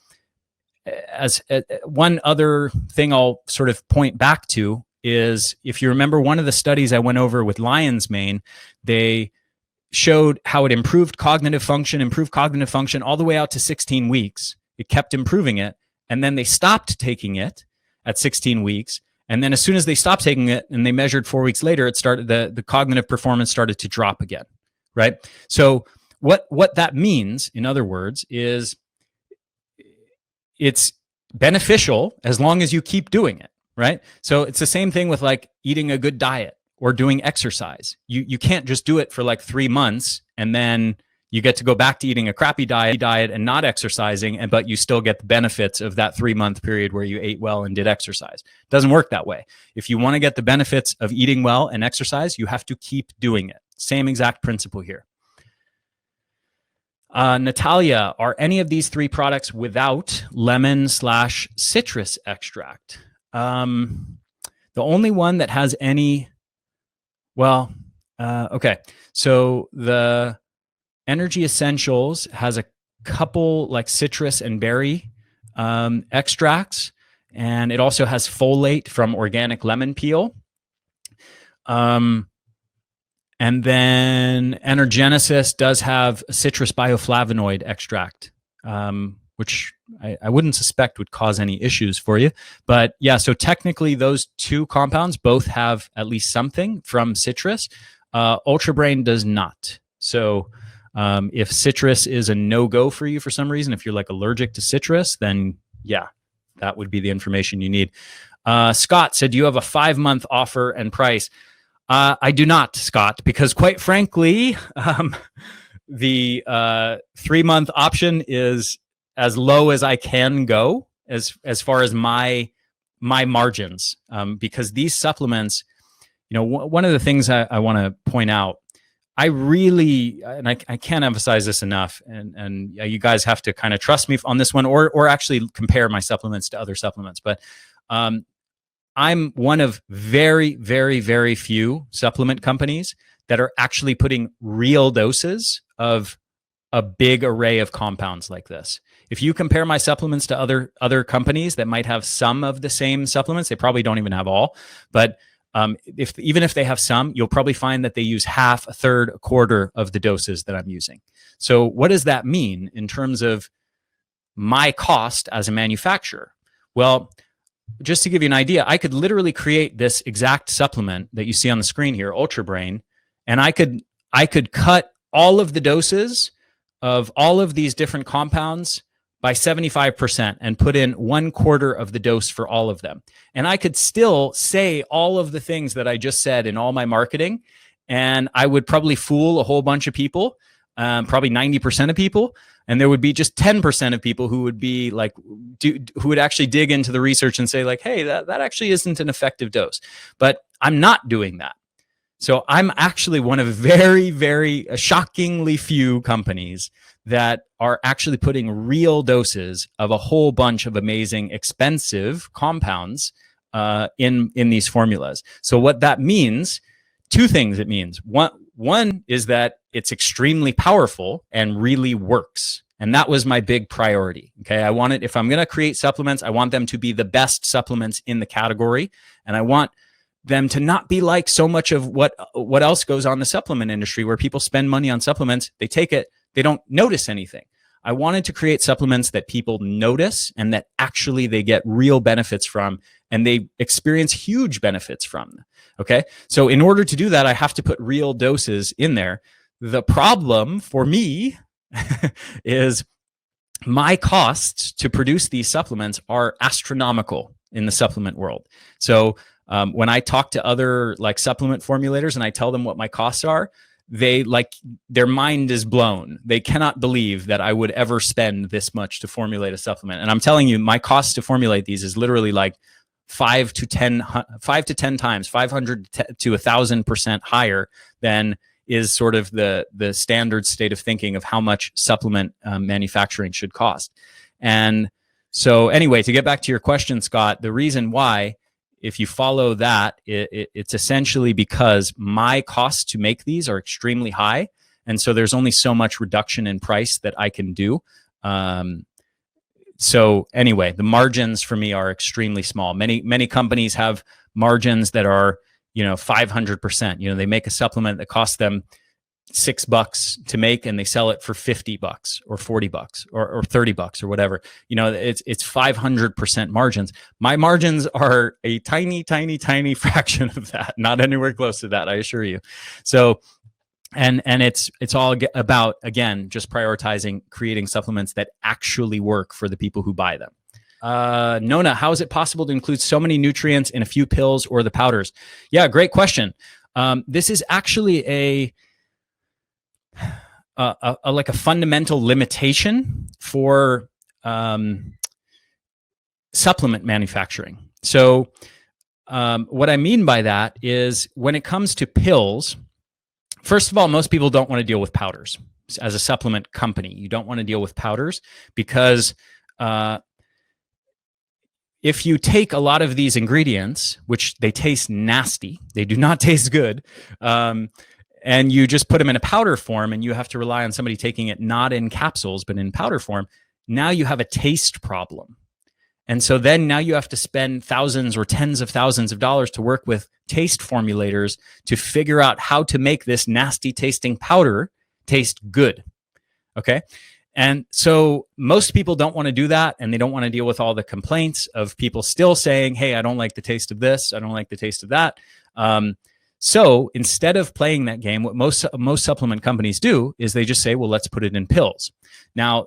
as one other thing I'll sort of point back to is, if you remember one of the studies I went over with Lion's Mane, they showed how it improved cognitive function all the way out to 16 weeks. It kept improving it. And then they stopped taking it at 16 weeks. And then as soon as they stopped taking it and they measured 4 weeks later, it started, the cognitive performance started to drop again, right? So what that means, in other words, is it's beneficial as long as you keep doing it, right? So it's the same thing with like eating a good diet or doing exercise. You can't just do it for like 3 months and then you get to go back to eating a crappy diet and not exercising, but you still get the benefits of that 3-month period where you ate well and did exercise. It doesn't work that way. If you want to get the benefits of eating well and exercise, you have to keep doing it. Same exact principle here. Natalia, are any of these 3 products without lemon/citrus extract? The only one that has any, okay. So the Energy Essentials has a couple like citrus and berry extracts, and it also has folate from organic lemon peel. And then Energenesis does have a citrus bioflavonoid extract, which I wouldn't suspect would cause any issues for you. But yeah, so technically those 2 compounds both have at least something from citrus. Ultra Brain does not. So if citrus is a no-go for you for some reason, if you're like allergic to citrus, then yeah, that would be the information you need. Scott said, do you have a 5-month offer and price? I do not, Scott, because quite frankly, the 3-month option is as low as I can go as far as my margins, because these supplements, one of the things I want to point out, I really, and I can't emphasize this enough, and you guys have to kind of trust me on this one, or actually compare my supplements to other supplements. But I'm one of very, very, very few supplement companies that are actually putting real doses of a big array of compounds like this. If you compare my supplements to other companies that might have some of the same supplements, they probably don't even have all, but even if they have some, you'll probably find that they use half, a third, a quarter of the doses that I'm using. So what does that mean in terms of my cost as a manufacturer? Well, just to give you an idea, I could literally create this exact supplement that you see on the screen here, Ultra Brain, and I could cut all of the doses of all of these different compounds by 75% and put in 1/4 of the dose for all of them. And I could still say all of the things that I just said in all my marketing, and I would probably fool a whole bunch of people, probably 90% of people, and there would be just 10% of people who would be like, who would actually dig into the research and say like, hey, that actually isn't an effective dose. But I'm not doing that. So I'm actually one of very, very shockingly few companies that are actually putting real doses of a whole bunch of amazing, expensive compounds in these formulas. So what that means, two things it means. One is that it's extremely powerful and really works. And that was my big priority. Okay. If I'm going to create supplements, I want them to be the best supplements in the category. And I want them to not be like so much of what else goes on in the supplement industry, where people spend money on supplements, they take it, they don't notice anything. I wanted to create supplements that people notice and that actually they get real benefits from, and they experience huge benefits from. Okay. So in order to do that, I have to put real doses in there. The problem for me is my costs to produce these supplements are astronomical in the supplement world. So when I talk to other like supplement formulators and I tell them what my costs are, their mind is blown. They cannot believe that I would ever spend this much to formulate a supplement. And I'm telling you, my cost to formulate these is literally like 5 to 10 times, 500 to 1,000% higher than is sort of the standard state of thinking of how much supplement manufacturing should cost. And so anyway, to get back to your question, Scott, the reason why, if you follow that, it's essentially because my costs to make these are extremely high. And so there's only so much reduction in price that I can do. So anyway, the margins for me are extremely small. Many companies have margins that are, 500%. They make a supplement that costs them $6 to make and they sell it for $50 or $40 or $30 or whatever. It's 500% margins. My margins are a tiny, tiny, tiny fraction of that, not anywhere close to that, I assure you. So, and it's all about, again, just prioritizing creating supplements that actually work for the people who buy them. Nona, how is it possible to include so many nutrients in a few pills or the powders? Yeah, great question. This is actually like a fundamental limitation for supplement manufacturing. So what I mean by that is when it comes to pills, first of all, most people don't want to deal with powders. As a supplement company, you don't want to deal with powders because if you take a lot of these ingredients, which they taste nasty, they do not taste good, and you just put them in a powder form and you have to rely on somebody taking it not in capsules, but in powder form, now you have a taste problem. And so then now you have to spend thousands or tens of thousands of dollars to work with taste formulators to figure out how to make this nasty tasting powder taste good. Okay. And so most people don't want to do that, and they don't want to deal with all the complaints of people still saying, hey, I don't like the taste of this, I don't like the taste of that. So instead of playing that game, what most supplement companies do is they just say, well, let's put it in pills. Now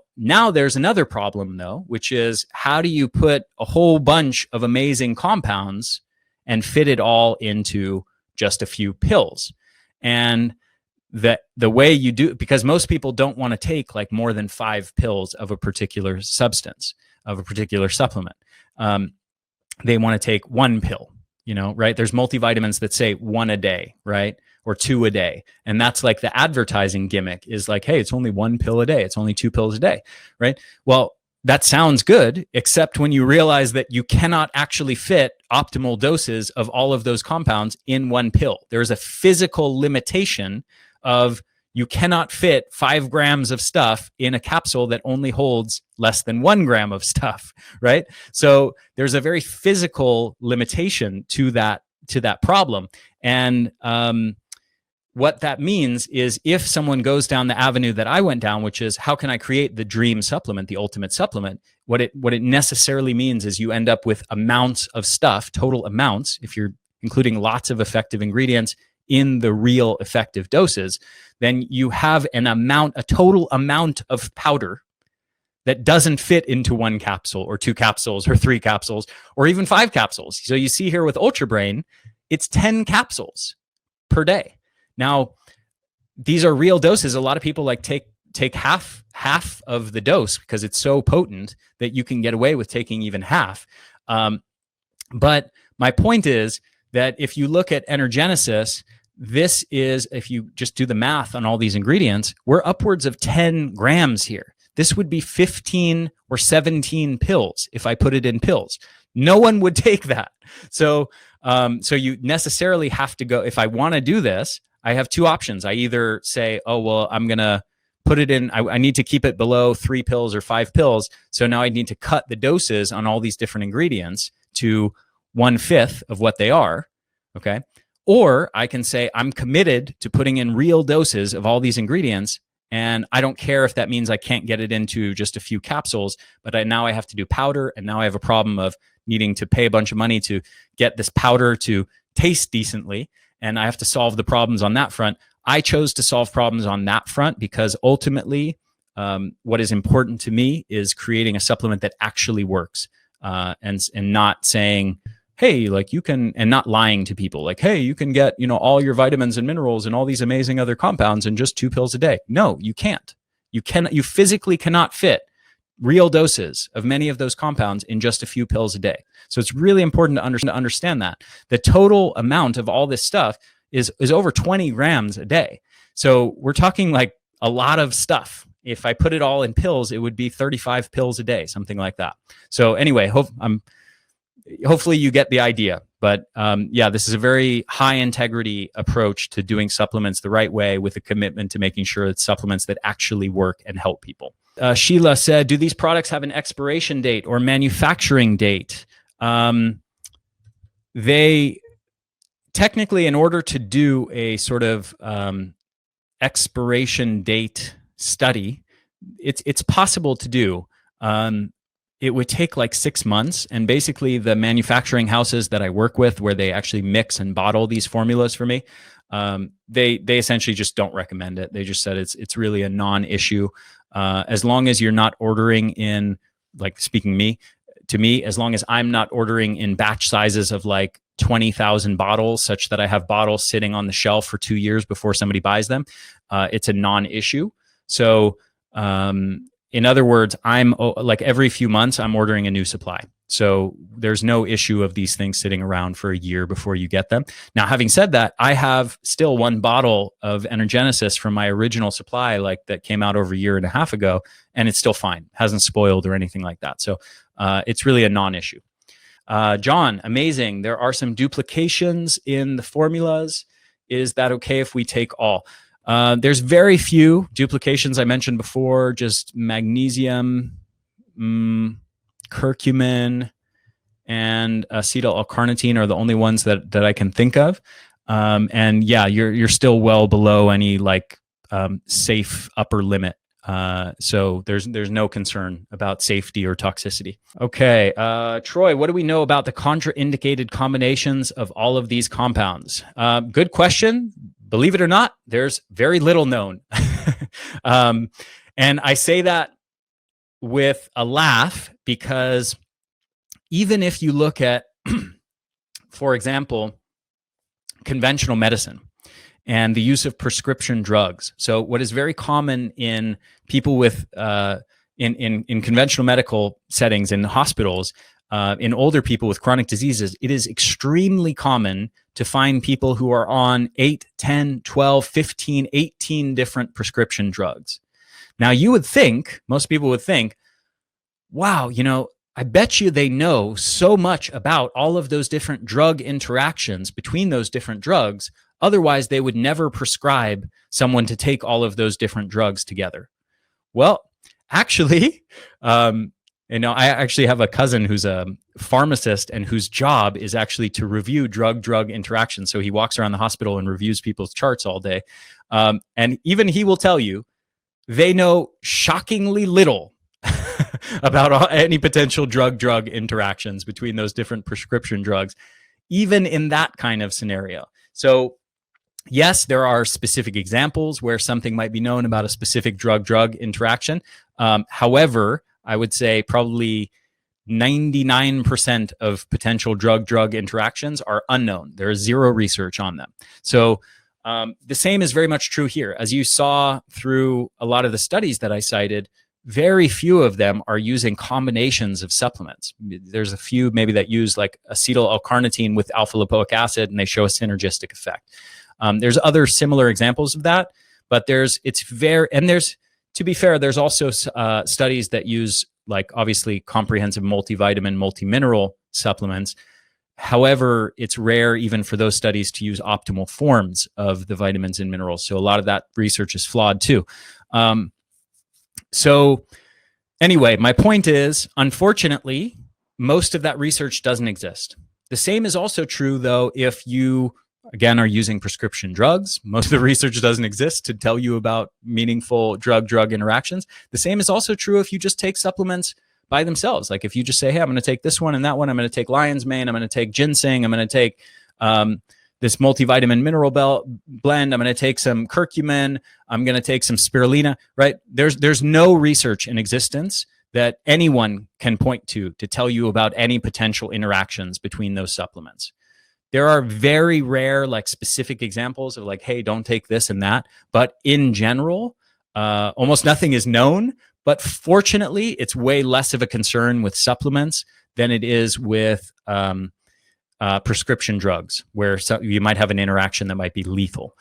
there's another problem though, which is how do you put a whole bunch of amazing compounds and fit it all into just a few pills? And the way you do, because most people don't want to take like more than 5 pills of a particular substance, of a particular supplement. They want to take 1 pill. Right? There's multivitamins that say 1 a day, right? Or 2 a day. And that's like the advertising gimmick is like, hey, it's only 1 pill a day. It's only 2 pills a day, right? Well, that sounds good, except when you realize that you cannot actually fit optimal doses of all of those compounds in 1 pill. There's a physical limitation of you cannot fit 5 grams of stuff in a capsule that only holds less than 1 gram of stuff, right? So there's a very physical limitation to that problem. And what that means is if someone goes down the avenue that I went down, which is how can I create the dream supplement, the ultimate supplement, what it necessarily means is you end up with amounts of stuff, total amounts, if you're including lots of effective ingredients in the real effective doses, then you have a total amount of powder that doesn't fit into 1 capsule or 2 capsules or 3 capsules or even 5 capsules. So you see here with Ultra Brain, it's 10 capsules per day. Now, these are real doses. A lot of people like take half of the dose because it's so potent that you can get away with taking even half. But my point is that if you look at Energenesis, this is, if you just do the math on all these ingredients, we're upwards of 10 grams here. This would be 15 or 17 pills if I put it in pills. No one would take that. So you necessarily have to go, if I want to do this, I have 2 options. I either say, oh, well, I'm going to put it in, I need to keep it below 3 pills or 5 pills. So now I need to cut the doses on all these different ingredients to 1/5 of what they are. Okay. Or I can say I'm committed to putting in real doses of all these ingredients, and I don't care if that means I can't get it into just a few capsules, but now I have to do powder, and now I have a problem of needing to pay a bunch of money to get this powder to taste decently, and I have to solve the problems on that front. I chose to solve problems on that front because ultimately what is important to me is creating a supplement that actually works, and not saying, hey, like you can, and not lying to people like, hey, you can get, all your vitamins and minerals and all these amazing other compounds in just 2 pills a day. No, you can't. You physically cannot fit real doses of many of those compounds in just a few pills a day. So it's really important to understand that the total amount of all this stuff is over 20 grams a day. So we're talking like a lot of stuff. If I put it all in pills, it would be 35 pills a day, something like that. So anyway, hopefully you get the idea. But this is a very high integrity approach to doing supplements the right way with a commitment to making sure it's supplements that actually work and help people. Sheila said, do these products have an expiration date or manufacturing date? They technically, in order to do a sort of expiration date study, it's possible to do. It would take like 6 months, and basically the manufacturing houses that I work with, where they actually mix and bottle these formulas for me, they essentially just don't recommend it. They just said it's really a non-issue, as long as you're not ordering in, like, to me, as long as I'm not ordering in batch sizes of like 20,000 bottles, such that I have bottles sitting on the shelf for 2 years before somebody buys them, it's a non-issue. So in other words, I'm like every few months, I'm ordering a new supply. So there's no issue of these things sitting around for a year before you get them. Now, having said that, I have still 1 bottle of Energenesis from my original supply, like that came out over a year and a half ago, and it's still fine. Hasn't spoiled or anything like that. So it's really a non-issue. John, amazing. There are some duplications in the formulas. Is that okay if we take all? There's very few duplications. I mentioned before, just magnesium, curcumin, and acetyl L-carnitine are the only ones that I can think of. And yeah, you're still well below any like safe upper limit So there's no concern about safety or toxicity. Okay, Troy, what do we know about the contraindicated combinations of all of these compounds? Good question. Believe it or not, there's very little known. And I say that with a laugh because even if you look at, for example, conventional medicine and the use of prescription drugs. So what is very common in people with in conventional medical settings in hospitals, in older people with chronic diseases, it is extremely common to find people who are on 8, 10, 12, 15, 18 different prescription drugs. Now you would think, most people would think, wow, I bet you they know so much about all of those different drug interactions between those different drugs. Otherwise, they would never prescribe someone to take all of those different drugs together. Well, actually, I actually have a cousin who's a pharmacist and whose job is actually to review drug-drug interactions. So he walks around the hospital and reviews people's charts all day. And even he will tell you, they know shockingly little about any potential drug-drug interactions between those different prescription drugs, even in that kind of scenario. So yes, there are specific examples where something might be known about a specific drug-drug interaction. However, I would say probably 99% of potential drug-drug interactions are unknown. There is zero research on them. So the same is very much true here. As you saw through a lot of the studies that I cited, very few of them are using combinations of supplements. There's a few maybe that use like acetyl L-carnitine with alpha lipoic acid, and they show a synergistic effect. There's other similar examples of that, but to be fair, there's also studies that use like obviously comprehensive multivitamin, multimineral supplements. However, it's rare even for those studies to use optimal forms of the vitamins and minerals. So a lot of that research is flawed too. So anyway, my point is, unfortunately, most of that research doesn't exist. The same is also true, though, if you, again, are using prescription drugs. Most of the research doesn't exist to tell you about meaningful drug-drug interactions. The same is also true if you just take supplements by themselves. Like if you just say, hey, I'm going to take this one and that one. I'm going to take lion's mane. I'm going to take ginseng. I'm going to take this multivitamin mineral blend. I'm going to take some curcumin. I'm going to take some spirulina, right? There's no research in existence that anyone can point to tell you about any potential interactions between those supplements. There are very rare, like specific examples of like, hey, don't take this and that. But in general, almost nothing is known. But fortunately, it's way less of a concern with supplements than it is with prescription drugs, where you might have an interaction that might be lethal.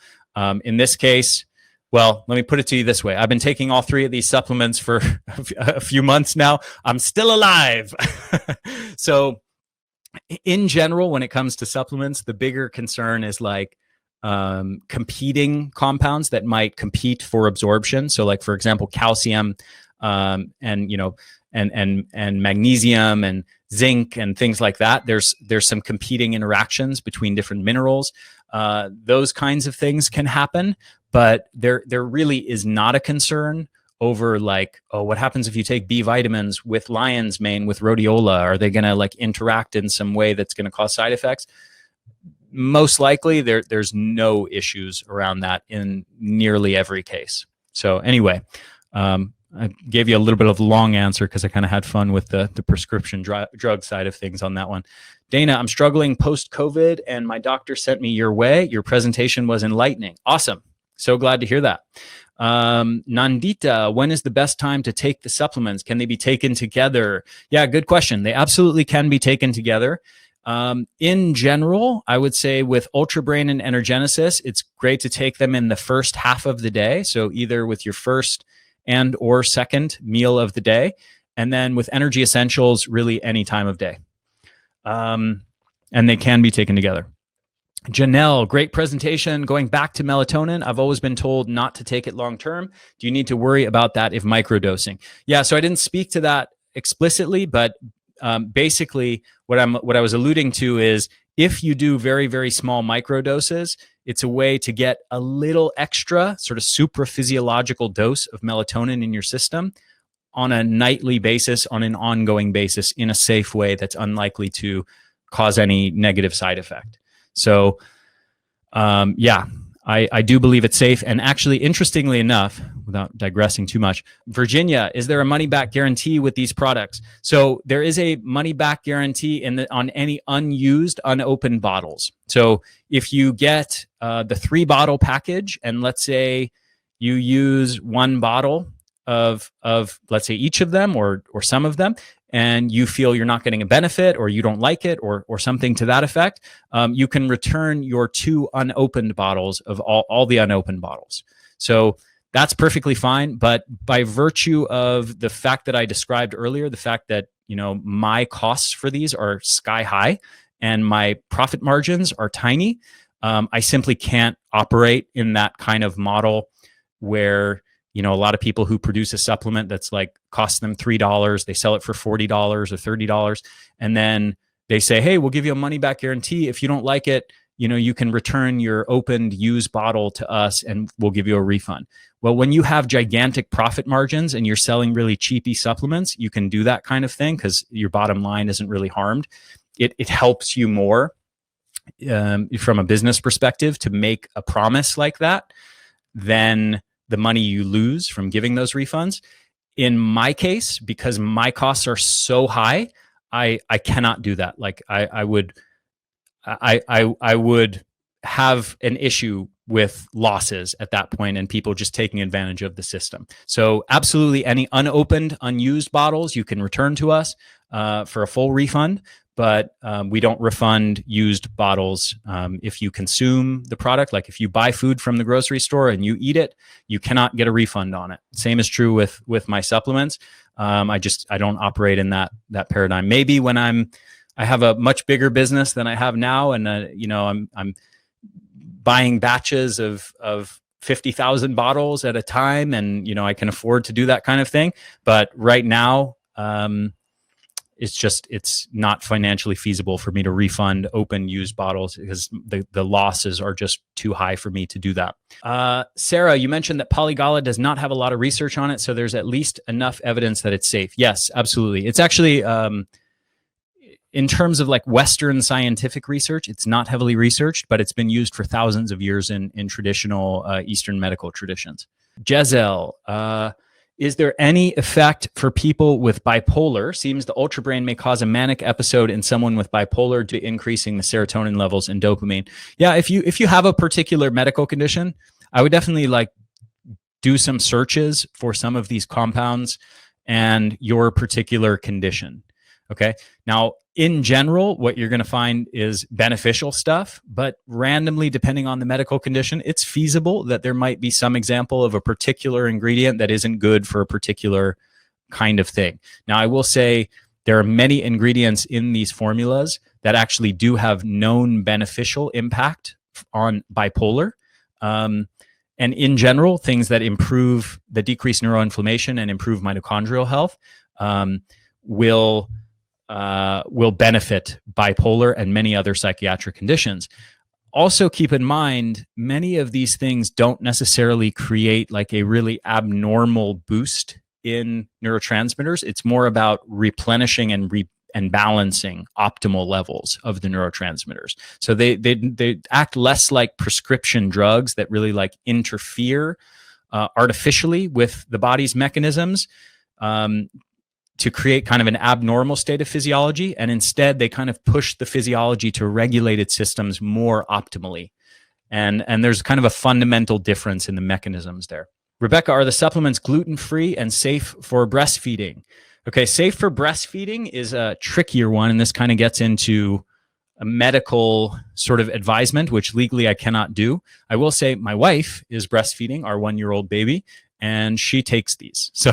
In this case, well, let me put it to you this way. I've been taking all three of these supplements for a few months now. I'm still alive. So in general, when it comes to supplements, the bigger concern is like competing compounds that might compete for absorption. So like, for example, calcium and magnesium and zinc and things like that. There's some competing interactions between different minerals. Those kinds of things can happen, but there really is not a concern over like, oh, what happens if you take B vitamins with lion's mane, with rhodiola? Are they going to like interact in some way that's going to cause side effects? Most likely there's no issues around that in nearly every case. So anyway, I gave you a little bit of a long answer because I kind of had fun with the prescription drug side of things on that one. Dana, I'm struggling post-COVID and my doctor sent me your way. Your presentation was enlightening. Awesome. So glad to hear that. Nandita, when is the best time to take the supplements? Can they be taken together? Yeah, good question. They absolutely can be taken together. In general, I would say with Ultra Brain and Energenesis, it's great to take them in the first half of the day. So either with your first and or second meal of the day. And then with Energy Essentials, really any time of day. And they can be taken together. Janelle, great presentation. Going back to melatonin, I've always been told not to take it long-term. Do you need to worry about that if microdosing? Yeah, so I didn't speak to that explicitly, but basically what I was alluding to is if you do very, very small microdoses, It's a way to get a little extra sort of supraphysiological dose of melatonin in your system on a nightly basis, on an ongoing basis, in a safe way that's unlikely to cause any negative side effect. So yeah, I do believe it's safe. And actually, interestingly enough, without digressing too much, Virginia, is there a money back guarantee with these products? So there is a money back guarantee on any unused, unopened bottles. So if you get the 3-bottle package, and let's say you use 1 bottle of let's say each of them or some of them, and you feel you're not getting a benefit, or you don't like it, or something to that effect, you can return your 2 unopened bottles of all the unopened bottles. So that's perfectly fine. But by virtue of the fact that I described earlier, the fact that, you know, my costs for these are sky high and my profit margins are tiny, I simply can't operate in that kind of model where, you know, a lot of people who produce a supplement that's like costs them $3, they sell it for $40 or $30, and then they say, hey, we'll give you a money back guarantee. If you don't like it, you know, you can return your opened used bottle to us and we'll give you a refund. Well, when you have gigantic profit margins and you're selling really cheapy supplements, you can do that kind of thing because your bottom line isn't really harmed. It helps you more from a business perspective to make a promise like that than the money you lose from giving those refunds. In my case, because my costs are so high, I cannot do that. Like I would have an issue with losses at that point and people just taking advantage of the system. So absolutely, any unopened, unused bottles you can return to us for a full refund. But we don't refund used bottles. If you consume the product, like if you buy food from the grocery store and you eat it, you cannot get a refund on it. Same is true with my supplements. I don't operate in that paradigm. Maybe when I have a much bigger business than I have now, and you know, I'm buying batches of 50,000 bottles at a time, and you know, I can afford to do that kind of thing. But right now, it's not financially feasible for me to refund open used bottles because the losses are just too high for me to do that. Sarah, you mentioned that Polygala does not have a lot of research on it, so there's at least enough evidence that it's safe. Yes, absolutely. It's actually, in terms of like Western scientific research, it's not heavily researched, but it's been used for thousands of years in traditional Eastern medical traditions. Jezel, is there any effect for people with bipolar? Seems the Ultra Brain may cause a manic episode in someone with bipolar due to increasing the serotonin levels and dopamine. Yeah, if you have a particular medical condition, I would definitely like do some searches for some of these compounds and your particular condition. Okay. Now, in general, what you're going to find is beneficial stuff, but randomly, depending on the medical condition, it's feasible that there might be some example of a particular ingredient that isn't good for a particular kind of thing. Now, I will say there are many ingredients in these formulas that actually do have known beneficial impact on bipolar. And in general, things that decrease neuroinflammation and improve mitochondrial health will benefit bipolar and many other psychiatric conditions. Also keep in mind, many of these things don't necessarily create like a really abnormal boost in neurotransmitters. It's more about replenishing and balancing optimal levels of the neurotransmitters. So they act less like prescription drugs that really like interfere artificially with the body's mechanisms to create kind of an abnormal state of physiology, and instead they kind of push the physiology to regulate its systems more optimally. And there's kind of a fundamental difference in the mechanisms there. Rebecca, are the supplements gluten-free and safe for breastfeeding? Okay, safe for breastfeeding is a trickier one, and this kind of gets into a medical sort of advisement, which legally I cannot do. I will say my wife is breastfeeding our 1-year-old baby, and she takes these. So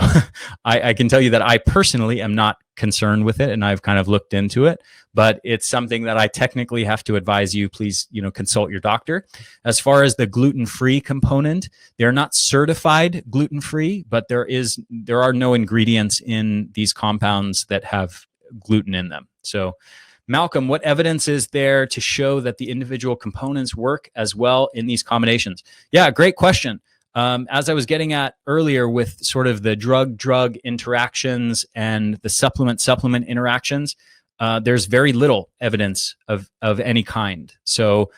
I can tell you that I personally am not concerned with it, and I've kind of looked into it, but it's something that I technically have to advise you, please, consult your doctor. As far as the gluten-free component, they're not certified gluten-free, but there are no ingredients in these compounds that have gluten in them. So Malcolm, what evidence is there to show that the individual components work as well in these combinations? Yeah, great question. As I was getting at earlier with sort of the drug-drug interactions and the supplement-supplement interactions, there's very little evidence of any kind. So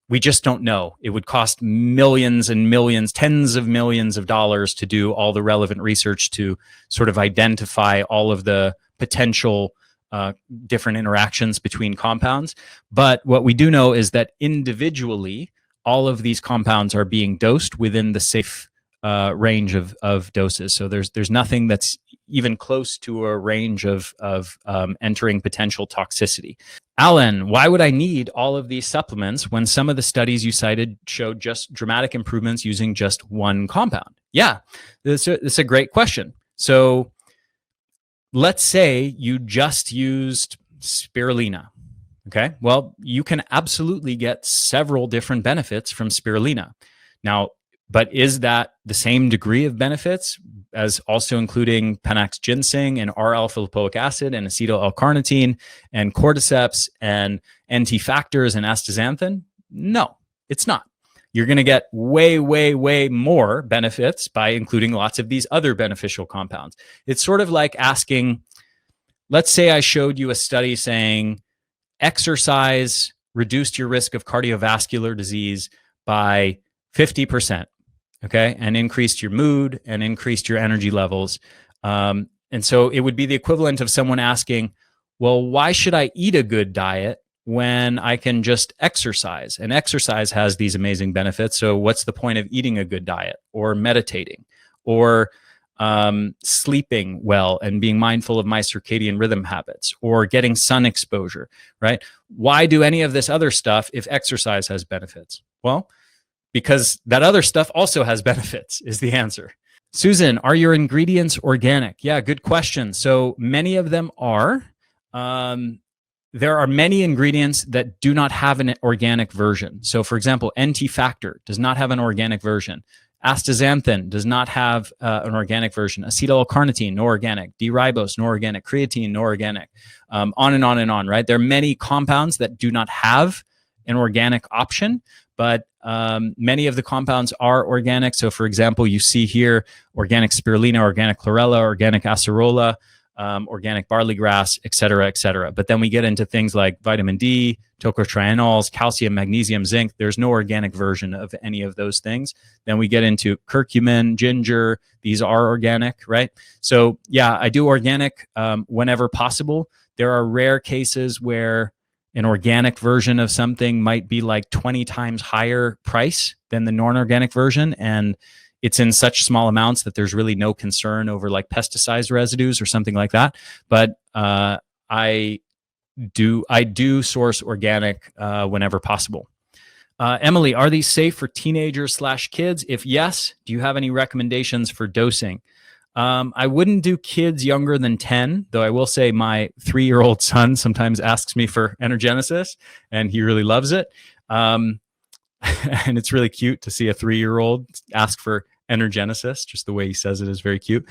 we just don't know. It would cost millions and millions, tens of millions of dollars to do all the relevant research to sort of identify all of the potential different interactions between compounds. But what we do know is that individually, all of these compounds are being dosed within the safe range of doses. So there's nothing that's even close to a range of entering potential toxicity. Alan, why would I need all of these supplements when some of the studies you cited showed just dramatic improvements using just one compound? Yeah, that's a great question. So let's say you just used spirulina. Okay, well, you can absolutely get several different benefits from spirulina. Now, but is that the same degree of benefits as also including Panax ginseng and R-alpha lipoic acid and acetyl L-carnitine and cordyceps and NT factors and astaxanthin? No, it's not. You're going to get way, way, way more benefits by including lots of these other beneficial compounds. It's sort of like asking, let's say I showed you a study saying exercise reduced your risk of cardiovascular disease by 50%, okay, and increased your mood and increased your energy levels. And so it would be the equivalent of someone asking, well, why should I eat a good diet when I can just exercise? And exercise has these amazing benefits. So what's the point of eating a good diet or meditating or sleeping well and being mindful of my circadian rhythm habits or getting sun exposure, right? Why do any of this other stuff if exercise has benefits? Well, because that other stuff also has benefits is the answer. Susan, are your ingredients organic? Yeah, good question. So many of them are. There are many ingredients that do not have an organic version. So for example, NT factor does not have an organic version. Astaxanthin does not have an organic version. Acetyl L-carnitine, no organic. D-ribose, no organic. Creatine, no organic. On and on and on, right? There are many compounds that do not have an organic option, but many of the compounds are organic. So for example, you see here organic spirulina, organic chlorella, organic acerola, organic barley grass, et cetera, et cetera. But then we get into things like vitamin D, tocotrienols, calcium, magnesium, zinc. There's no organic version of any of those things. Then we get into curcumin, ginger. These are organic, right? So yeah, I do organic whenever possible. There are rare cases where an organic version of something might be like 20 times higher price than the non-organic version. And it's in such small amounts that there's really no concern over like pesticide residues or something like that. But I do source organic whenever possible. Emily, are these safe for teenagers/kids? If yes, do you have any recommendations for dosing? I wouldn't do kids younger than 10, though I will say my 3-year-old son sometimes asks me for Energenesis, and he really loves it. And it's really cute to see a 3-year-old ask for Energenesis. Just the way he says it is very cute.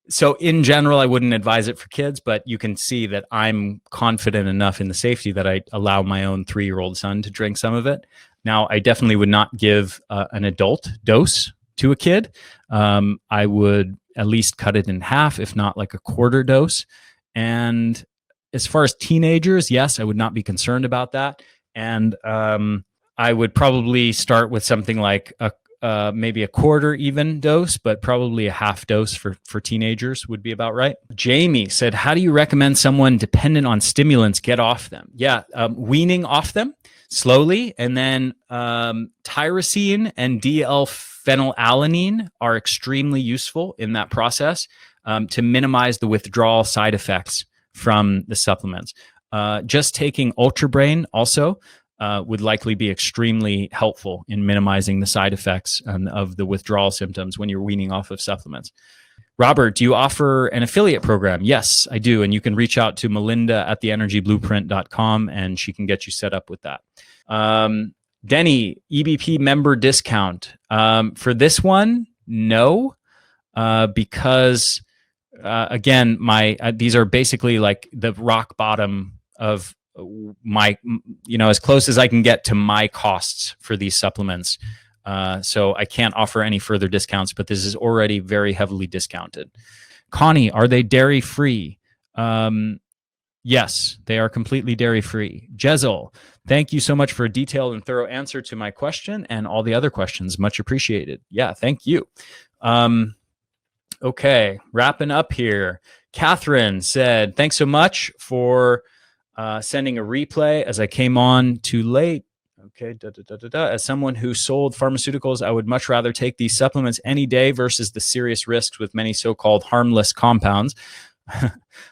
So in general, I wouldn't advise it for kids, but you can see that I'm confident enough in the safety that I allow my own 3-year-old son to drink some of it. Now, I definitely would not give an adult dose to a kid. I would at least cut it in half, if not like a quarter dose. And as far as teenagers, yes, I would not be concerned about that. And I would probably start with something like maybe a quarter even dose, but probably a half dose for teenagers would be about right. Jamie said, how do you recommend someone dependent on stimulants get off them? Yeah, weaning off them slowly. And then tyrosine and DL-phenylalanine are extremely useful in that process to minimize the withdrawal side effects from the supplements. Just taking UltraBrain also would likely be extremely helpful in minimizing the side effects of the withdrawal symptoms when you're weaning off of supplements. Robert, do you offer an affiliate program? Yes, I do. And you can reach out to Melinda at theenergyblueprint.com and she can get you set up with that. Denny, EBP member discount. For this one, no, because again, these are basically like the rock bottom of my, as close as I can get to my costs for these supplements. So I can't offer any further discounts, but this is already very heavily discounted. Connie, are they dairy free? Yes, they are completely dairy free. Jezel, thank you so much for a detailed and thorough answer to my question and all the other questions. Much appreciated. Yeah, thank you. Okay, wrapping up here. Catherine said, thanks so much for sending a replay as I came on too late. Okay, As someone who sold pharmaceuticals, I would much rather take these supplements any day versus the serious risks with many so-called harmless compounds.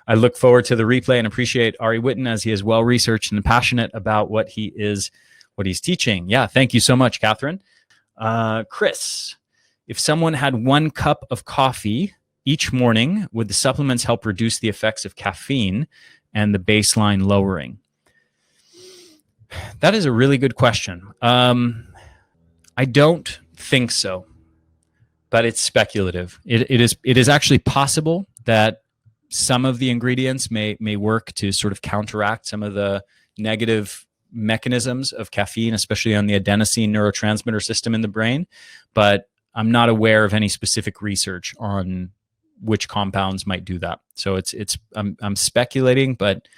I look forward to the replay and appreciate Ari Whitten as he is well-researched and passionate about what he's teaching. Yeah, thank you so much, Catherine. Chris, if someone had 1 cup of coffee each morning, would the supplements help reduce the effects of caffeine and the baseline lowering? That is a really good question. I don't think so, but it's speculative. It is actually possible that some of the ingredients may work to sort of counteract some of the negative mechanisms of caffeine, especially on the adenosine neurotransmitter system in the brain. But I'm not aware of any specific research on which compounds might do that. So I'm speculating, but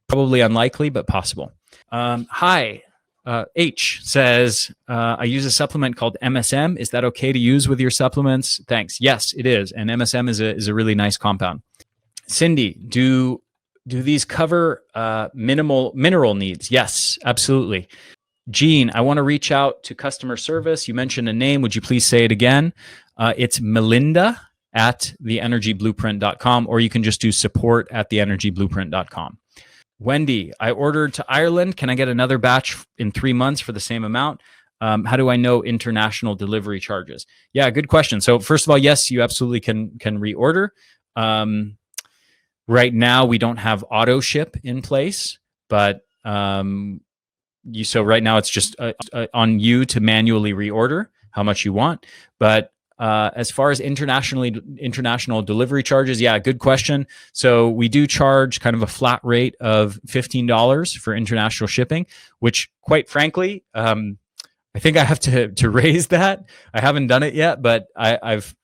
probably unlikely, but possible. Hi, H says, I use a supplement called MSM. Is that okay to use with your supplements? Thanks. Yes, it is. And MSM is a really nice compound. Cindy, do these cover minimal mineral needs? Yes, absolutely. Jean, I want to reach out to customer service. You mentioned a name. Would you please say it again? It's Melinda at theenergyblueprint.com, or you can just do support at theenergyblueprint.com. Wendy, I ordered to Ireland. Can I get another batch in 3 months for the same amount? How do I know international delivery charges? Yeah, good question. So first of all, yes, you absolutely can reorder. Right now, we don't have auto ship in place, but so right now it's just on you to manually reorder how much you want. But as far as international delivery charges, yeah, good question. So we do charge kind of a flat rate of $15 for international shipping, which quite frankly, I think I have to raise that. I haven't done it yet, but I've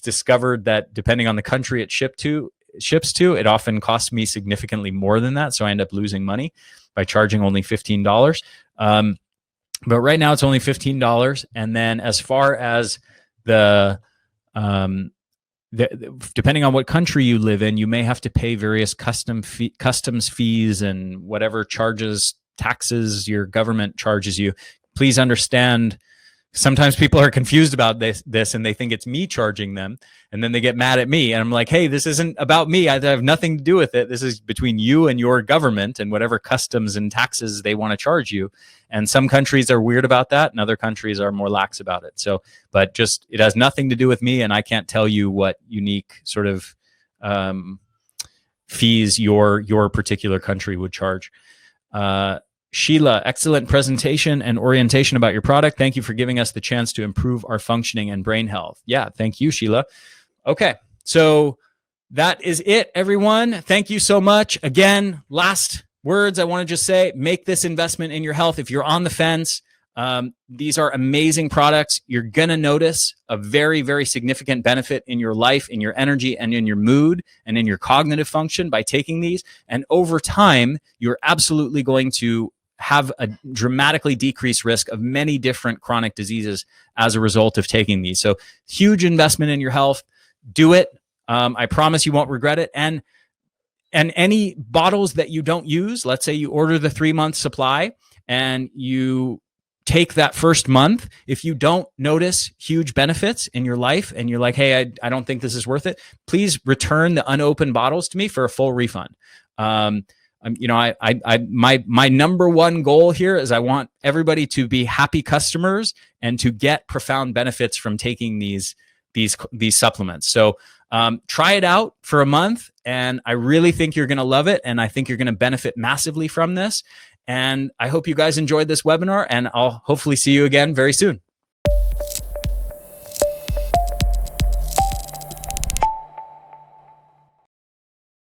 discovered that depending on the country it ships to, it often costs me significantly more than that. So I end up losing money by charging only $15. But right now it's only $15. And then as far as the depending on what country you live in, you may have to pay various customs fees and whatever taxes your government charges you. Please understand, sometimes people are confused about this and they think it's me charging them, and then they get mad at me. And I'm like, hey, this isn't about me. I have nothing to do with it. This is between you and your government and whatever customs and taxes they want to charge you. And some countries are weird about that, and other countries are more lax about it. So, but just, it has nothing to do with me, and I can't tell you what unique sort of fees your particular country would charge. Sheila, excellent presentation and orientation about your product. Thank you for giving us the chance to improve our functioning and brain health. Yeah, thank you, Sheila. Okay, so that is it, everyone. Thank you so much. Again, last words I want to just say, make this investment in your health. If you're on the fence, these are amazing products. You're going to notice a very, very significant benefit in your life, in your energy, and in your mood, and in your cognitive function by taking these. And over time, you're absolutely going to have a dramatically decreased risk of many different chronic diseases as a result of taking these. So huge investment in your health. Do it. I promise you won't regret it. And any bottles that you don't use, let's say you order the 3-month supply and you take that first month, if you don't notice huge benefits in your life and you're like, hey, I don't think this is worth it, please return the unopened bottles to me for a full refund. My number one goal here is I want everybody to be happy customers and to get profound benefits from taking these supplements. So try it out for a month, and I really think you're going to love it, and I think you're going to benefit massively from this. And I hope you guys enjoyed this webinar, and I'll hopefully see you again very soon.